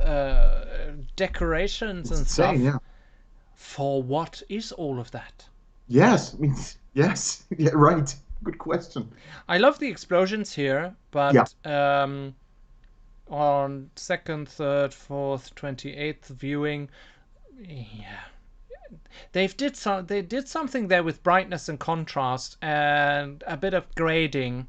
decorations and stuff. Yeah. For what is all of that? Yes, yes, yeah, right. Good question. I love the explosions here, but on second, third, fourth, 28th viewing, they did something there with brightness and contrast and a bit of grading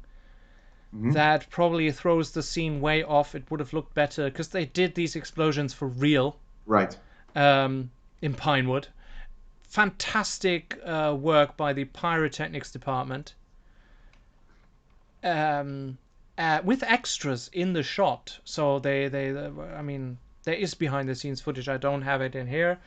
that probably throws the scene way off. It would have looked better because they did these explosions for real. Right. In Pinewood. Fantastic work by the pyrotechnics department. With extras in the shot. So I mean, there is behind the scenes footage. I don't have it in here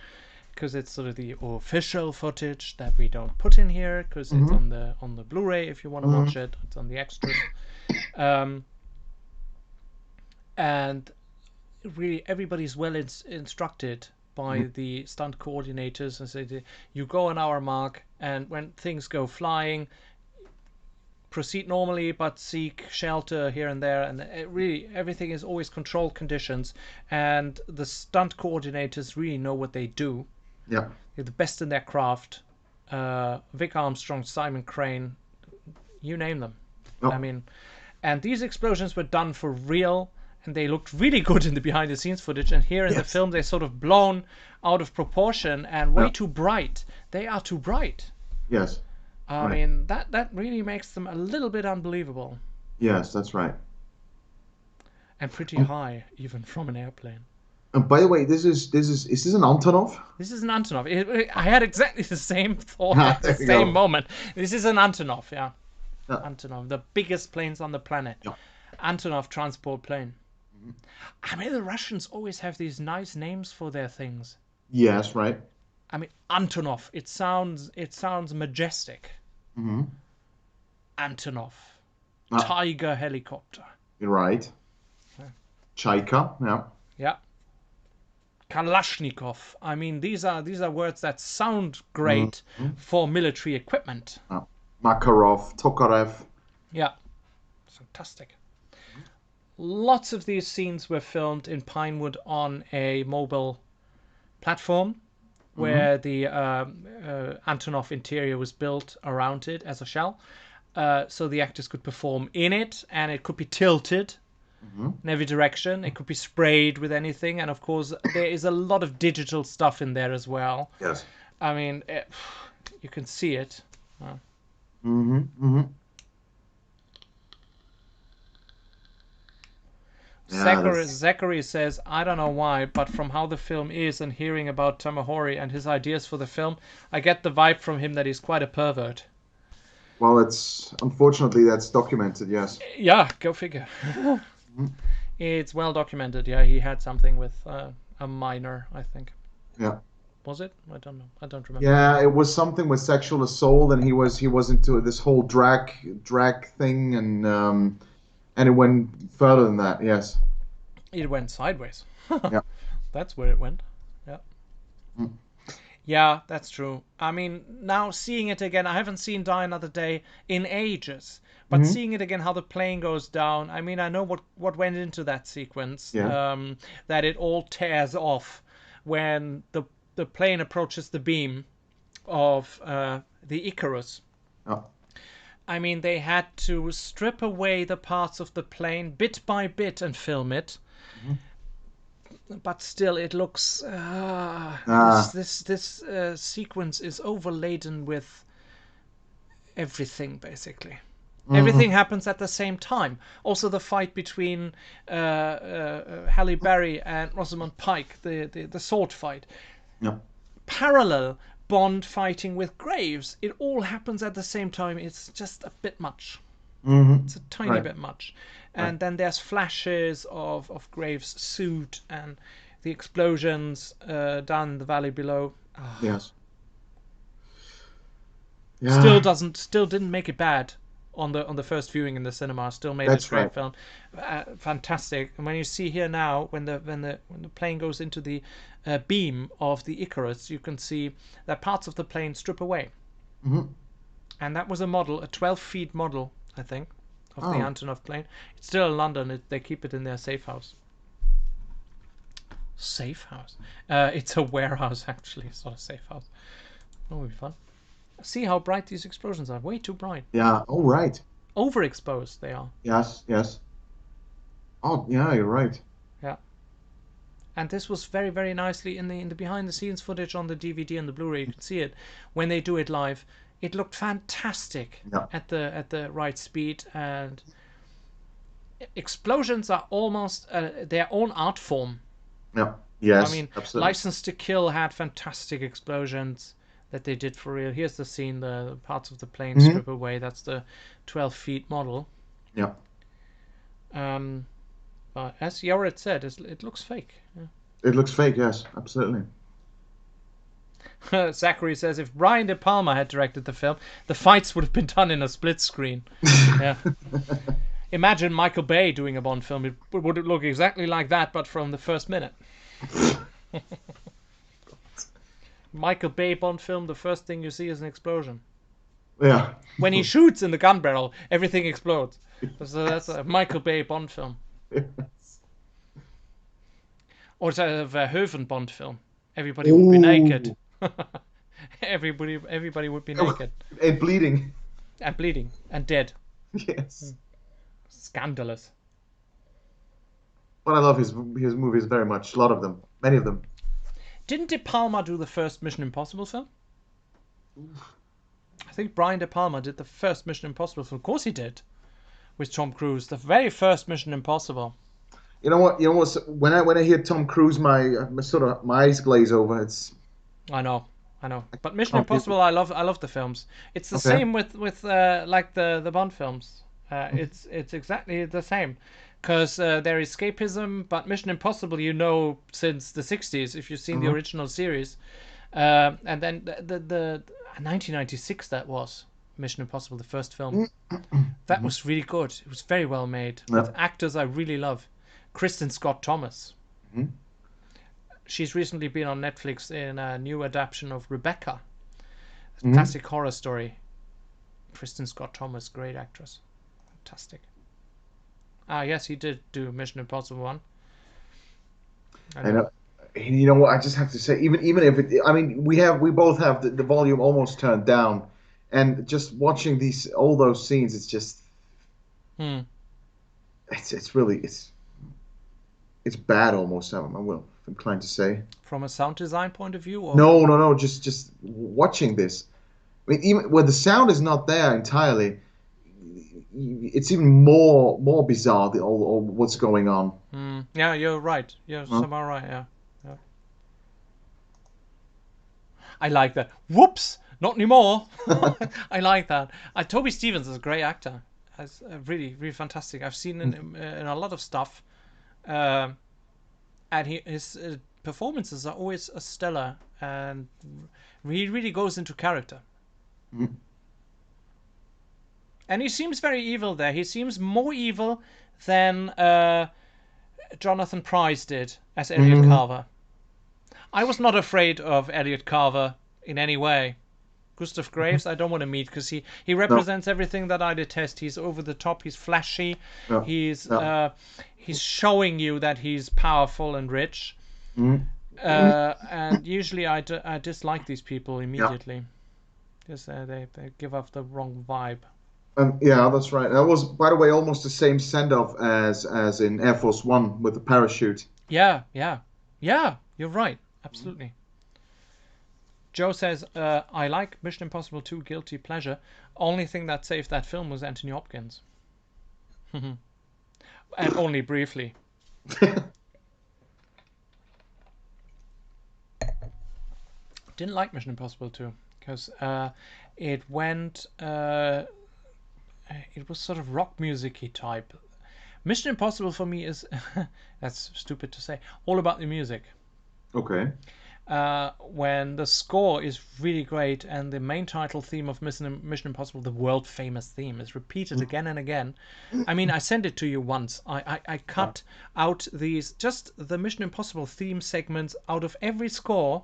because it's sort of the official footage that we don't put in here because it's on the Blu-ray if you want to watch it. It's on the extras. And really everybody's well instructed by the stunt coordinators and say, you go on our mark, and when things go flying, proceed normally but seek shelter here and there, and really everything is always controlled conditions, and the stunt coordinators really know what they do. Yeah, they're the best in their craft. Vic Armstrong, Simon Crane, you name them. I mean, and these explosions were done for real, and they looked really good in the behind the scenes footage, and here in the film they're sort of blown out of proportion and way too bright. They are too bright. Yes. I mean, that really makes them a little bit unbelievable. Yes, that's right. And pretty high, even from an airplane. And by the way, is this an Antonov? This is an Antonov. I had exactly the same thought at the same moment. This is an Antonov, yeah. Antonov, the biggest planes on the planet. Yeah. Antonov transport plane. I mean, the Russians always have these nice names for their things. Yes, right. I mean, Antonov. It sounds majestic. Antonov, Tiger helicopter. Right. Chaika, yeah. Yeah. Kalashnikov. I mean, these are words that sound great for military equipment. Makarov, Tokarev. Yeah. Fantastic. Lots of these scenes were filmed in Pinewood on a mobile platform where the Antonov interior was built around it as a shell. So the actors could perform in it, and it could be tilted in every direction. It could be sprayed with anything. And of course, there is a lot of digital stuff in there as well. Yes. I mean, you can see it. Zachary says, I don't know why, but from how the film is and hearing about Tamahori and his ideas for the film, I get the vibe from him that he's quite a pervert. Well, unfortunately that's documented. Yes. Yeah, go figure. It's well documented. Yeah, he had something with a minor, I think. Yeah. Was it? I don't know. I don't remember. Yeah, it was something with sexual assault, and he was into this whole drag thing, and it went further than that. Yes. It went sideways. Yeah. That's where it went. Yeah. Mm. Yeah, that's true. I mean, now seeing it again, I haven't seen Die Another Day in ages, but Mhm. seeing it again, how the plane goes down. I mean, I know what went into that sequence. Yeah. That it all tears off when the plane approaches the beam of the Icarus. Oh. I mean, they had to strip away the parts of the plane bit by bit and film it. Mhm. But still, it looks Ah. this sequence is overladen with everything basically. Everything Mhm. happens at the same time. Also, the fight between Halle Berry and Rosamund Pike, the sword fight, Yeah. parallel Bond fighting with Graves. It all happens at the same time. It's just a bit much. Mhm. It's a tiny Right. bit much. Right. And then there's flashes of Graves' suit and the explosions down in the valley below. Oh, Yes. Yeah. still didn't make it bad on the first viewing in the cinema. Still made That's a great right. film. Fantastic. And when you see here now, when the plane goes into the beam of the Icarus, you can see that parts of the plane strip away. Mhm. And that was a model, a 12 feet model, I think, of the Oh. Antonov plane. It's still in London. They keep it in their safe house. Safe house? It's a warehouse, actually. It's not a safe house. That would be fun. See how bright these explosions are. Way too bright. Yeah. Oh, right. Overexposed they are. Yes. Yes. Oh, yeah. You're right. Yeah. And this was very, very nicely in the behind the scenes footage on the DVD and the Blu-ray. You can see it when they do it live. It looked fantastic Yeah. at the right speed, and explosions are almost their own art form. Yeah. I Yes. mean, Absolutely. License to Kill had fantastic explosions that they did for real. Here's the scene: the parts of the plane Mhm. strip away. That's the 12 feet model. Yeah. But as Yored said, it looks fake. It looks fake. Yes. Absolutely. Yeah. Zachary says if Brian De Palma had directed the film, the fights would have been done in a split screen. Yeah. Imagine Michael Bay doing a Bond film. It would look exactly like that, but from the first minute. Michael Bay Bond film, the first thing you see is an explosion. Yeah. When he shoots in the gun barrel, everything explodes. So that's a Michael Bay Bond film. Or it's a Verhoeven Bond film. Everybody would be naked. Everybody would be naked. And bleeding. And bleeding. And dead. Yes. Scandalous. But I love his movies very much. A lot of them. Many of them. Didn't De Palma do the first Mission Impossible film? I think Brian De Palma did the first Mission Impossible film. Of course he did. With Tom Cruise. The very first Mission Impossible. You know what? When I hear Tom Cruise, my eyes glaze over. It's I know. But Mission Can't be- Impossible, I love the films. It's the Okay. same with like the Bond films. It's exactly the same, because there is escapism. But Mission Impossible, since the 60s, if you've seen the Mhm. original series, and then the 1996 that was Mission Impossible, the first film. That was really good. It was very well made with Yeah. actors I really love. Kristen Scott Thomas. Mhm. She's recently been on Netflix in a new adaptation of Rebecca, a Mhm. classic horror story. Kristen Scott Thomas, great actress, fantastic. Ah, yes, he did do Mission Impossible 1. I And know. you know what? I just have to say, even if I mean, we both have the volume almost turned down, and just watching all those scenes, it's just Hmm. it's really it's bad almost. I'm inclined to say. From a sound design point of view, or No. Just watching this. I mean, even where the sound is not there entirely, it's even more bizarre. All what's going on. Yeah, you're right. You're Huh? somehow right. Yeah. I like that. Whoops! Not anymore. I like that. Toby Stephens is a great actor. He's really, really fantastic. I've seen in a lot of stuff, and his performances are always stellar, and he really goes into character. Mm. And he seems very evil there. He seems more evil than Jonathan Pryce did as Elliot Carver. I was not afraid of Elliot Carver in any way. Gustav Graves, I don't want to meet because he represents everything that I detest. He's over the top. He's flashy. Yeah. He's showing you that he's powerful and rich. And usually I dislike these people immediately because they give off the wrong vibe. Yeah, that's right. That was, by the way, almost the same send-off as in Air Force One with the parachute. Yeah. You're right. Absolutely. Joe says, I like Mission Impossible 2 guilty pleasure. Only thing that saved that film was Anthony Hopkins. And only briefly. Didn't like Mission Impossible 2 because it went... it was sort of rock music-y type. Mission Impossible for me is... that's stupid to say. All about the music. Okay. When the score is really great and the main title theme of Mission Impossible, the world famous theme, is repeated again and again. I mean, I sent it to you once. I cut out just the Mission Impossible theme segments out of every score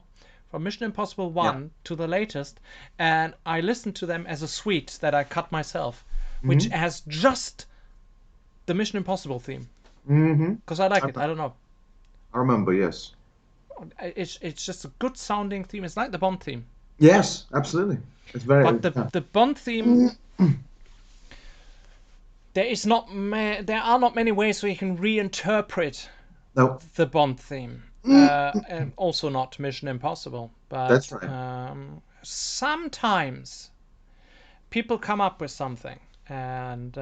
from Mission Impossible 1 to the latest, and I listened to them as a suite that I cut myself, which has just the Mission Impossible theme. Because I like it. I don't know. I remember, yes. It's just a good sounding theme. It's like the Bond theme. Yes, absolutely. It's very. But the Bond theme, there are not many ways where you can reinterpret the Bond theme. And also not Mission Impossible. But that's right. Sometimes people come up with something, and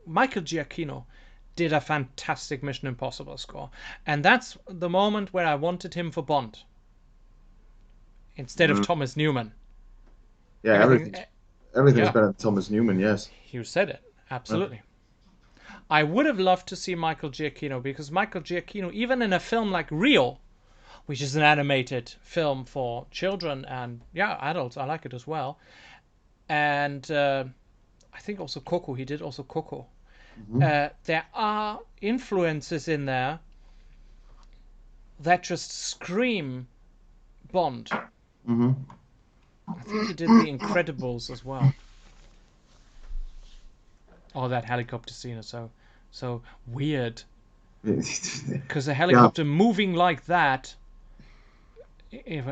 Michael Giacchino did a fantastic Mission Impossible score. And that's the moment where I wanted him for Bond. Instead of Thomas Newman. Yeah, everything's better than Thomas Newman, yes. You said it. Absolutely. I would have loved to see Michael Giacchino, because Michael Giacchino, even in a film like Rio, which is an animated film for children and, adults, I like it as well. And I think also Coco, he did also Coco. There are influences in there that just scream Bond. I think he did The Incredibles as well. Oh, that helicopter scene is so weird. Because a helicopter moving like that...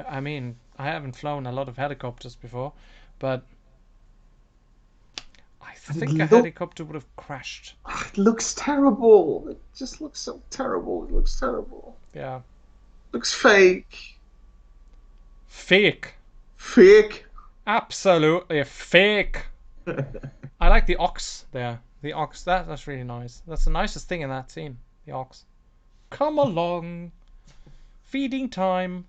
I mean, I haven't flown a lot of helicopters before, but... I think a helicopter would have crashed. It looks terrible. It just looks so terrible. It looks terrible. Yeah. Looks fake. Fake. Fake. Absolutely fake. I like the ox there. The ox, that's really nice. That's the nicest thing in that scene. The ox. Come along. Feeding time.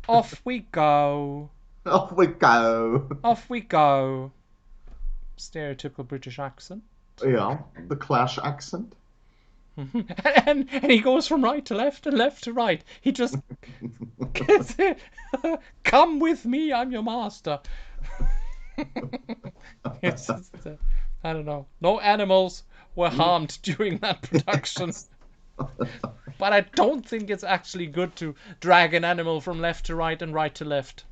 Off we go. Off we go. Off we go. Stereotypical British accent. Yeah, the Clash accent. and he goes from right to left and left to right. He just gets it. Come with me, I'm your master. It's just, I don't know. No animals were harmed during that production. But I don't think it's actually good to drag an animal from left to right and right to left.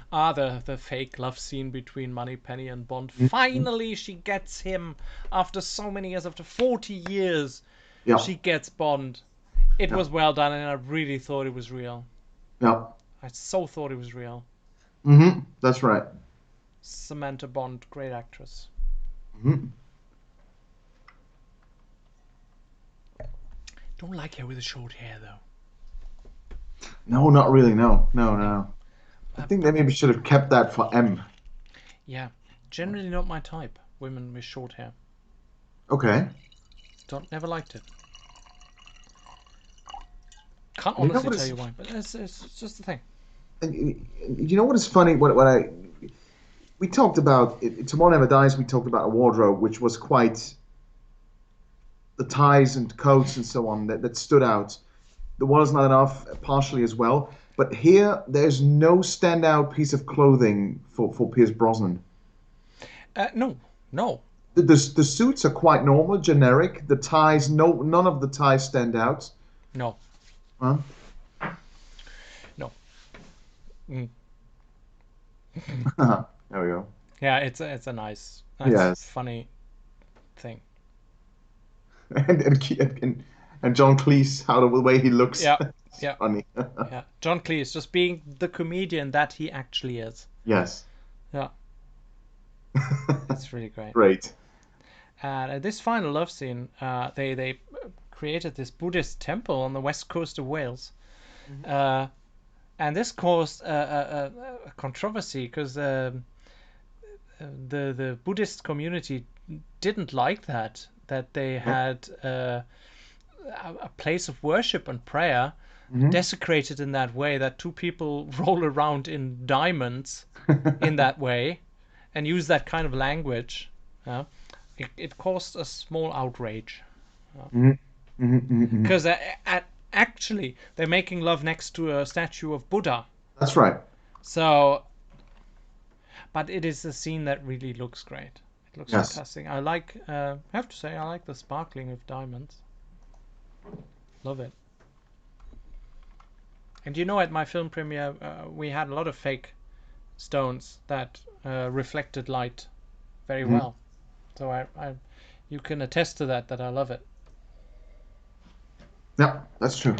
The fake love scene between Moneypenny and Bond. Finally, she gets him after so many years, after 40 years. Yeah. She gets Bond. It was well done, and I really thought it was real. Yeah. I so thought it was real. That's right. Samantha Bond, great actress. Don't like her with the short hair, though. No, not really. No. I think they maybe should have kept that for M. Yeah, generally not my type. Women with short hair. Okay. Never liked it. can't You know honestly what tell is- you why, but it's just the thing. And you know what is funny? We talked about Tomorrow Never Dies. We talked about a wardrobe which was quite the ties and coats and so on that stood out. The Water's Not Enough, partially as well. But here, there's no standout piece of clothing for Pierce Brosnan. No, no. The suits are quite normal, generic. The ties, none of the ties stand out. No. Huh? No. Mm. There we go. Yeah, it's a nice, Yes. funny thing. And John Cleese, how the way he looks, Yeah, it's yeah, funny. yeah. John Cleese just being the comedian that he actually is. Yes. Yeah, it's really great. Great. And this final love scene, they created this Buddhist temple on the west coast of Wales, and this caused a controversy because the Buddhist community didn't like that they had a place of worship and prayer desecrated in that way, that two people roll around in diamonds in that way and use that kind of language. It caused a small outrage because actually they're making love next to a statue of Buddha. That's right. So, but it is a scene that really looks great. It looks Yes. fantastic. I have to say, I like the sparkling of diamonds. Love it. And you know, at my film premiere, we had a lot of fake stones that reflected light very well. So you can attest to that I love it. Yeah, that's true.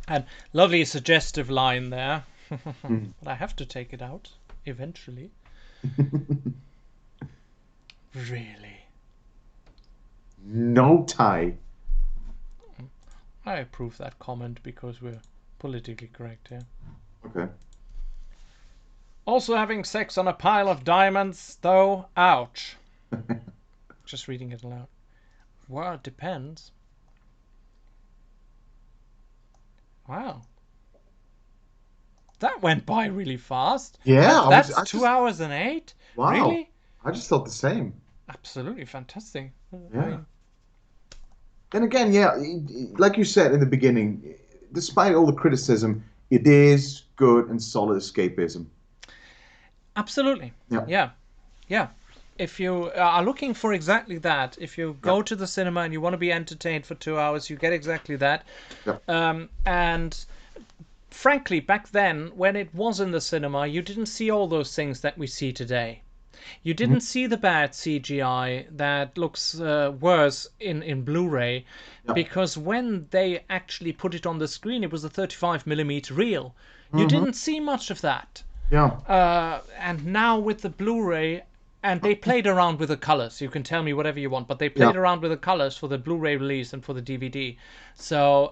And lovely suggestive line there. But I have to take it out eventually. Really? No tie. I approve that comment because we're politically correct here. Okay. Also having sex on a pile of diamonds, though, ouch. Just reading it aloud. Well, it depends. Wow. That went by really fast. Yeah, That's I 2 just- hours and 8? Wow. Really? I just thought the same. Absolutely fantastic. Yeah. Then again, yeah, like you said in the beginning, despite all the criticism, it is good and solid escapism. Absolutely. Yeah. Yeah. If you are looking for exactly that, if you go to the cinema and you want to be entertained for 2 hours, you get exactly that. Yeah. And frankly, back then, when it was in the cinema, you didn't see all those things that we see today. You didn't see the bad CGI that looks worse in Blu-ray, because when they actually put it on the screen, it was a 35mm reel. You didn't see much of that. Yeah. And now with the Blu-ray, and they played around with the colors. You can tell me whatever you want, but they played around with the colors for the Blu-ray release and for the DVD. So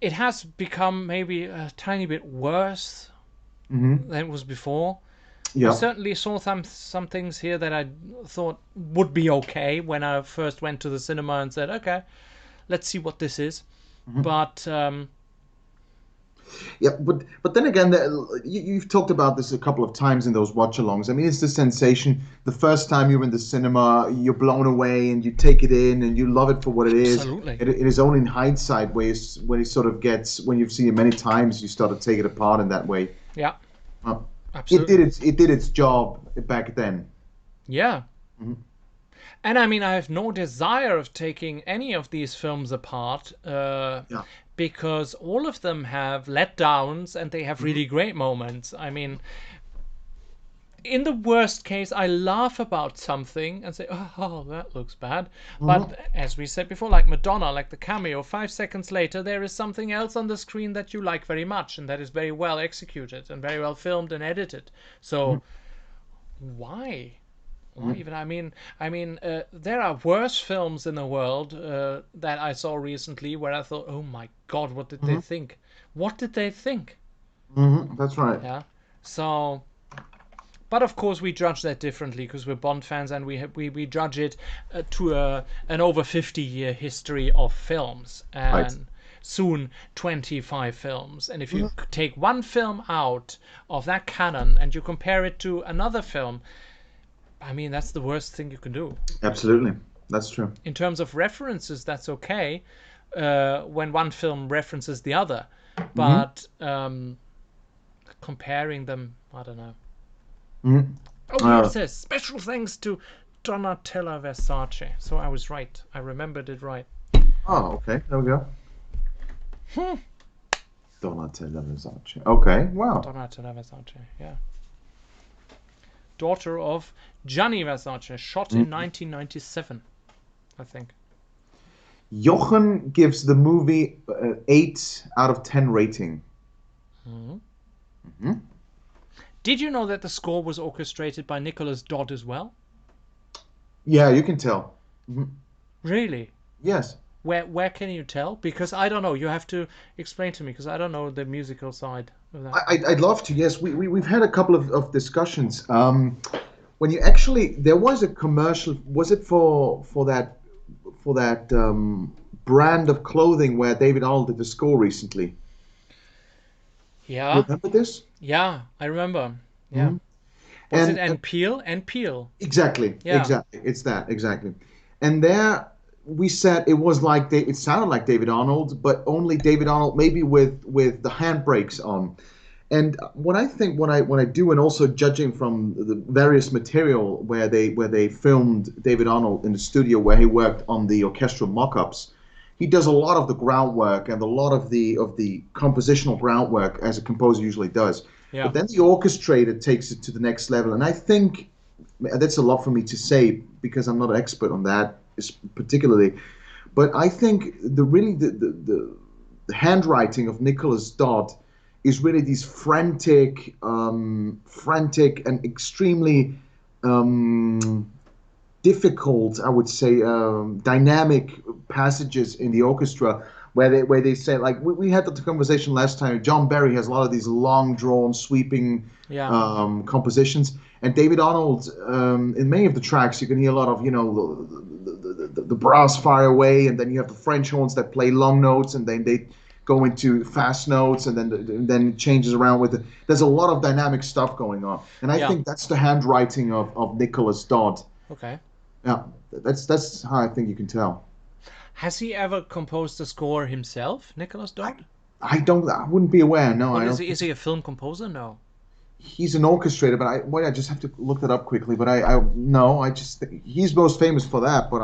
it has become maybe a tiny bit worse than it was before. Yeah. I certainly saw some things here that I thought would be okay when I first went to the cinema and said, okay, let's see what this is. But Yeah, but then again, you've talked about this a couple of times in those watch-alongs. I mean, it's the sensation. The first time you're in the cinema, you're blown away and you take it in and you love it for what it is. Absolutely. It is only in hindsight when it sort of gets, when you've seen it many times, you start to take it apart in that way. yeah, It absolutely. did its job back then. Yeah. And I mean, I have no desire of taking any of these films apart because all of them have letdowns and they have really great moments. I mean, in the worst case, I laugh about something and say, oh, that looks bad. But as we said before, like Madonna, like the cameo, 5 seconds later, there is something else on the screen that you like very much and that is very well executed and very well filmed and edited. So why? Why even? I mean, there are worse films in the world that I saw recently where I thought, oh my God, what did they think? What did they think? That's right. Yeah. So, But of course, we judge that differently because we're Bond fans, and we judge it to an over 50-year history of films, and Right. soon 25 films. And if you take one film out of that canon and you compare it to another film, I mean, that's the worst thing you can do. Absolutely, that's true. In terms of references, that's okay when one film references the other, but comparing them, I don't know. Mhm. Oh, here it says special thanks to Donatella Versace. So I was right. I remembered it right. Oh, okay. There we go. Donatella Versace. Okay, wow. Donatella Versace, yeah. Daughter of Gianni Versace, shot in 1997, I think. Jochen gives the movie 8 out of 10 rating. Did you know that the score was orchestrated by Nicholas Dodd as well? Yeah, you can tell. Really? Yes. Where can you tell? Because I don't know. You have to explain to me because I don't know the musical side of that. I'd love to. Yes, we've had a couple of discussions. When you actually, there was a commercial. Was it for that brand of clothing where David Arnold did the score recently? Yeah. Remember this? Yeah, I remember. Yeah. Was it and Peel? And Peel. Exactly. Yeah. Exactly. It's that exactly. And there we said it was like it sounded like David Arnold, but only David Arnold, maybe with the handbrakes on. And what I think when I do, and also judging from the various material where they filmed David Arnold in the studio where he worked on the orchestral mock-ups, he does a lot of the groundwork and a lot of the compositional groundwork as a composer usually does. Yeah. But then the orchestrator takes it to the next level, and I think that's a lot for me to say because I'm not an expert on that particularly. But I think the handwriting of Nicholas Dodd is really these frantic and extremely difficult, I would say, dynamic passages in the orchestra where they say, like we had the conversation last time. John Barry has a lot of these long drawn, sweeping compositions, and David Arnold in many of the tracks you can hear a lot of the brass fire away, and then you have the French horns that play long notes, and then they go into fast notes, and then it changes around with it. There's a lot of dynamic stuff going on, and I think that's the handwriting of Nicholas Dodd. Okay. Yeah, that's how I think you can tell. Has he ever composed the score himself, Nicholas Dodd? I wouldn't be aware. No, Or I is don't. he a film composer? No. He's an orchestrator, but I just have to look that up quickly. But I just think he's most famous for that. But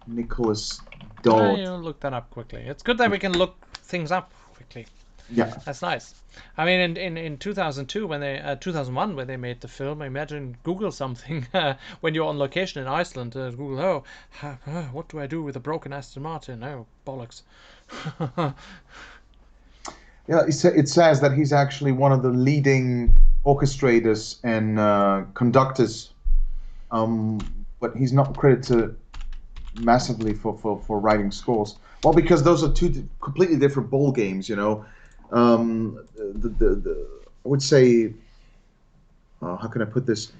Nicholas Dodd. I'll look that up quickly. It's good that we can look things up quickly. Yeah. That's nice. I mean, in 2002 when they 2001 when they made the film, imagine Google something when you're on location in Iceland. Google, what do I do with a broken Aston Martin? Oh, bollocks. Yeah, it says that he's actually one of the leading orchestrators and conductors, but he's not credited massively for writing scores. Well, because those are two completely different ball games, I would say, how can I put this?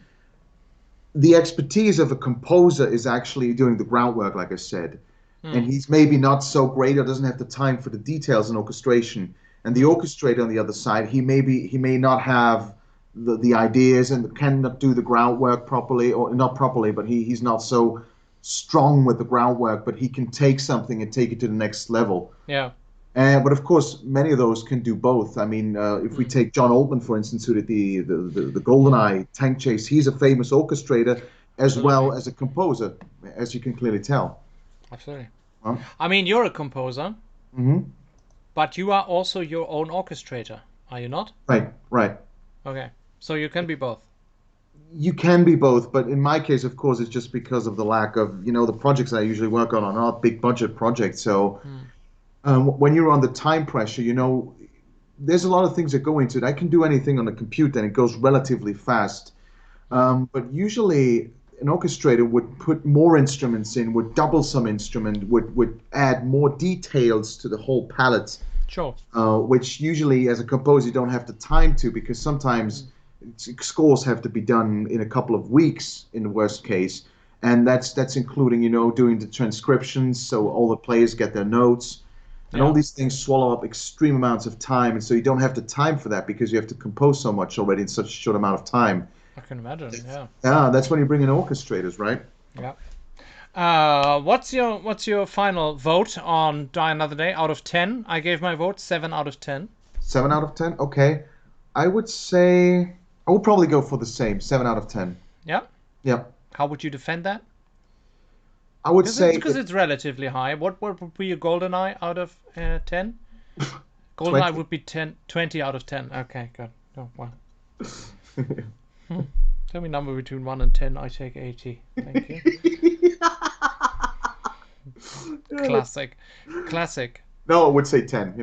The expertise of a composer is actually doing the groundwork, like I said, and he's maybe not so great or doesn't have the time for the details in orchestration. And the orchestrator on the other side, he may not have the ideas and cannot do the groundwork properly, or not properly, but he's not so strong with the groundwork, but he can take something and take it to the next level. Yeah. But of course, many of those can do both. I mean, if we take John Oldman, for instance, who did the GoldenEye tank chase, he's a famous orchestrator as well as a composer, as you can clearly tell. Absolutely. Huh? I mean, you're a composer, but you are also your own orchestrator, are you not? Right. Okay, so you can be both. You can be both, but in my case, of course, it's just because of the lack of, the projects I usually work on are not big budget projects. So when you're under time pressure, there's a lot of things that go into it. I can do anything on a computer and it goes relatively fast. But usually an orchestrator would put more instruments in, would double some instrument, would add more details to the whole palette. Sure. Which usually as a composer you don't have the time to, because sometimes scores have to be done in a couple of weeks in the worst case, and that's including doing the transcriptions, so all the players get their notes, and all Yeah, these things swallow up extreme amounts of time, and so you don't have the time for that because you have to compose so much already in such a short amount of time. I can imagine. Yeah, Yeah, that's when you bring in orchestrators, right? yeah. What's your final vote on Die Another Day out of 10? I gave my vote 7 out of 10. 7 out of 10. Okay, I would say I would probably go for the same 7 out of 10. Yeah. Yeah, How would you defend that? I would Because it's say because it's relatively high. What would be your GoldenEye out of 10? GoldenEye 20. would be 20 out of 10. Okay, good. Oh, wow. Tell me a number between 1 and 10. I take 80. Thank you. Classic. Classic. No, I would say 10.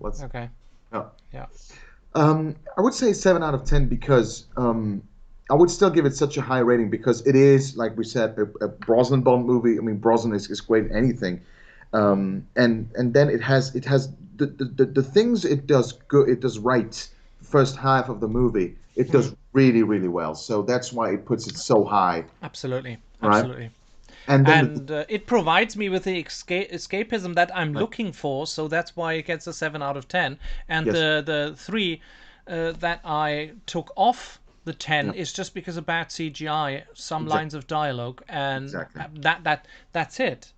Let's. Okay. Yeah. Yeah. I would say 7 out of 10 because I would still give it such a high rating because it is, like we said, a Brosnan Bond movie. I mean, Brosnan is great in anything, and then it has the things it does good. It does right. First half of the movie, it does really really well. So that's why it puts it so high, Absolutely. right? Absolutely. And then And it provides me with the escapism that I'm looking for, so that's why it gets a 7 out of 10. And Yes. the 3 that I took off the 10 Yeah. is just because of bad CGI, some Exactly. lines of dialogue, and Exactly. that's it.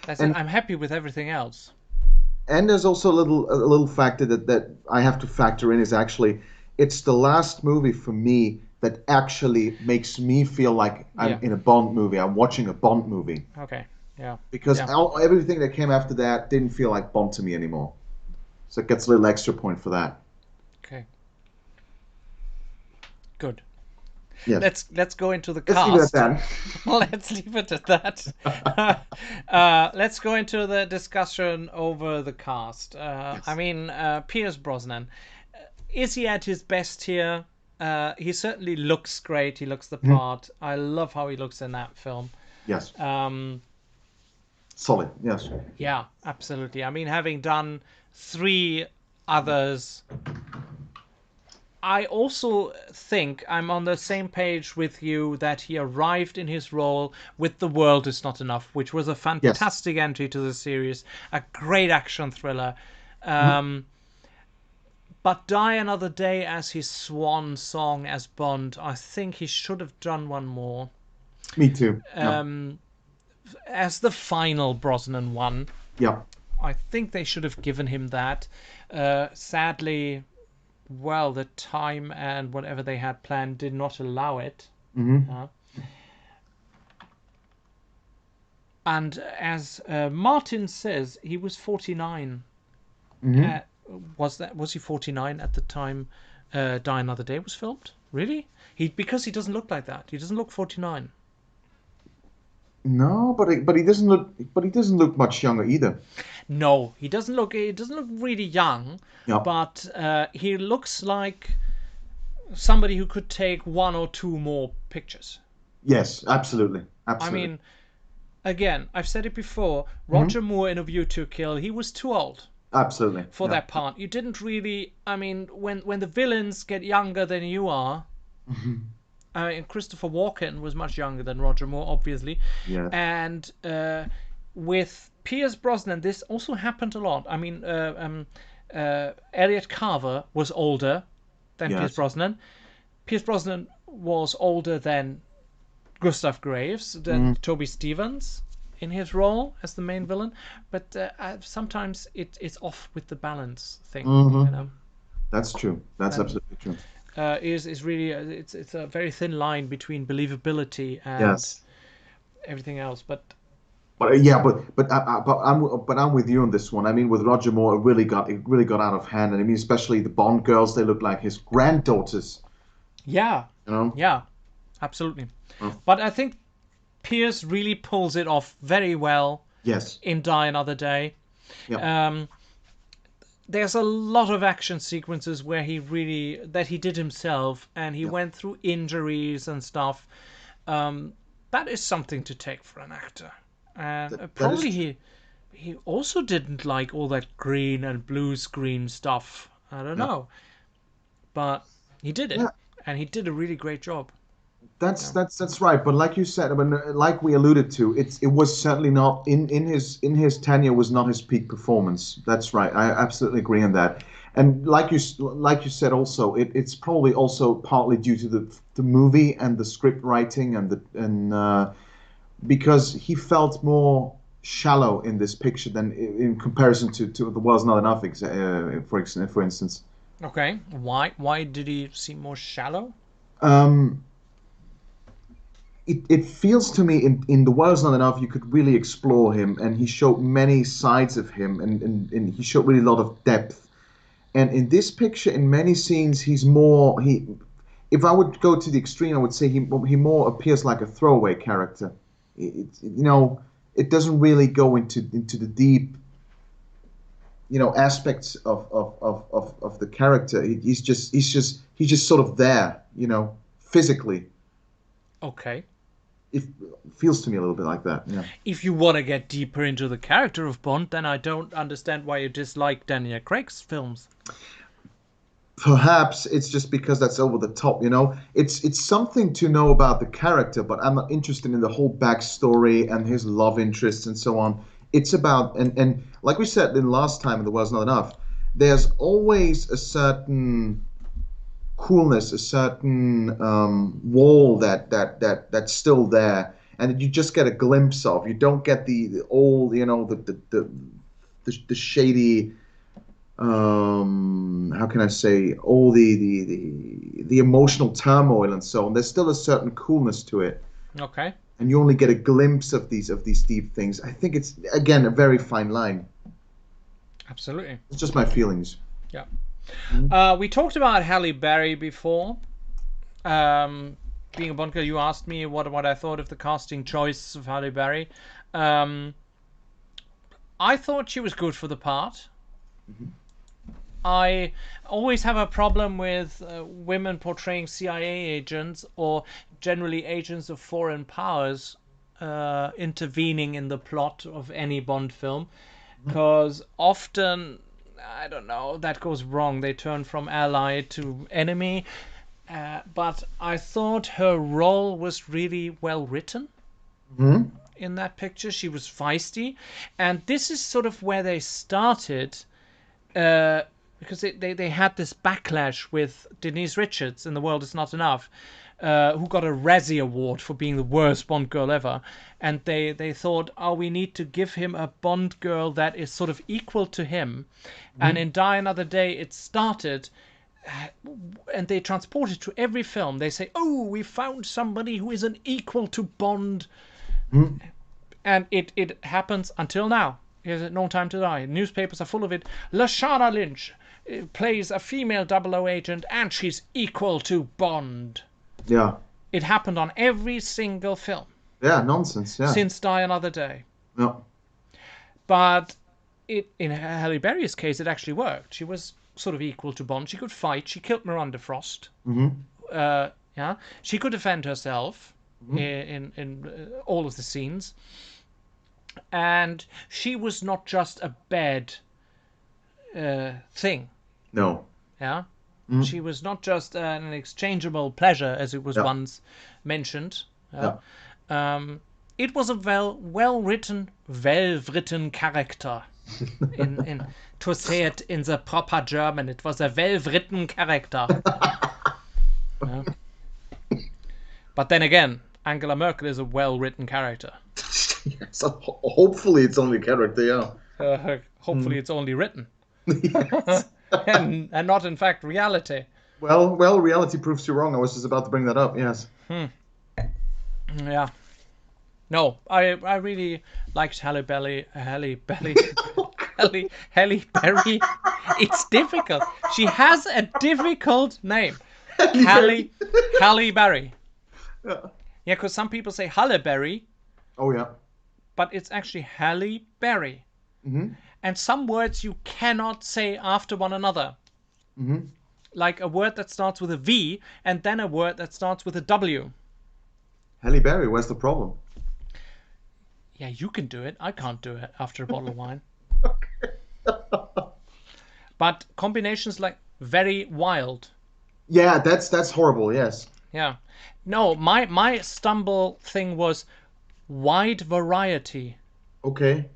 That's And it. I'm happy with everything else. And there's also a little factor that I have to factor in is actually it's the last movie for me that actually makes me feel like I'm Yeah. in a Bond movie. I'm watching a Bond movie Okay. Yeah. because Yeah. everything that came after that didn't feel like Bond to me anymore. So it gets a little extra point for that. Okay. Good. Yes. Let's go into the Let's leave it at cast. that. Let's leave it at that. Let's go into the discussion over the cast. I mean, Pierce Brosnan. Is he at his best here? He certainly looks great. He looks the part. I love how he looks in that film. Yes. Um, Solid. Yes. yeah, absolutely. I mean, having done 3 others, I also think I'm on the same page with you that he arrived in his role with The World Is Not Enough, which was a fantastic entry to the series, a great action thriller. But Die Another Day as his swan song as Bond, I think he should have done one more. Me too. Yeah. As the final Brosnan one, Yeah. I think they should have given him that. Sadly, well, the time and whatever they had planned did not allow it. And as Martin says, he was 49. Was he 49 at the time Die Another Day was filmed? Really? Because he doesn't look like that. He doesn't look 49. No, but he doesn't look much younger either. No, he doesn't look. He doesn't look really young. Yeah. But he looks like somebody who could take 1 or 2 more pictures. Yes, absolutely. I Absolutely. mean, again, I've said it before. Roger Moore in A View to a Kill, he was too old Absolutely. for Yeah. that part. You didn't really. I mean, when the villains get younger than you are. I mean, Christopher Walken was much younger than Roger Moore, obviously. Yeah. And with Pierce Brosnan, this also happened a lot. I mean, Elliot Carver was older than Yes. Pierce Brosnan. Pierce Brosnan was older than Gustav Graves, than Toby Stevens in his role as the main villain. But sometimes it's off with the balance thing. You know, That's true. That's absolutely true. is really it's a very thin line between believability and Yes. everything else. But But I'm with you on this one. I mean, with Roger Moore, it really got out of hand, and I mean, especially the Bond girls, they look like his granddaughters. yeah, You know? yeah, absolutely. But I think Pierce really pulls it off very well Yes. in Die Another Day. Yeah. There's a lot of action sequences where he did himself, and he went through injuries and stuff. That is something to take for an actor. And That probably is he also didn't like all that green and blue screen stuff. I don't know, but he did it, Yeah. and he did a really great job. That's right. But like you said, I mean, like we alluded to, it was certainly not in his tenure was not his peak performance. That's right. I absolutely agree on that. And like you said also, it's probably also partly due to the movie and the script writing and because he felt more shallow in this picture than in comparison to the world's not enough. For instance. Okay, why did he seem more shallow? Um, it feels to me in The World's Not Enough you could really explore him, and he showed many sides of him, and he showed really a lot of depth. And in this picture, in many scenes, he's more he. If I would go to the extreme, I would say he more appears like a throwaway character. It doesn't really go into the deep, aspects of the character. He's just sort of there, physically. Okay. It feels to me a little bit like that. Yeah. If you want to get deeper into the character of Bond, then I don't understand why you dislike Daniel Craig's films. Perhaps it's just because that's over the top, It's something to know about the character, but I'm not interested in the whole backstory and his love interests and so on. It's about and like we said in last time in The World's Not Enough, there's always a certain coolness, a certain wall that's still there, and you just get a glimpse of. You don't get the old, the shady. How can I say, all the emotional turmoil and so on. There's still a certain coolness to it. Okay. And you only get a glimpse of these deep things. I think it's again a very fine line. Absolutely. It's just my feelings. Yeah. We talked about Halle Berry before. Being a Bond girl, you asked me what I thought of the casting choice of Halle Berry. I thought she was good for the part. Mm-hmm. I always have a problem with women portraying CIA agents or generally agents of foreign powers intervening in the plot of any Bond film, because often, I don't know, that goes wrong. They turn from ally to enemy. But I thought her role was really well written. Mm-hmm. In that picture. She was feisty. And this is sort of where they started, because they had this backlash with Denise Richards in The World Is Not Enough, who got a Razzie Award for being the worst Bond girl ever. And they thought, we need to give him a Bond girl that is sort of equal to him. Mm-hmm. And in Die Another Day, it started, and they transport it to every film. They say, we found somebody who is an equal to Bond. Mm-hmm. And it happens until now. Here's No Time to Die. Newspapers are full of it. Lashana Lynch plays a female 00 agent, and she's equal to Bond. Yeah. It happened on every single film. Yeah, nonsense. Yeah. Since Die Another Day. No. But in Halle Berry's case, it actually worked. She was sort of equal to Bond. She could fight. She killed Miranda Frost. Mm-hmm. Yeah. She could defend herself. Mm-hmm. in all of the scenes. And she was not just a bad thing. No. Yeah. Mm-hmm. She was not just an exchangeable pleasure, as it was once mentioned. It was a well-written character. To say it in the proper German, it was a well-written character. Yeah. But then again, Angela Merkel is a well-written character. So hopefully it's only a character, yeah. Hopefully it's only written. and not, in fact, reality. Well, reality proves you wrong. I was just about to bring that up, yes. Yeah. No, I really liked Halle Berry. It's difficult. She has a difficult name. Halle Berry. Yeah, because some people say Halle Berry. Oh, yeah. But it's actually Halle Berry. Mm-hmm. And some words you cannot say after one another. Mm-hmm. Like a word that starts with a V and then a word that starts with a W. Halle Berry, where's the problem? Yeah, you can do it. I can't do it after a bottle of wine. But combinations like very wild. Yeah, that's horrible. Yes. Yeah. No, my stumble thing was wide variety. Okay.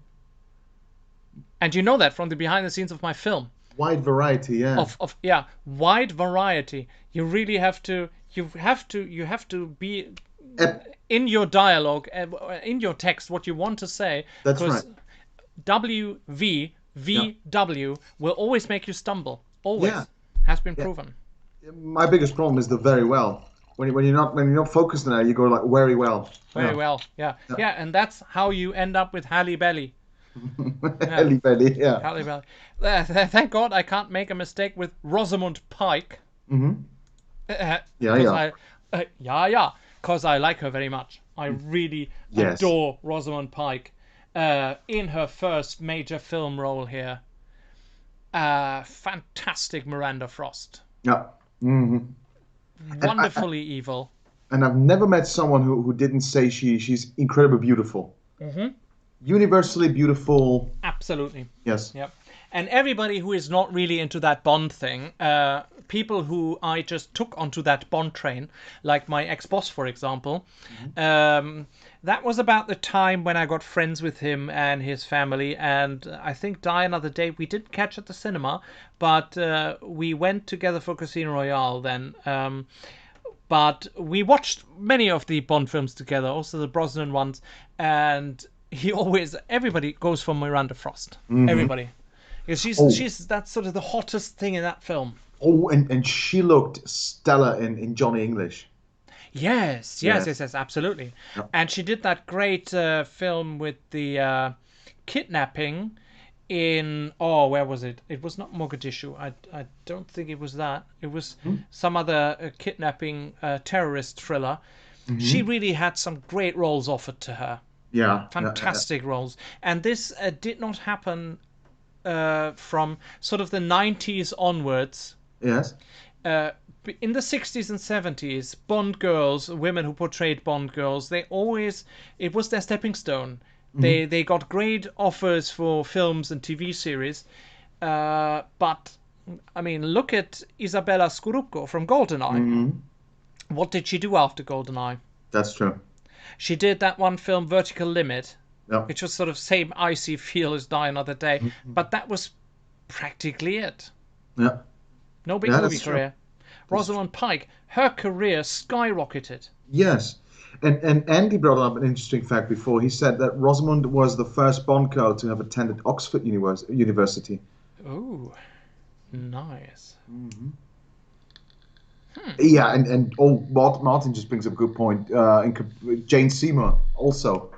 And you know that from the behind the scenes of my film. Wide variety. Yeah. Of yeah, wide variety. You really have to you have to be Ep- in your dialogue, in your text, what you want to say, that's right. because Yeah. VW will always make you stumble. Yeah. Always. Has been Yeah. proven. My biggest problem is the very well. When you're not focused on that, you go like very well. Very Yeah. well. Yeah. Yeah. Yeah, and that's how you end up with Halle Belly. Yeah. Halle Belly. Yeah. Halle Belly. Thank God I can't make a mistake with Rosamund Pike. Hmm. Yeah. 'Cause Yeah. because I like her very much. I really Yes. adore Rosamund Pike. In her first major film role here. Fantastic Miranda Frost. Yeah. Hmm. Wonderfully evil. And I've never met someone who didn't say she's incredibly beautiful. Mm-hmm. Universally beautiful. Absolutely. Yes. Yep. And everybody who is not really into that Bond thing, people who I just took onto that Bond train, like my ex-boss, for example, that was about the time when I got friends with him and his family. And I think Die Another Day we didn't catch at the cinema, but we went together for Casino Royale then. But we watched many of the Bond films together, also the Brosnan ones, and everybody goes for Miranda Frost. Everybody. Because she's that's sort of the hottest thing in that film. Oh, and she looked stellar in Johnny English. Yes, absolutely. Yep. And she did that great film with the kidnapping in where was it? It was not Mogadishu. I don't think it was that. It was some other kidnapping terrorist thriller. She really had some great roles offered to her. Yeah. Fantastic roles. And this did not happen from sort of the 90s onwards. Yes. In the 60s and 70s, Bond girls, women who portrayed Bond girls, it was their stepping stone. They got great offers for films and TV series, but I mean, look at Isabella Scorupco from GoldenEye. What did she do after GoldenEye? That's true. She did that one film, Vertical Limit, Yep. which was sort of same icy feel as Die Another Day, but that was practically it. Yeah. No big Yeah, movie that's true. career. Rosamund Pike, her career skyrocketed. Yes. And Andy brought up an interesting fact before. He said that Rosamund was the first Bond girl to have attended Oxford University. Ooh, nice. Yeah, and Martin just brings up a good point. Jane Seymour also.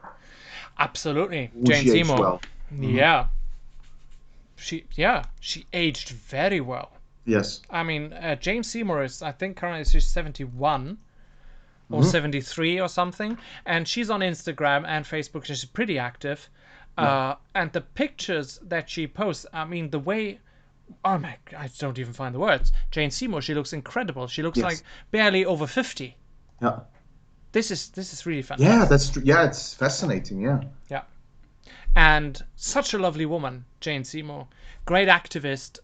Absolutely, Who Jane she aged Seymour. well. Yeah, she aged very well. Yes. I mean, Jane Seymour is, I think, currently she's 71 or 73 or something, and she's on Instagram and Facebook. She's pretty active, and the pictures that she posts. I mean, the way. Oh my! I don't even find the words. Jane Seymour. She looks incredible. She looks Yes. like barely over 50. Yeah. This is really fantastic. Yeah, that's true. Yeah, it's fascinating. Yeah. Yeah. And such a lovely woman, Jane Seymour. Great activist,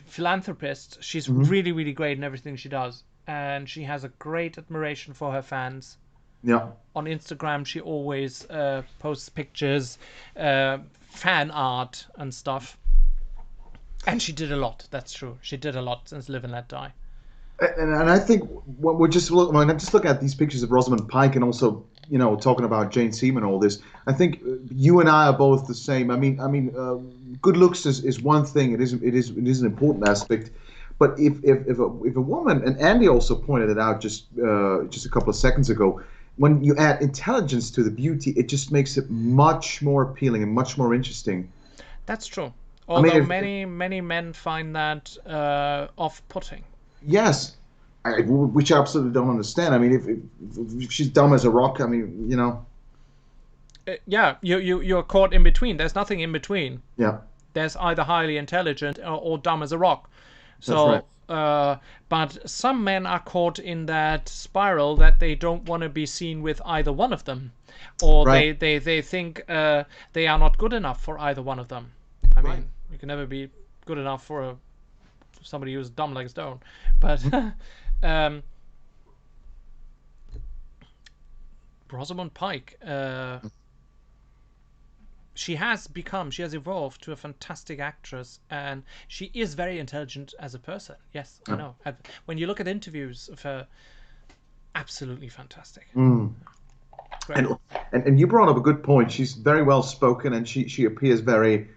philanthropist. She's really, really great in everything she does. And she has a great admiration for her fans. Yeah. On Instagram, she always posts pictures, fan art and stuff. And she did a lot. That's true. She did a lot since Live and Let Die. And I think when we're just when I'm just looking at these pictures of Rosamund Pike and also talking about Jane Seymour and all this, I think you and I are both the same. I mean, good looks is one thing. It is an important aspect. But if a woman, and Andy also pointed it out just a couple of seconds ago, when you add intelligence to the beauty, it just makes it much more appealing and much more interesting. That's true. Although many men find that off-putting. Yes, which I absolutely don't understand. I mean, if she's dumb as a rock, I mean, yeah, you're caught in between. There's nothing in between. Yeah. There's either highly intelligent or dumb as a rock. So, That's right. But some men are caught in that spiral that they don't want to be seen with either one of them, or Right. they think they are not good enough for either one of them. I mean, you can never be good enough for somebody who's dumb like stone. But Rosamund Pike, she has evolved to a fantastic actress, and she is very intelligent as a person. Yes, I know. When you look at interviews of her, absolutely fantastic. Great. And you brought up a good point. She's very well spoken, and she appears very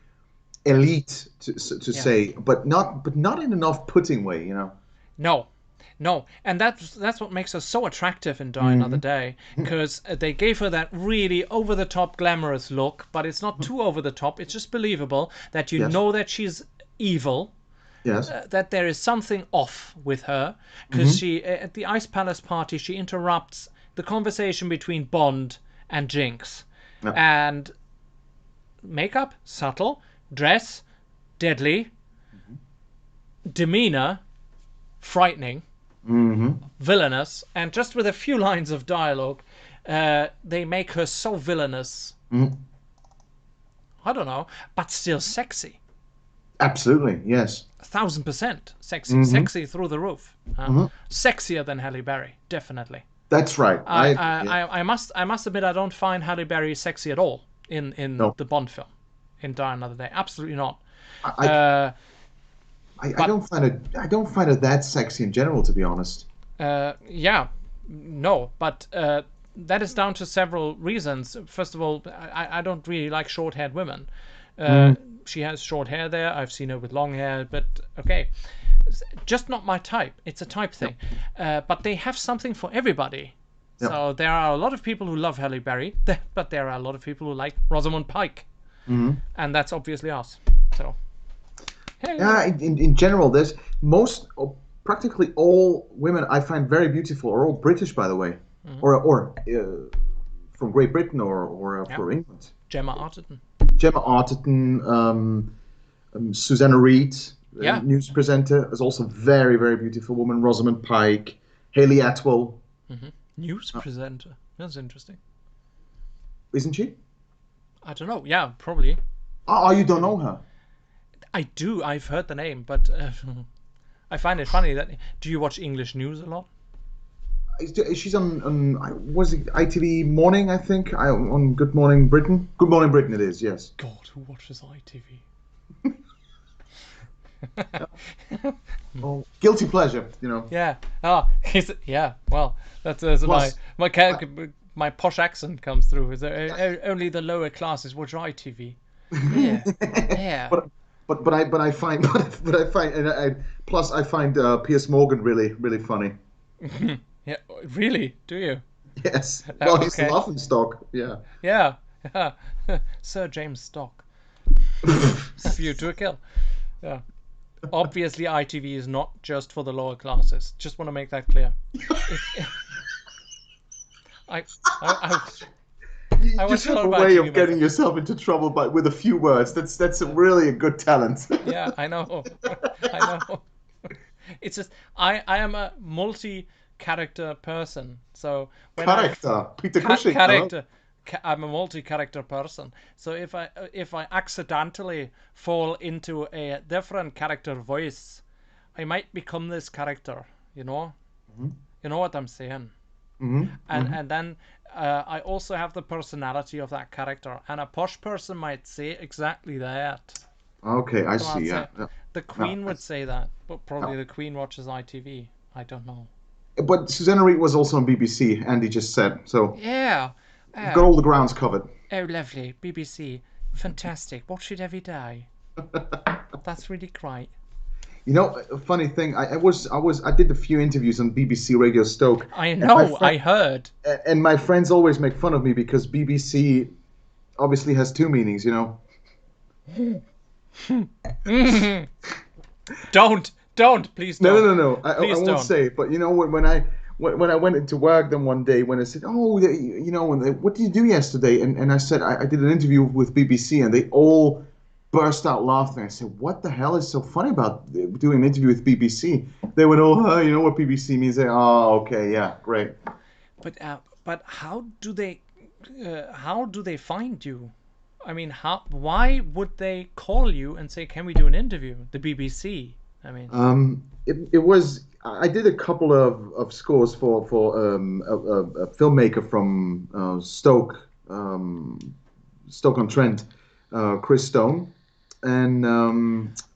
elite to say, but not in an off-putting way, you know. No, and that's what makes her so attractive in Die Another Day, because they gave her that really over-the-top glamorous look, but it's not too over-the-top. It's just believable that you know that she's evil. Yes. That there is something off with her, because she at the Ice Palace party she interrupts the conversation between Bond and Jinx, and makeup subtle, dress deadly, demeanor frightening. Villainous, and just with a few lines of dialogue, they make her so villainous. I don't know, but still sexy. Absolutely, yes. 1,000% sexy, sexy through the roof. Sexier than Halle Berry, definitely. That's right. I must admit I don't find Halle Berry sexy at all in the Bond film, in Die Another Day. Absolutely not. I don't find her that sexy in general, to be honest. No, but that is down to several reasons. First of all, I don't really like short-haired women. She has short hair there. I've seen her with long hair, but okay, just not my type. It's a type thing. But they have something for everybody. So there are a lot of people who love Halle Berry, but there are a lot of people who like Rosamund Pike, and that's obviously us. So. Yeah, in general, there's practically all women I find very beautiful are all British, by the way, or from Great Britain or for England. Gemma Arterton, Susanna Reid, news presenter, is also very, very beautiful woman. Rosamund Pike, Hayley Atwell, news presenter. That's interesting. Isn't she? I don't know. Yeah, probably. Oh, you don't know her? I do. I've heard the name, but I find it funny that. Do you watch English news a lot? She's on was it ITV Morning? I think on Good Morning Britain. Good Morning Britain, it is. Yes. God, who watches ITV? Oh, guilty pleasure, you know. Yeah. Yeah. Well, that's my posh accent comes through. Is there only the lower classes watch ITV? Yeah. Yeah. But I find plus I find Pierce Morgan really, really funny. Yeah, really? Do you? Yes. Well, he's the laughing stock. Yeah. Yeah. Sir James Stock. View to a kill. Yeah. Obviously, ITV is not just for the lower classes. Just want to make that clear. I you just have a way of getting yourself into trouble with a few words. That's really a good talent. Yeah, I know. I know. It's just I am a multi-character person. So when Peter Cushing. Character. I'm a multi-character person. So if I accidentally fall into a different character voice, I might become this character. You know. You know what I'm saying. And then I also have the personality of that character, and a posh person might say exactly that. Okay, I see. Yeah. The Queen would say that, but probably the Queen watches ITV. I don't know. But Susanna Reid was also on BBC. Andy just said so. Yeah. Got all the grounds covered. Oh, lovely. BBC, fantastic. Watch it every day. That's really great. You know, a funny thing. I did a few interviews on BBC Radio Stoke. I know. I heard. And my friends always make fun of me because BBC obviously has two meanings. You know. Please don't. No. I won't say it. But you know, when I went into work then one day, when I said, "Oh, you know, what did you do yesterday?" and I said I did an interview with BBC, and they all burst out laughing. I said, "What the hell is so funny about doing an interview with BBC?" They went, "Oh, you know what BBC means?" Oh, okay, yeah, great. But how do they find you? I mean, why would they call you and say, "Can we do an interview?" The BBC. I mean, It was. I did a couple of scores for a filmmaker from Stoke-on-Trent, Chris Stone, and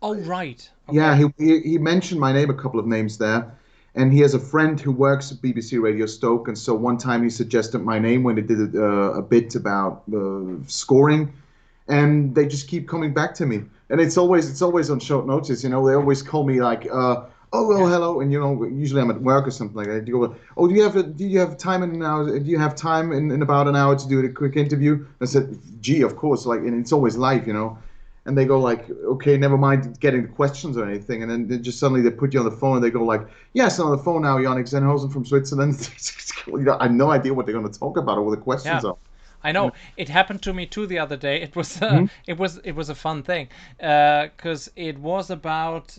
oh right, yeah, okay. he mentioned my name, a couple of names there, and he has a friend who works at BBC Radio Stoke, and so one time he suggested my name when they did a bit about scoring, and they just keep coming back to me, and it's always on short notice, you know. They always call me like, oh well, Yeah. hello, and you know, usually I'm at work or something like that. You go, oh, do you have time in an hour? Do you have time in about an hour to do a quick interview? I said, gee, of course, like, and it's always live, you know. And they go like, okay, never mind getting the questions or anything, and then they just suddenly they put you on the phone and they go like, yes, on the phone now, Yannick Zenhäusern from Switzerland. You know, I have no idea what they're going to talk about or what the questions Yeah. are. I know it happened to me too the other day. It was Mhm. it was a fun thing because it was about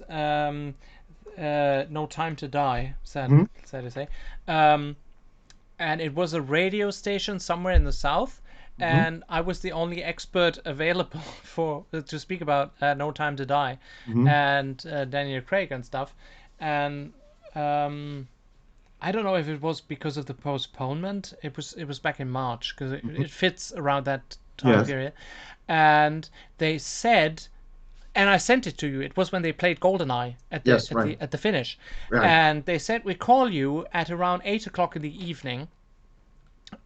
No Time to Die, Mhm. sad to say, um, and it was a radio station somewhere in the south, Mhm. and I was the only expert available for to speak about No Time to Die, Mhm. and Daniel Craig and stuff, and I don't know if it was because of the postponement. It was back in March because Mhm. it fits around that time Yes. period, and they said, and I sent it to you. It was when they played GoldenEye at the Yes. Right. finish, Right. and they said we call you at around 8 o'clock in the evening.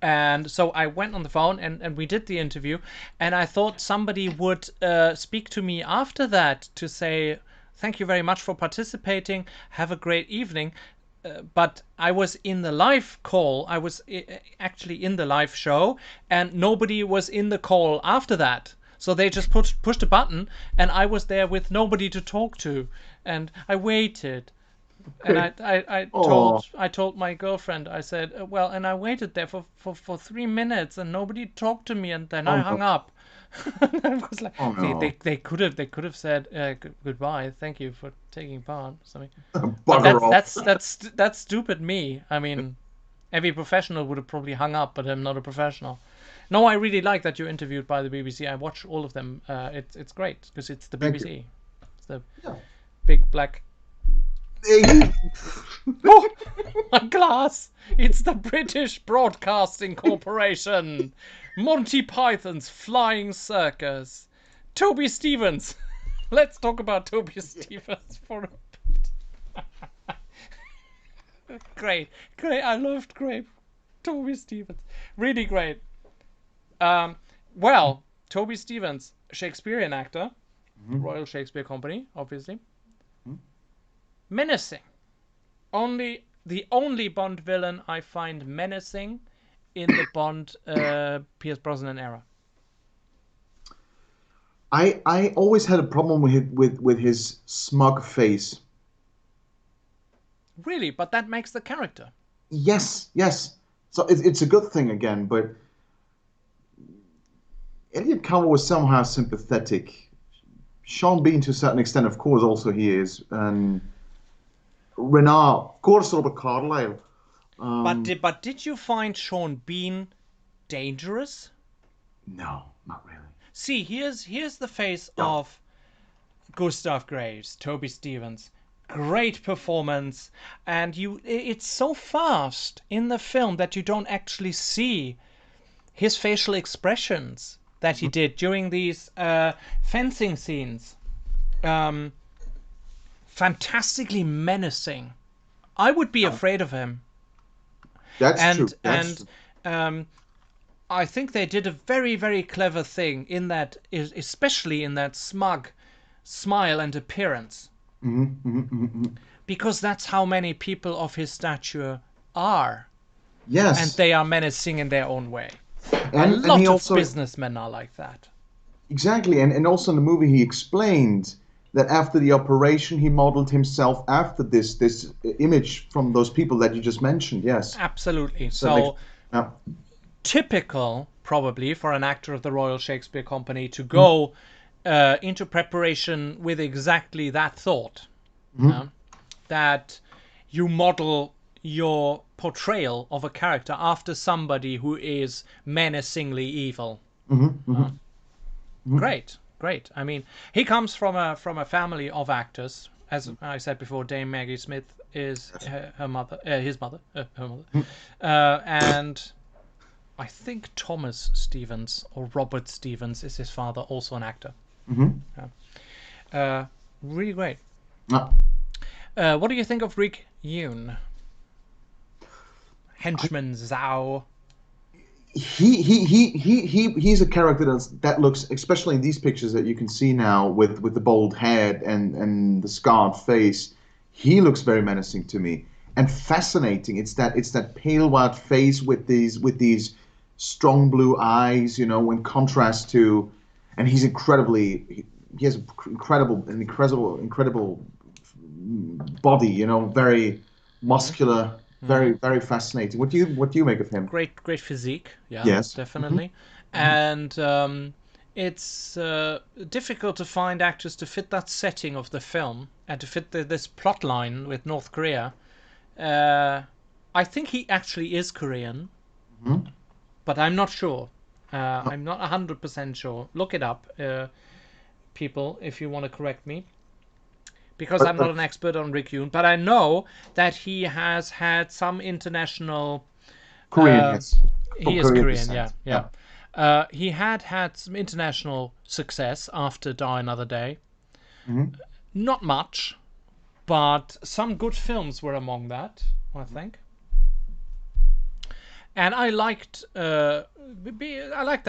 And so I went on the phone and we did the interview, and I thought somebody would speak to me after that to say thank you very much for participating, have a great evening. But I was in the live call. I was actually in the live show, and nobody was in the call after that. So they just pushed a button, and I was there with nobody to talk to, and I waited. And Okay. Oh. I told my girlfriend, I said, well, and I waited there for 3 minutes and nobody talked to me, and then Oh I no. hung up. And I was like, Oh no. they could have said goodbye, thank you for taking part, or something. But Bugger off. that's stupid me. I mean, every professional would have probably hung up, but I'm not a professional. No, I really like that you're interviewed by the BBC. I watch all of them. It's great because it's the Thank you. BBC. It's the Yeah. big black. Hey. Oh, a glass! It's the British Broadcasting Corporation. Monty Python's Flying Circus. Toby Stevens. Let's talk about Toby Stevens for a bit. Great, great. I loved great. Toby Stevens, really great. Um, well, Toby Stevens, Shakespearean actor, Mhm. Royal Shakespeare Company, obviously. Mhm. Menacing. The only Bond villain I find menacing in the Bond Pierce Brosnan era. I always had a problem with his smug face. Really, but that makes the character. Yes, yes. So it's a good thing again, but Elliot Culver was somehow sympathetic. Sean Bean, to a certain extent, of course, also he is, and Renard, of course, Robert Carlyle. Um, But did you find Sean Bean dangerous? no, not really. See, here's the face Yeah. of Gustav Graves, Toby Stevens. Great performance, and it's so fast in the film that you don't actually see his facial expressions that he Mhm. did during these fencing scenes. Um, Fantastically menacing. I would be Yeah. afraid of him, That's true. and um, I think they did a very clever thing in that, especially in that smug smile and appearance, Mhm. because that's how many people of his stature are, and Yes, they are menacing in their own way. A and he lot of also businessmen are like that. exactly, and also in the movie he explained that after the operation he modeled himself after this image from those people that you just mentioned. Yes, Absolutely. that makes So yeah. typical, probably, for an actor of the Royal Shakespeare Company to Mhm. go into preparation with exactly that thought, Mhm. that you model your portrayal of a character after somebody who is menacingly evil. Mhm. Mhm. Mhm. Great, great. I mean, he comes from a family of actors. as I said before, Dame Maggie Smith is her mother, his mother, her mother, and I think Thomas Stevens or Robert Stevens is his father, also an actor. Really great. What do you think of Rick Yoon? Henchman Zhao. He's a character that looks, especially in these pictures that you can see now with the bald head and the scarred face, he looks very menacing to me and fascinating. It's that pale white face with these strong blue eyes, you know, in contrast to, and he has an incredible body, you know, very muscular. Very, very fascinating. What do you make of him? Great physique. Yeah, yes, definitely. And it's difficult to find actors to fit that setting of the film and to fit this plot line with North Korea. I think he actually is Korean, but I'm not sure. I'm not 100% sure. Look it up, people, if you want to correct me. Because I'm not an expert on Rick Yoon, but I know that he has had some international... Korean, yes. He is Korean, yeah. He had some international success after Die Another Day. Not much, but some good films were among that, I think. And I liked that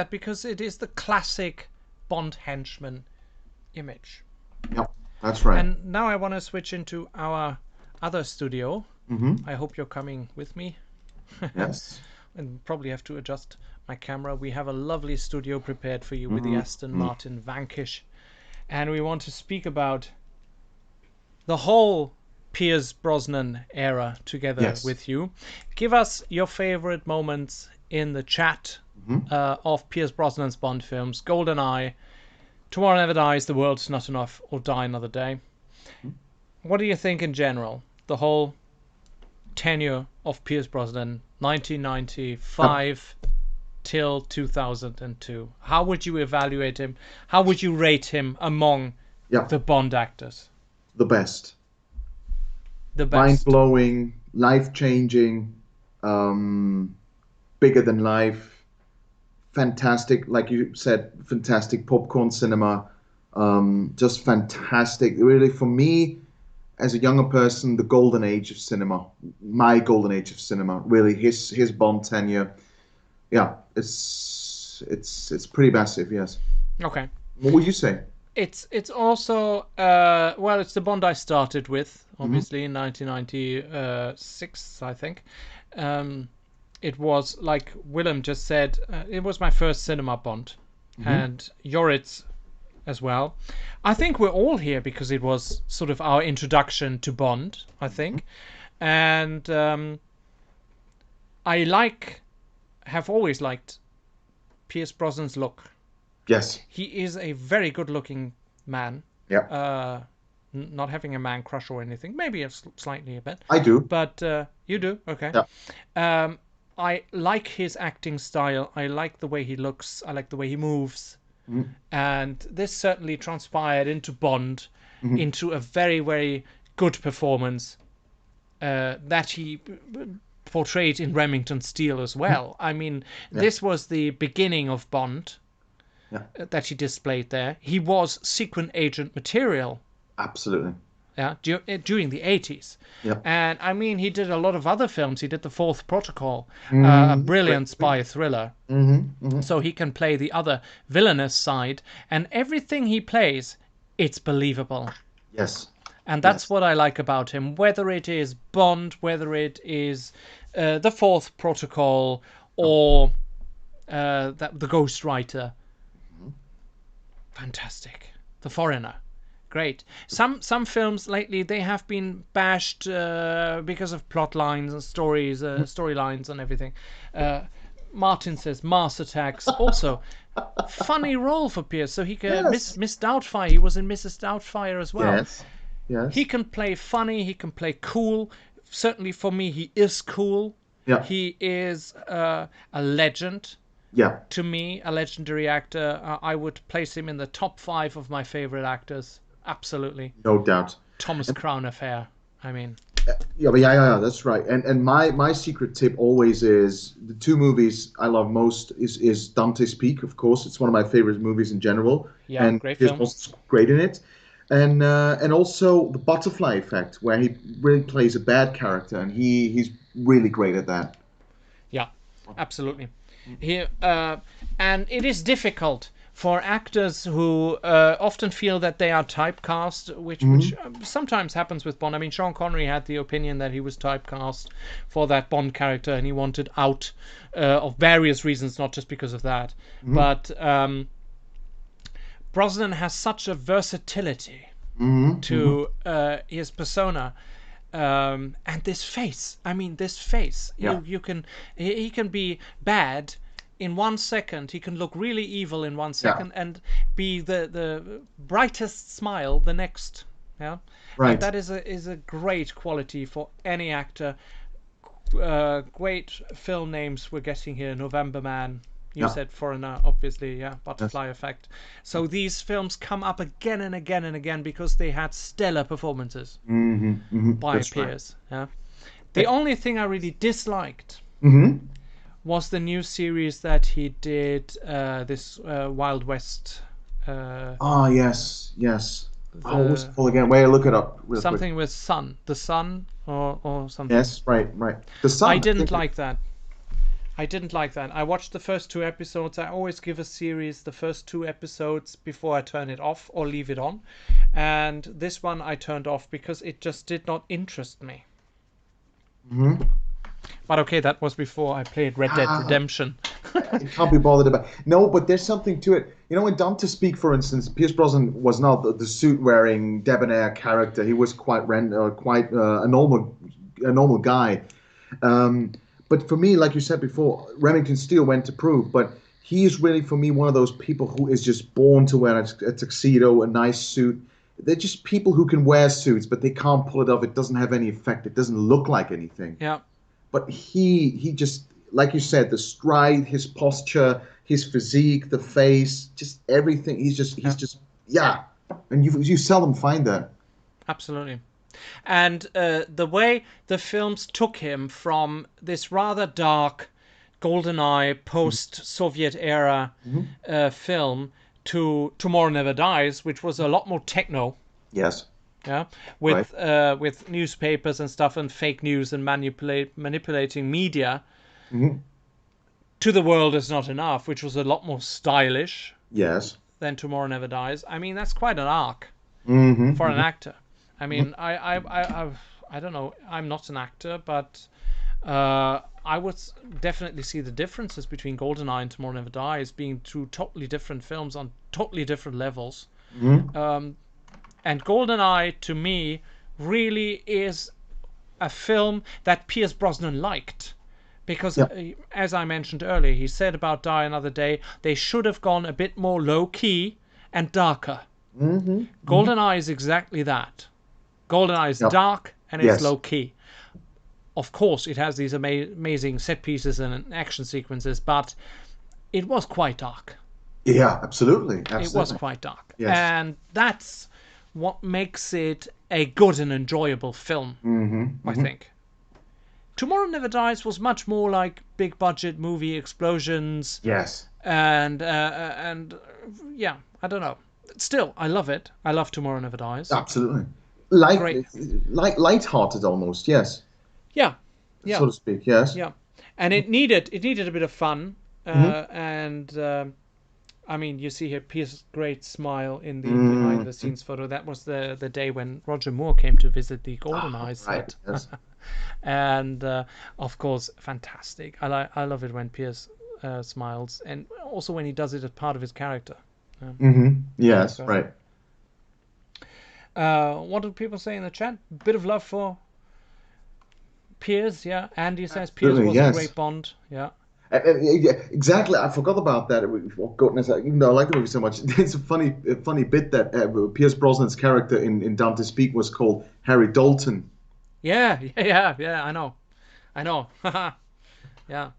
because it is the classic Bond henchman image. Yep. That's right. And now I want to switch into our other studio. I hope you're coming with me. Yes. And probably have to adjust my camera. We have a lovely studio prepared for you with the Aston Martin Vanquish. And we want to speak about the whole Pierce Brosnan era together with you. Give us your favorite moments in the chat of Pierce Brosnan's Bond films. GoldenEye, Tomorrow Never Dies, The World's Not Enough, or Die Another Day. What do you think in general? The whole tenure of Pierce Brosnan, 1995 till 2002. How would you evaluate him? How would you rate him among the Bond actors? The best. The best. Mind-blowing, life-changing, bigger than life. Fantastic, like you said, fantastic popcorn cinema, just fantastic. Really, for me, as a younger person, the golden age of cinema, my golden age of cinema. Really, his Bond tenure, it's pretty massive. Yes. Okay. What would you say? It's also well, it's the Bond I started with, obviously in 1996, I think. It was, like Willem just said, it was my first cinema Bond, and Jorit's as well. I think we're all here because it was sort of our introduction to Bond, I think. And I have always liked Pierce Brosnan's look. Yes. He is a very good-looking man. Yeah. Not having a man crush or anything. Maybe slightly a bit. I do. But you do? Okay. Yeah. I like his acting style. I like the way he looks. I like the way he moves. And this certainly transpired into Bond, into a very, very good performance that he portrayed in Remington Steele as well. I mean, this was the beginning of Bond that he displayed there. He was secret agent material. Absolutely. Yeah, during the 80s. Yep. And I mean, he did a lot of other films. He did The Fourth Protocol, a brilliant spy thriller. So he can play the other villainous side. And everything he plays, it's believable. Yes. And that's what I like about him. Whether it is Bond, whether it is The Fourth Protocol, or the Ghostwriter. Fantastic. The Foreigner. Great. Some films lately, they have been bashed because of plot lines and storylines and everything. Martin says Mars Attacks. Also, funny role for Pierce. So he can Miss Doubtfire. He was in Mrs. Doubtfire as well. Yes. He can play funny. He can play cool. Certainly for me, he is cool. Yeah. He is a legend. Yeah. To me, a legendary actor. I would place him in the top 5 of my favorite actors. Absolutely. No doubt. Thomas Crown affair. I mean, Yeah, that's right. And my secret tip always is the two movies I love most is Dante's Peak, of course. It's one of my favorite movies in general, yeah, and great Pierce film. Brosnan's great in it. And also the Butterfly Effect, where he really plays a bad character, and he's really great at that. Yeah, absolutely. Here, and it is difficult for actors who often feel that they are typecast, which sometimes happens with Bond. I mean, Sean Connery had the opinion that he was typecast for that Bond character, and he wanted out of various reasons, not just because of that. But Brosnan has such a versatility to his persona. And this face, I mean, this face, Yeah. you can, he can be bad in 1 second, he can look really evil in 1 second, and be the brightest smile the next. Yeah, Right. and that is a great quality for any actor. Great film names we're getting here: November Man. You said Foreigner, obviously, yeah, Butterfly Effect. So these films come up again and again and again because they had stellar performances by That's Pierce. Yeah. The only thing I really disliked was the new series that he did, this Wild West. Oh, yes. What's it called again? Wait, look it up real Something quick. with Sun. The Sun or something. Yes, right. The Sun. I didn't like that. I watched the first 2 episodes. I always give a series the first 2 episodes before I turn it off or leave it on. And this one I turned off because it just did not interest me. But okay, that was before I played Red Dead Redemption. It can't be bothered about. No, but there's something to it. You know, in Dante's Peak, for instance, Pierce Brosnan was not the suit-wearing debonair character. He was quite a normal guy. But for me, like you said before, Remington Steele went to prove. But he is really, for me, one of those people who is just born to wear a tuxedo, a nice suit. They're just people who can wear suits, but they can't pull it off. It doesn't have any effect. It doesn't look like anything. Yeah. But he just, like you said, the stride, his posture, his physique, the face, just everything. He's just, And you seldom find that. Absolutely. And the way the films took him from this rather dark, GoldenEye, post-Soviet era film to Tomorrow Never Dies, which was a lot more techno. Yes. Yeah, with newspapers and stuff and fake news and manipulating media to the world is not enough, which was a lot more stylish. Yes. Than Tomorrow Never Dies. I mean, that's quite an arc for an actor. I mean, I don't know. I'm not an actor, but I would definitely see the differences between GoldenEye and Tomorrow Never Dies being 2 totally different films on totally different levels. And GoldenEye, to me, really is a film that Pierce Brosnan liked. Because, as I mentioned earlier, he said about Die Another Day, they should have gone a bit more low-key and darker. GoldenEye is exactly that. GoldenEye is dark and it's low-key. Of course, it has these amazing set pieces and action sequences, but it was quite dark. Yeah, absolutely. It was quite dark. Yes. And that's what makes it a good and enjoyable film, I think. Tomorrow Never Dies was much more like big budget movie explosions. Yes. And yeah, I don't know. Still, I love it. I love Tomorrow Never Dies. Absolutely. Great. Light-hearted almost, yes. Yeah. So to speak, yes. Yeah. And it needed a bit of fun. And I mean, you see here Pierce's great smile in the behind the scenes photo. That was the day when Roger Moore came to visit the GoldenEye set. Yes. And of course, fantastic. I love it when Pierce smiles, and also when he does it as part of his character. Yes, right. What do people say in the chat? Bit of love for Pierce, yeah. Andy says Pierce was a great Bond, yeah. Exactly, I forgot about that. Oh, goodness, even though I like the movie so much, it's a funny bit that Pierce Brosnan's character in Dante's Peak was called Harry Dalton. Yeah, I know. Yeah.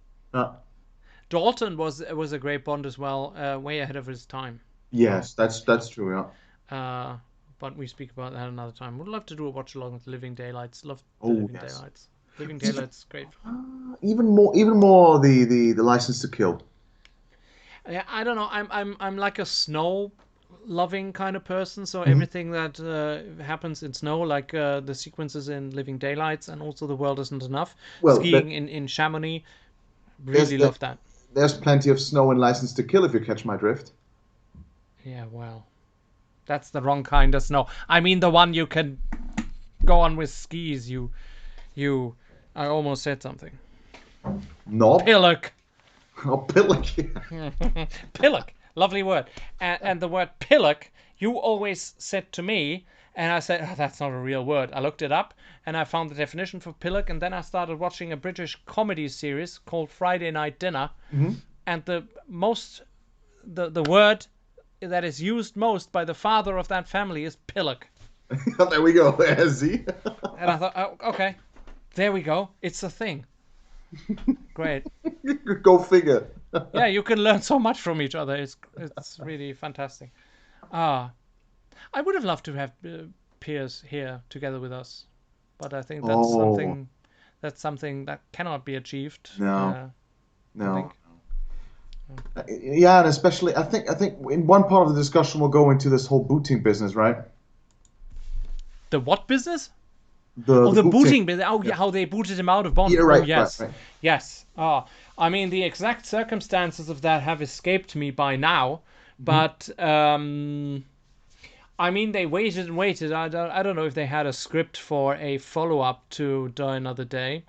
Dalton was a great Bond as well, way ahead of his time. Yes, that's true. Yeah. but we speak about that another time. Would love to do a watch along with Living Daylights. Love the Oh, Living yes. Daylights. Living Daylights, great. Even more the License to Kill. Yeah, I don't know. I'm like a snow loving kind of person. So Mm-hmm. everything that happens in snow, like the sequences in Living Daylights, and also The World Isn't Enough, Well, skiing in Chamonix, there's really love that. there's plenty of snow in License to Kill, if you catch my drift. Yeah, well, that's the wrong kind of snow. I mean the one you can go on with skis. I almost said something. No. Pillock. Oh, pillock. Pillock. Lovely word. And the word pillock, you always said to me, and I said, oh, that's not a real word. I looked it up, and I found the definition for pillock, and then I started watching a British comedy series called Friday Night Dinner, and the word that is used most by the father of that family is pillock. There we go. See? And I thought, oh, okay, there we go. It's a thing. Great. Go figure. Yeah, you can learn so much from each other. It's really fantastic. I would have loved to have Pierce here together with us, but I think that's something that cannot be achieved. No. I think. Yeah, and especially I think in one part of the discussion we'll go into this whole booting business, right? The what business? The booting business. Oh, yeah, how they booted him out of Bond. Yeah, right, Oh, yes. right. Yes. I mean, the exact circumstances of that have escaped me by now, but I mean, they waited and waited. I don't know if they had a script for a follow-up to Die Another Day,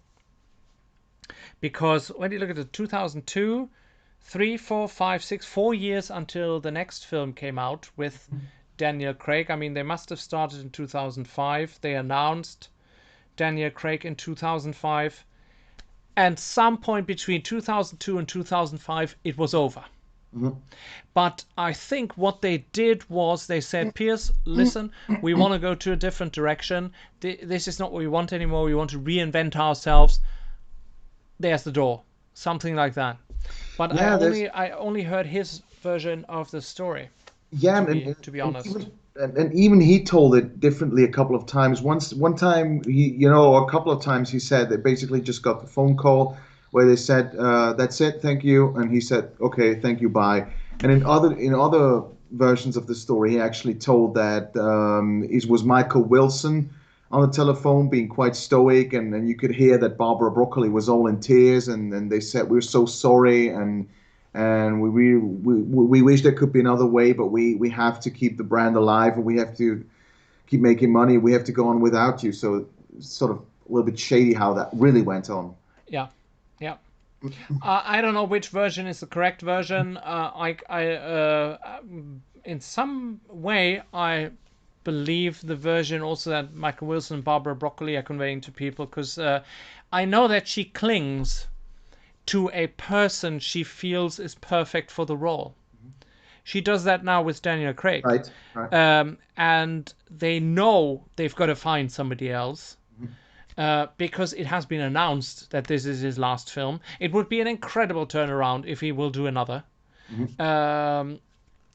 because when you look at it, 2002, 3, 4, 5, 6, 4 years until the next film came out with Daniel Craig. I mean, they must have started in 2005. They announced Daniel Craig in 2005. And some point between 2002 and 2005, it was over. But I think what they did was they said, Pierce, listen, we want to go to a different direction. This is not what we want anymore. We want to reinvent ourselves. There's the door. Something like that. But Yeah, I only heard his version of the story. Yeah, To be honest. And even he told it differently a couple of times. One time a couple of times he said they basically just got the phone call where they said, "That's it, thank you," and he said, "Okay, thank you, bye." And in other versions of the story, he actually told that it was Michael Wilson on the telephone being quite stoic, and you could hear that Barbara Broccoli was all in tears, and they said, "We're so sorry," and we wish there could be another way, but we have to keep the brand alive, and we have to keep making money. We have to go on without you. So it's sort of a little bit shady how that really went on. Yeah. I don't know which version is the correct version. In some way, I believe the version also that Michael Wilson and Barbara Broccoli are conveying to people, because I know that she clings to a person she feels is perfect for the role. She does that now with Daniel Craig. Right. And they know they've got to find somebody else because it has been announced that this is his last film. It would be an incredible turnaround if he will do another,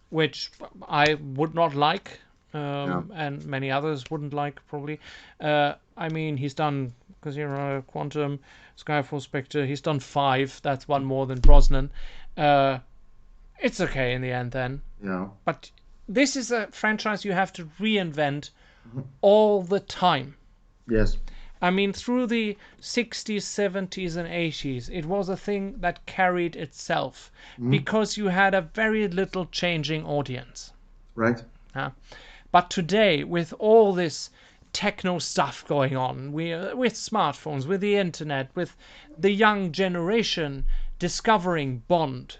which I would not like, and many others wouldn't like, probably. I mean, he's done Casino, Quantum, Skyfall, Spectre. He's done 5. That's one more than Brosnan. It's okay in the end then. Yeah. But this is a franchise you have to reinvent all the time. Yes. I mean, through the 60s, 70s, and 80s, it was a thing that carried itself because you had a very little changing audience. Right. But today, with all this techno stuff going on, with smartphones, with the internet, with the young generation discovering Bond,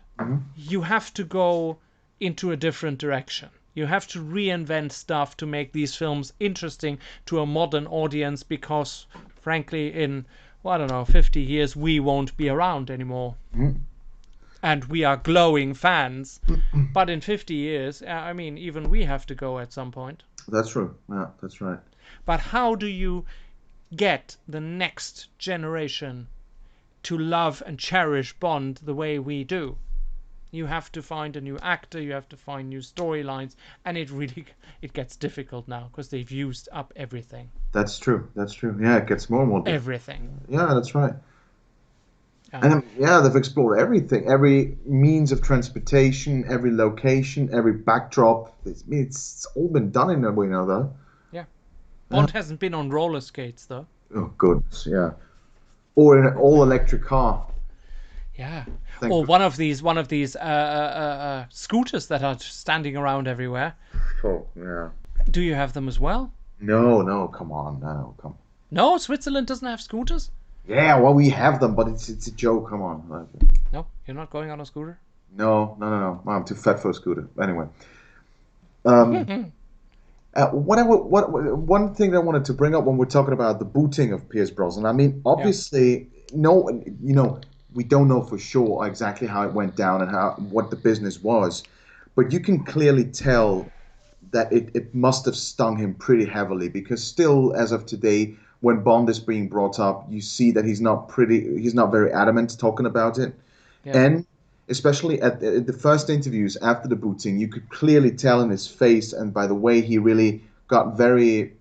you have to go into a different direction. You have to reinvent stuff to make these films interesting to a modern audience, because, frankly, in, 50 years, we won't be around anymore. And we are glowing fans. But in 50 years, I mean, even we have to go at some point. That's true. Yeah, that's right. But how do you get the next generation to love and cherish Bond the way we do? You have to find a new actor, you have to find new storylines, and it gets difficult now because they've used up everything. That's true. That's true. Yeah, it gets more and more difficult. Everything. Yeah, that's right. Yeah. And yeah, they've explored everything, every means of transportation, every location, every backdrop. It's all been done in a way or another. Yeah. Bond hasn't been on roller skates though. Oh goodness, yeah. Or in an all-electric car. Yeah. Thank Or you. one of these scooters that are standing around everywhere. Oh, yeah. Do you have them as well? No, come on, no, come on. No, Switzerland doesn't have scooters. Yeah, well, we have them, but it's a joke. Come on. No, you're not going on a scooter. No. I'm too fat for a scooter. Anyway, one thing that I wanted to bring up when we're talking about the booting of Pierce Brosnan. I mean, obviously, no, we don't know for sure exactly how it went down and what the business was, but you can clearly tell that it must have stung him pretty heavily, because still, as of today, when Bond is being brought up, you see that he's not very adamant talking about it. Yeah. And especially at the first interviews after the booting, you could clearly tell in his face and by the way he really got very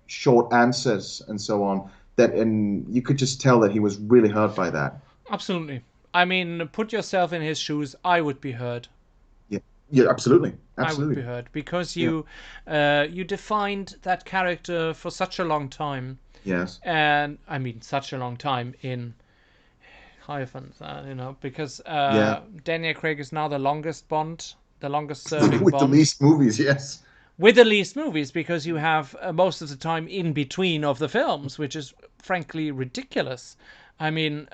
short answers and so on, and you could just tell that he was really hurt by that. Absolutely. I mean, put yourself in his shoes. I would be hurt. Yeah, absolutely. I would be hurt because you defined that character for such a long time. Yes. And I mean, such a long time in hyphens, because Daniel Craig is now the longest Bond, the longest serving with Bond. the least movies, yes. With the least movies, because you have most of the time in between of the films, which is frankly ridiculous. I mean,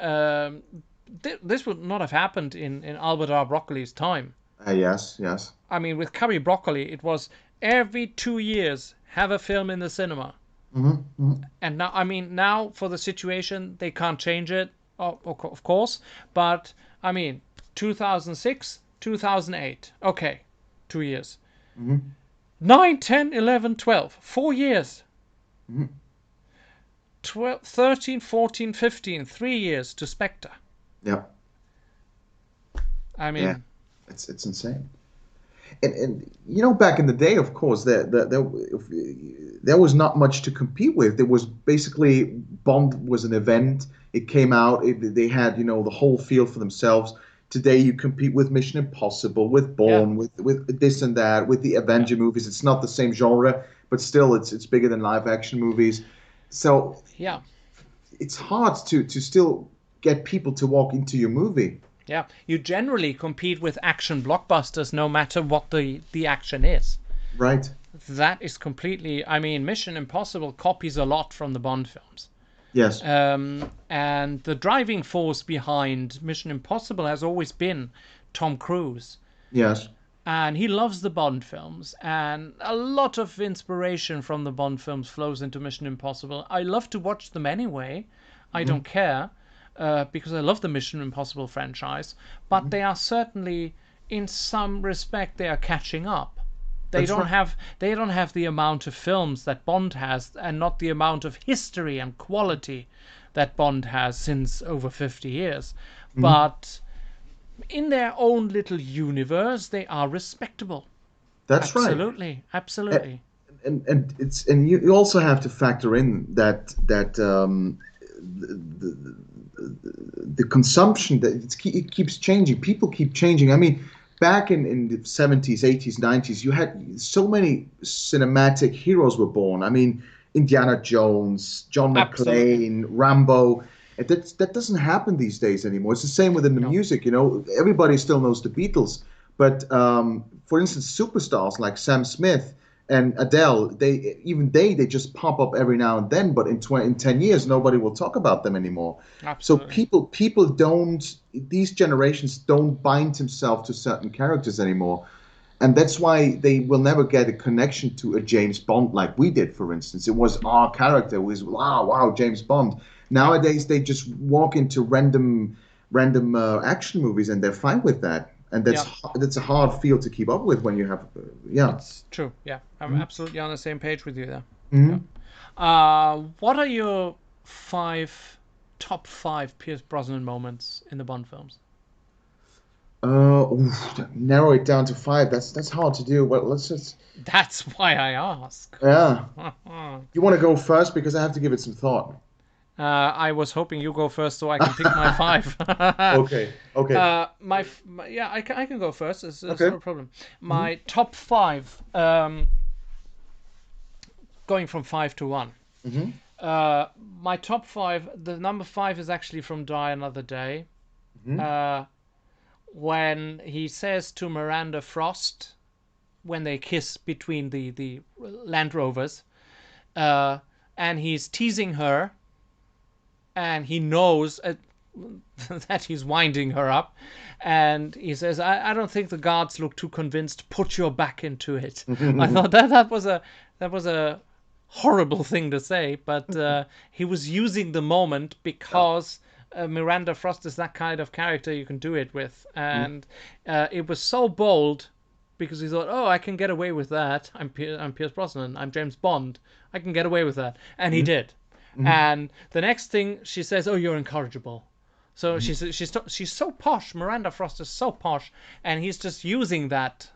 this would not have happened in Albert R. Broccoli's time. Yes. I mean, with Curry Broccoli, it was every 2 years have a film in the cinema. And now, I mean, now for the situation, they can't change it, of course. But, I mean, 2006, 2008. Okay, 2 years. 9, 10, 11, 12. 4 years. 12, 13, 14, 15. 3 years to Spectre. Yeah. I mean... Yeah. It's insane. And back in the day, of course, there was not much to compete with. There was basically Bond was an event. It came out. They had the whole field for themselves. Today you compete with Mission Impossible, with Bourne, with this and that, with the Avenger movies. It's not the same genre, but still it's bigger than live action movies. So it's hard to still get people to walk into your movie. Yeah, you generally compete with action blockbusters no matter what the action is. Right. That is completely... I mean, Mission Impossible copies a lot from the Bond films. Yes. And the driving force behind Mission Impossible has always been Tom Cruise. Yes. And he loves the Bond films. And a lot of inspiration from the Bond films flows into Mission Impossible. I love to watch them anyway. I don't care. Because I love the Mission Impossible franchise, but they are certainly, in some respect, they are catching up. They don't have the amount of films that Bond has, and not the amount of history and quality that Bond has since over 50 years. But in their own little universe, they are respectable. That's right. Absolutely. And you also have to factor in that the consumption that it keeps changing. People keep changing. I mean, back in the 70s, 80s, 90s, you had so many cinematic heroes were born. I mean, Indiana Jones, John McClane, Rambo. That doesn't happen these days anymore. It's the same within the music. Everybody still knows the Beatles, but for instance, superstars like Sam Smith and Adele, they just pop up every now and then, but in 10 years, nobody will talk about them anymore. Absolutely. So people don't, these generations don't bind themselves to certain characters anymore. And that's why they will never get a connection to a James Bond like we did, for instance. It was our character, it was, wow, James Bond. Nowadays, they just walk into random action movies and they're fine with that. And that's a hard field to keep up with when you have, It's true, yeah. I'm absolutely on the same page with you there. What are your top five Pierce Brosnan moments in the Bond films? Narrow it down to 5. That's hard to do. But let's just. That's why I ask. Yeah. You want to go first because I have to give it some thought. I was hoping you go first so I can pick my 5. Okay. Okay. Yeah, I can go first. It's Okay. no problem. My top 5, going from 5 to 1. My top 5, the number 5 is actually from Die Another Day. When he says to Miranda Frost, when they kiss between the Land Rovers, and he's teasing her, and he knows that he's winding her up, and he says, I don't think the guards look too convinced. Put your back into it. I thought that was a horrible thing to say, but he was using the moment because Miranda Frost is that kind of character you can do it with, and it was so bold because he thought, oh, I can get away with that. I'm Pierce Brosnan. I'm James Bond. I can get away with that, and he did. And the next thing she says, oh, you're incorrigible. So she's so posh. Miranda Frost is so posh, and he's just using that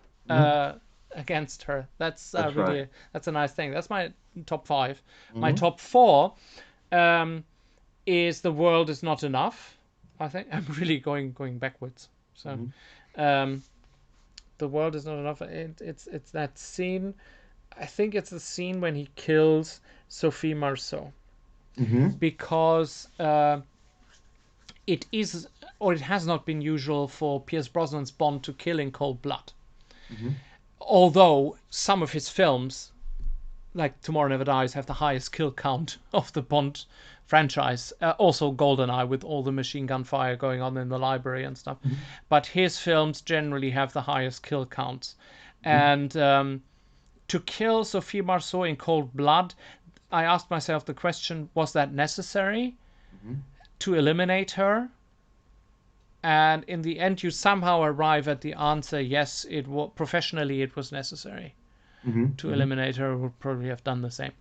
against her. That's really right. That's a nice thing. That's my top 5. My top 4 is The World Is Not Enough. I think I'm really going backwards. So The World Is Not Enough. It's that scene. I think it's the scene when he kills Sophie Marceau. Because it is, or it has not been usual for Pierce Brosnan's Bond to kill in cold blood. Although some of his films, like Tomorrow Never Dies, have the highest kill count of the Bond franchise. Also GoldenEye, with all the machine gun fire going on in the library and stuff. But his films generally have the highest kill counts. And to kill Sophie Marceau in cold blood, I asked myself the question, was that necessary to eliminate her? And in the end, you somehow arrive at the answer, yes, professionally it was necessary to eliminate her. Would probably have done the same.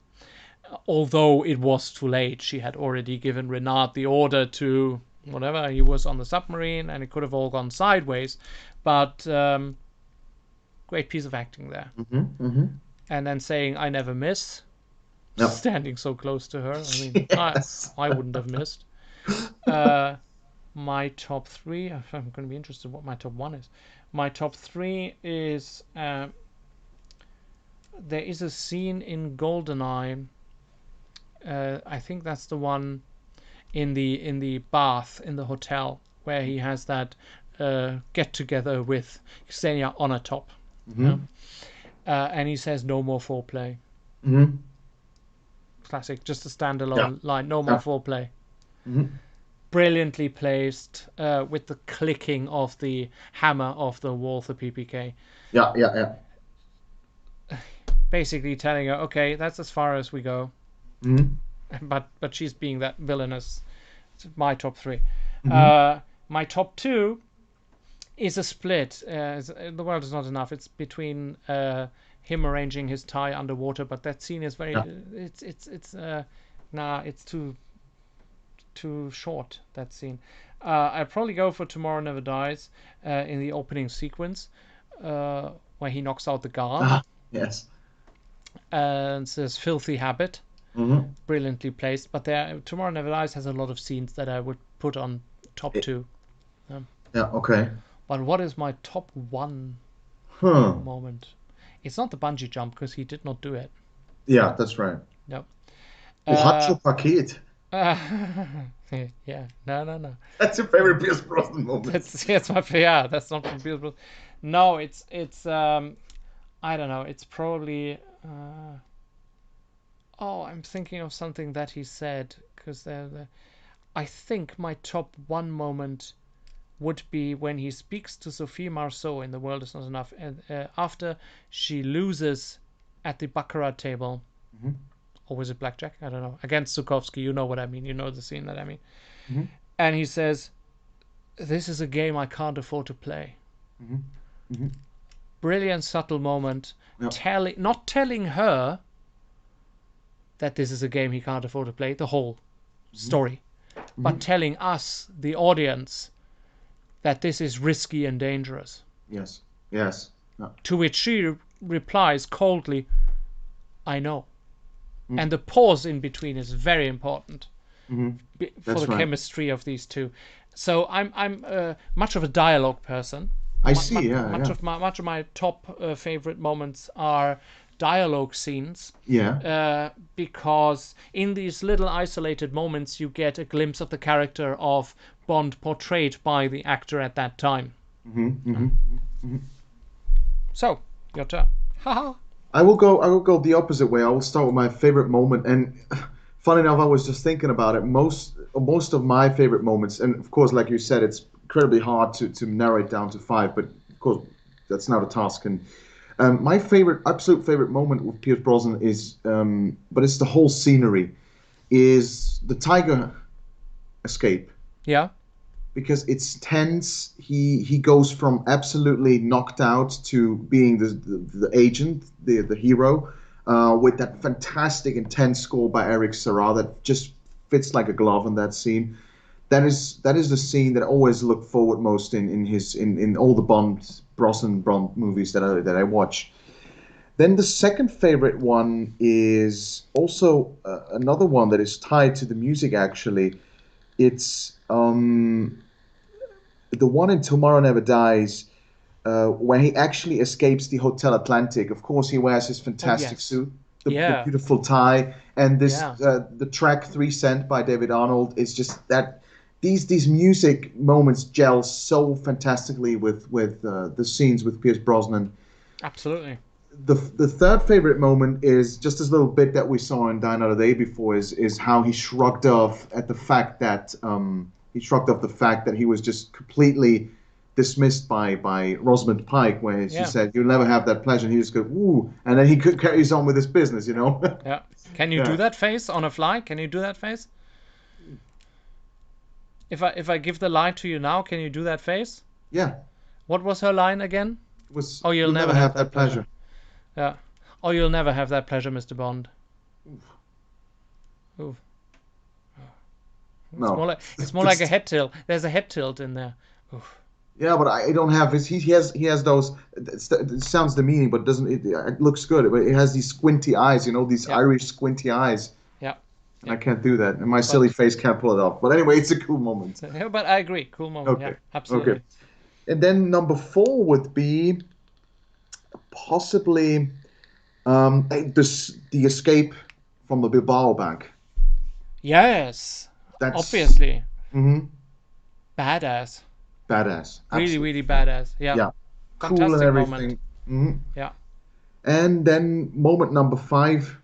Although it was too late. She had already given Renard the order to whatever. He was on the submarine and it could have all gone sideways. But great piece of acting there. And then saying, I never miss. Yep. Standing so close to her. I mean, yes. I wouldn't have missed. My top 3, I'm going to be interested what my top 1 is. My top 3 is, there is a scene in GoldenEye. I think that's the one in the bath in the hotel where he has that get together with Ksenia Onatop. And he says, no more foreplay. Classic, just a standalone line. No more foreplay. Brilliantly placed with the clicking of the hammer of the Walther PPK. Yeah. Basically telling her, okay, that's as far as we go. But she's being that villainous. It's my top 3. My top 2 is a split. The World Is Not Enough. It's between him arranging his tie underwater, but that scene is very it's too short, that scene. I'd probably go for Tomorrow Never Dies in the opening sequence where he knocks out the guard. Yes. And says filthy habit. Brilliantly placed. But Tomorrow Never Dies has a lot of scenes that I would put on top 2. Okay. But what is my top 1 moment? It's not the bungee jump because he did not do it. Yeah, that's right. No. Paket. Yeah, no. That's your favorite Pierce Brosnan moment. That's my favorite. That's not from Pierce Brosnan. No, it's I don't know. It's probably. I'm thinking of something that he said because I think my top 1 moment would be when he speaks to Sophie Marceau in The World Is Not Enough, and after she loses at the baccarat table, or was it blackjack? I don't know. Against Zukovsky, you know what I mean. You know the scene that I mean. And he says, "This is a game I can't afford to play." Brilliant, subtle moment, not telling her that this is a game he can't afford to play. The whole story, but telling us, the audience, that this is risky and dangerous. Yes. Yes. No. To which she replies coldly, "I know." Mm. And the pause in between is very important Mm-hmm. for That's the right. chemistry of these two. So I'm much of a dialogue person. I see. Yeah. Much Yeah. of my top favorite moments are dialogue scenes. Yeah. Because in these little isolated moments you get a glimpse of the character of Bond portrayed by the actor at that time. Mm-hmm. Mm-hmm. Mm-hmm. So, your turn. Haha. I will go. I will go the opposite way. I will start with my favorite moment. And funny enough, I was just thinking about it. Most of my favorite moments, and of course, like you said, it's incredibly hard to narrow it down to five. But of course, that's not a task. And my absolute favorite moment with Pierce Brosnan is, but it's the whole scenery, is the tiger escape. Yeah. Because it's tense. He goes from absolutely knocked out to being the agent, the hero, with that fantastic intense score by Eric Serra that just fits like a glove in that scene. That is the scene that I always look forward most in all the Brosnan Bond movies that I watch. Then the second favorite one is also another one that is tied to the music actually. It's the one in Tomorrow Never Dies, when he actually escapes the Hotel Atlantic. Of course, he wears his fantastic yes. suit, the Yeah. beautiful tie, and this Yeah. the track 3 Cent by David Arnold is just that. These music moments gel so fantastically with the scenes with Pierce Brosnan. Absolutely. The third favorite moment is just this little bit that we saw in Die Another Day before is how he shrugged off at the fact that the fact that he was just completely dismissed by Rosamund Pike, where she Yeah. said, "You'll never have that pleasure," and he just goes, "Ooh," and then he carries on with his business, you know. Yeah. Can you Yeah. do that face on a fly? Can you do that face? If I give the line to you now, can you do that face? Yeah, What was her line again? it was. Oh, you'll never have have that pleasure. Yeah. Oh, you'll never have that pleasure, Mr. Bond. Ooh. No. It's more like a head tilt. There's a head tilt in there. Oof. Yeah, but I don't have his. He has those. It sounds demeaning, but it looks good. It has these squinty eyes, these Yeah. Irish squinty eyes. Yeah. And I can't do that, and my silly face can't pull it off. But anyway, it's a cool moment. Yeah, but I agree. Cool moment. Okay. Yeah, absolutely. Okay. And then number 4 would be possibly the escape from the Bilbao Bank. Yes. That's Obviously. hmm Badass. badass. Really, Absolutely. really badass. Yeah. Yeah. Cool and Fantastic everything. moment. Mhm. Yeah. And then moment number 5.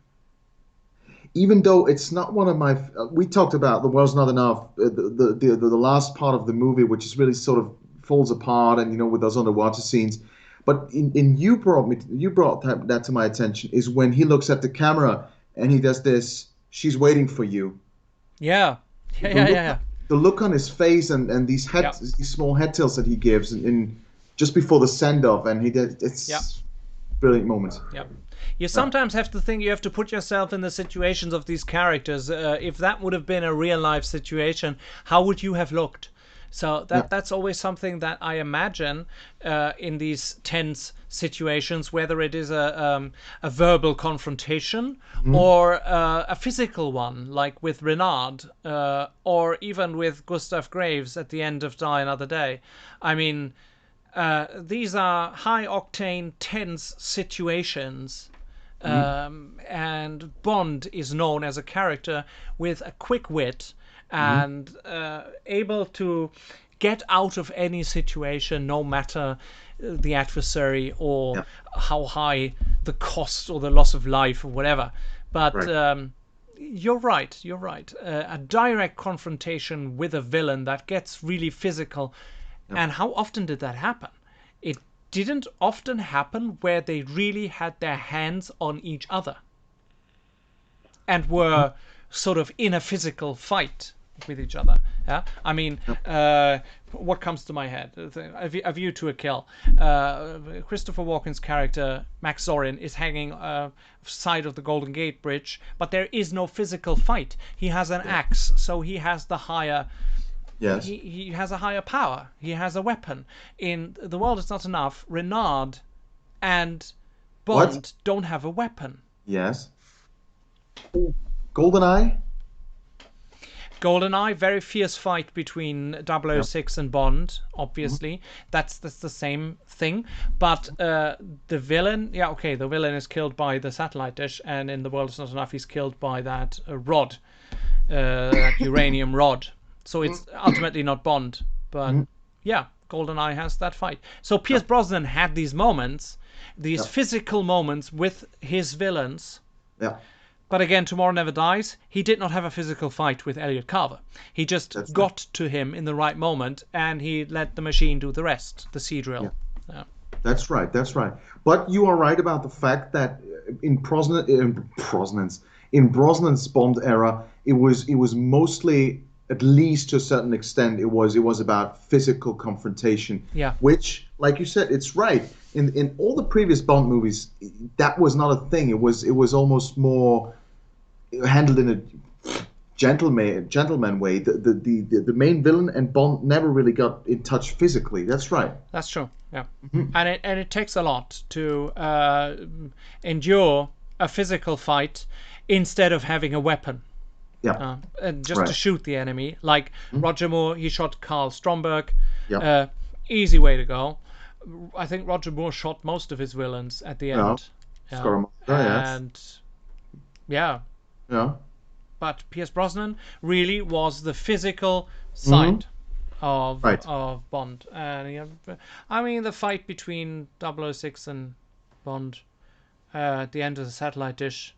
Even though it's not one of my, we talked about The World's Not Enough, the last part of the movie, which is really sort of falls apart, and with those underwater scenes. But you brought that to my attention, is when he looks at the camera and he does this. She's waiting for you. Yeah. The Yeah. look, Yeah. the look on his face and these these small head tilts that he gives in just before the send off, and it's brilliant moment. Yeah. You sometimes have to think, you have to put yourself in the situations of these characters. If that would have been a real life situation, how would you have looked? So that's always something that I imagine in these tense situations, whether it is a verbal confrontation or a physical one, like with Renard, or even with Gustav Graves at the end of Die Another Day. I mean, these are high-octane, tense situations. And Bond is known as a character with a quick wit and able to get out of any situation, no matter the adversary or how high the cost or the loss of life or whatever. But you're right. A direct confrontation with a villain that gets really physical. And how often did that happen? It didn't often happen where they really had their hands on each other and were sort of in a physical fight with each other. Yeah, I mean, what comes to my head? A View to a Kill. Christopher Walken's character Max Zorin is hanging side of the Golden Gate Bridge, but there is no physical fight. He has an axe, so he has the higher Yes. he has a higher power. He has a weapon. In The World Is Not Enough, Renard and What? Bond don't have a weapon. Yes. GoldenEye? GoldenEye, very fierce fight between 006 and Bond, obviously. That's the same thing. But the villain, the villain is killed by the satellite dish, and in The World Is Not Enough, he's killed by that rod, that uranium rod. So it's ultimately not Bond. But yeah, GoldenEye has that fight. So Pierce Brosnan had these moments, these physical moments with his villains. Yeah. But again, Tomorrow Never Dies, he did not have a physical fight with Elliot Carver. He just got to him in the right moment, and he let the machine do the rest, the sea drill. Yeah. That's right. That's right. But you are right about the fact that in Brosnan's Bond era, it was mostly, at least to a certain extent, it was about physical confrontation. Yeah. Which, like you said, it's right. In all the previous Bond movies, that was not a thing. It was almost more handled in a gentleman way. The main villain and Bond never really got in touch physically. That's right. That's true. Yeah. And it takes a lot to endure a physical fight instead of having a weapon. Yeah. And just to shoot the enemy. Like Roger Moore, he shot Carl Stromberg. Yeah. Easy way to go. I think Roger Moore shot most of his villains at the end. Scaramanga, and Yeah. But Pierce Brosnan really was the physical side of Bond. And I mean, the fight between 006 and Bond at the end of the satellite dish.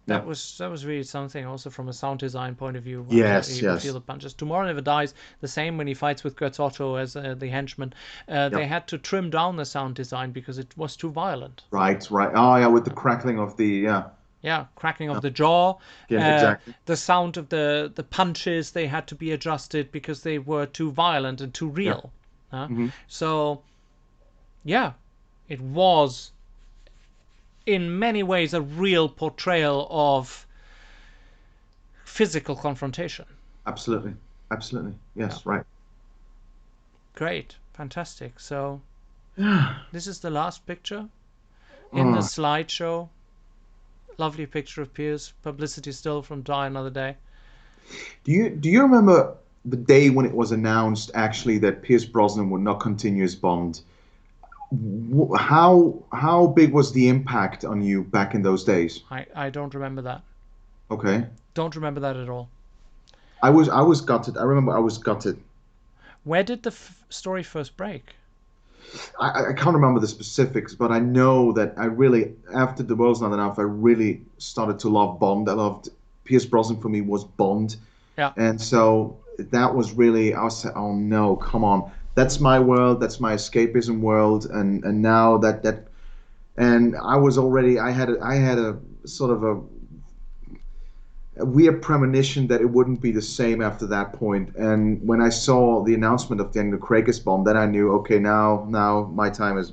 That was really something, also from a sound design point of view. Yes, You feel the punches. Tomorrow Never Dies, the same when he fights with Götz Otto as the henchman. They had to trim down the sound design because it was too violent. Right. Oh, yeah, with the crackling of the cracking of the jaw. Yeah, exactly. The sound of the punches, they had to be adjusted because they were too violent and too real. So, yeah, it was in many ways a real portrayal of physical confrontation. Absolutely. Yes, right. Great. Fantastic. So this is the last picture in the slideshow. Lovely picture of Pierce. Publicity still from Die Another Day. Do you remember the day when it was announced actually that Pierce Brosnan would not continue as Bond? How big was the impact on you back in those days? I don't remember that. Okay. Don't remember that at all. I was gutted. I remember I was gutted. Where did the story first break? I can't remember the specifics, but I know that I really, after The World's Not Enough, I really started to love Bond. I loved Pierce Brosnan. For me was Bond. Yeah. And so that was really, I was like, oh no, come on. That's my world. That's my escapism world. And now that and I was already, I had a sort of a weird premonition that it wouldn't be the same after that point. And when I saw the announcement of Daniel Craig as Bond, then I knew, okay, now my time is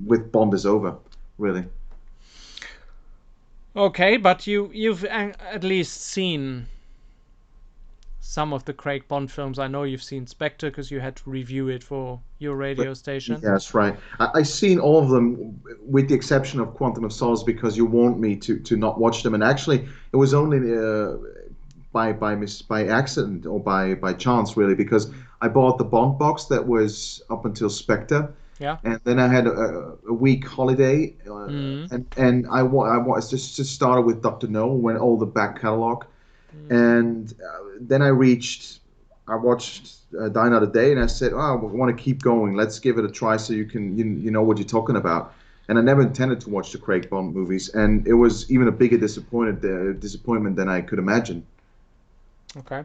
with Bond is over, really. Okay, but you've at least seen some of the Craig Bond films. I know you've seen Spectre because you had to review it for your radio station. Yes, right. I've seen all of them with the exception of Quantum of Solace because you warned me to not watch them. And actually, it was only by accident or by chance, really, because I bought the Bond box that was up until Spectre. Yeah. And then I had a week holiday, and I just started with Dr. No, went all the back catalog. And then I watched Die Another Day, and I said, "Oh, I want to keep going. Let's give it a try, so you know what you're talking about." And I never intended to watch the Craig Bond movies, and it was even a bigger disappointment than I could imagine. Okay.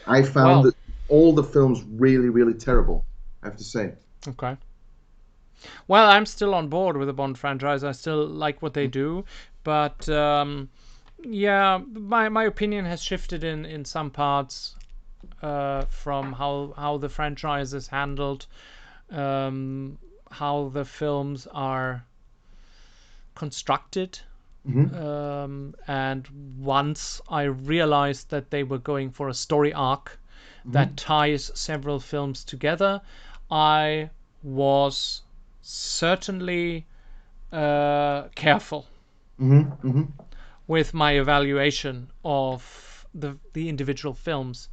I found all the films really, really terrible, I have to say. Okay. Well, I'm still on board with the Bond franchise. I still like what they do, but yeah, my opinion has shifted in some parts from how the franchise is handled, how the films are constructed. And once I realized that they were going for a story arc that ties several films together. I was certainly careful with my evaluation of the individual films.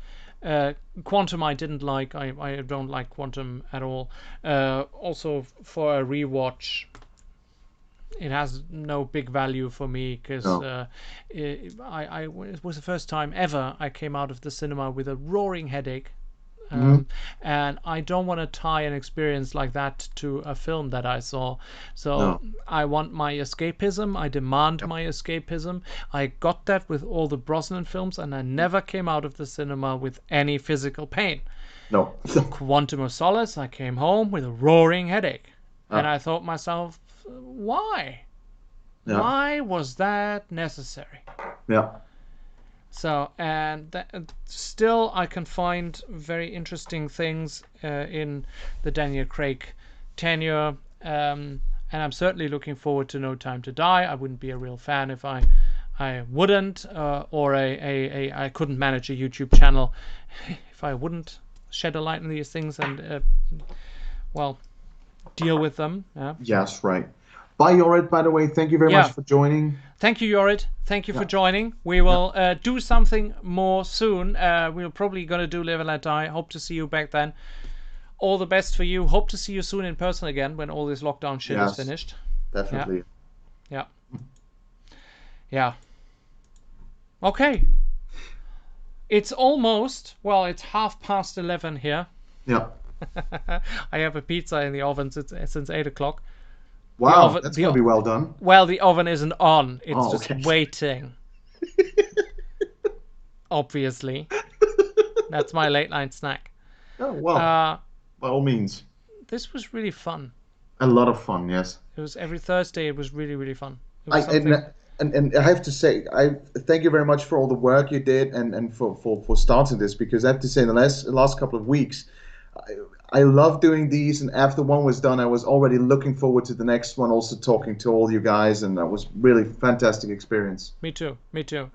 Quantum I didn't like. I don't like Quantum at all. Also, for a rewatch, it has no big value for me because it was the first time ever I came out of the cinema with a roaring headache. And I don't want to tie an experience like that to a film that I saw. So I want my escapism. I demand my escapism. I got that with all the Brosnan films, and I never came out of the cinema with any physical pain. No. Quantum of Solace, I came home with a roaring headache. And I thought myself, why? Yeah. Why was that necessary? Yeah. So, and still I can find very interesting things in the Daniel Craig tenure. And I'm certainly looking forward to No Time to Die. I wouldn't be a real fan if I wouldn't, or I couldn't manage a YouTube channel if I wouldn't shed a light on these things and, well, deal with them. Yeah. Yes, right. Bye, Jorid, by the way. Thank you very much for joining. Thank you, Jorid. Thank you for joining. We will do something more soon. We're probably going to do Live and Let Die. Hope to see you back then. All the best for you. Hope to see you soon in person again when all this lockdown shit is finished. Definitely. Yeah. Yeah. Okay. It's almost, well, it's 11:30 here. Yeah. I have a pizza in the oven since 8 o'clock. Wow, that's going to be well done. Well, the oven isn't on. It's just waiting. Obviously. That's my late night snack. Oh, well, by all means. This was really fun. A lot of fun, yes. It was every Thursday. It was really, really fun. And I have to say, I thank you very much for all the work you did and for starting this, because I have to say in the last couple of weeks, I love doing these, and after one was done, I was already looking forward to the next one, also talking to all you guys, and that was really fantastic experience. Me too.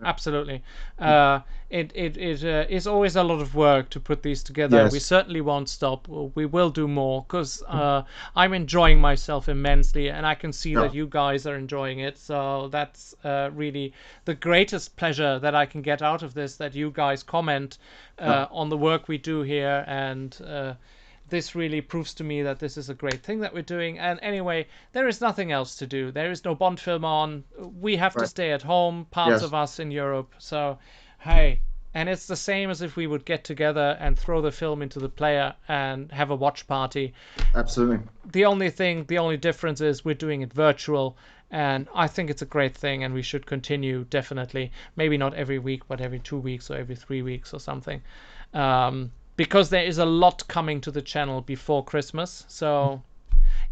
Absolutely. It is always a lot of work to put these together. Yes. We certainly won't stop. We will do more because I'm enjoying myself immensely, and I can see that you guys are enjoying it. So that's really the greatest pleasure that I can get out of this, that you guys comment on the work we do here, and this really proves to me that this is a great thing that we're doing. And anyway, there is nothing else to do. There is no Bond film on. We have to stay at home, parts of us in Europe. So, hey, and it's the same as if we would get together and throw the film into the player and have a watch party. Absolutely. The only difference is we're doing it virtual. And I think it's a great thing, and we should continue, definitely. Maybe not every week, but every 2 weeks or every 3 weeks or something. Because there is a lot coming to the channel before Christmas. So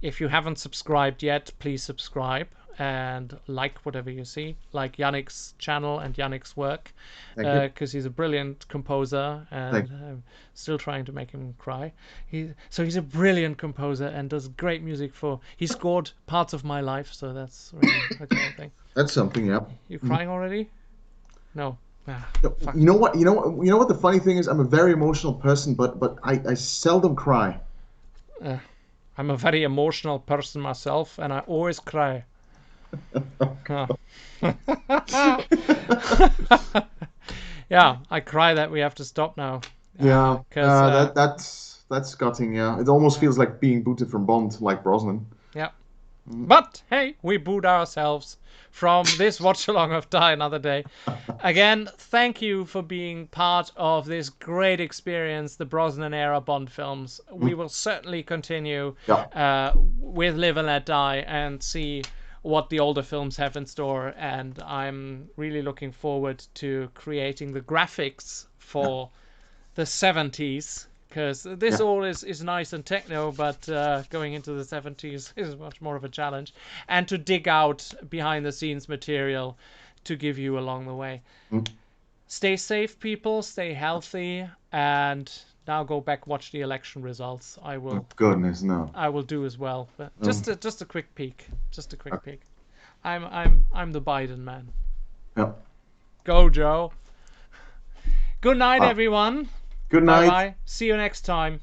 if you haven't subscribed yet, please subscribe and like whatever you see. Like Yannick's channel and Yannick's work. Because he's a brilliant composer, and I'm still trying to make him cry. He's a brilliant composer and does great music he scored parts of my life. So that's really a great thing. That's something, yeah. You crying already? No. You know what the funny thing is, I'm a very emotional person, but I seldom cry. I'm a very emotional person myself, and I always cry. Yeah, I cry that we have to stop now. That's gutting. Yeah, it almost feels like being booted from Bond, like Brosnan. Yeah. But hey, we booed ourselves from this watch along of Die Another Day. Again, thank you for being part of this great experience, the Brosnan era Bond films. We will certainly continue with Live and Let Die and see what the older films have in store. And I'm really looking forward to creating the graphics for the 70s. Because this all is nice and techno, but going into the 70s is much more of a challenge. And to dig out behind-the-scenes material to give you along the way. Stay safe, people. Stay healthy. And now go back, watch the election results. I will. Oh, goodness, no. I will do as well. But just a quick peek. Just a quick peek. I'm the Biden man. Yeah. Go, Joe. Good night, everyone. Good night. Bye bye. See you next time.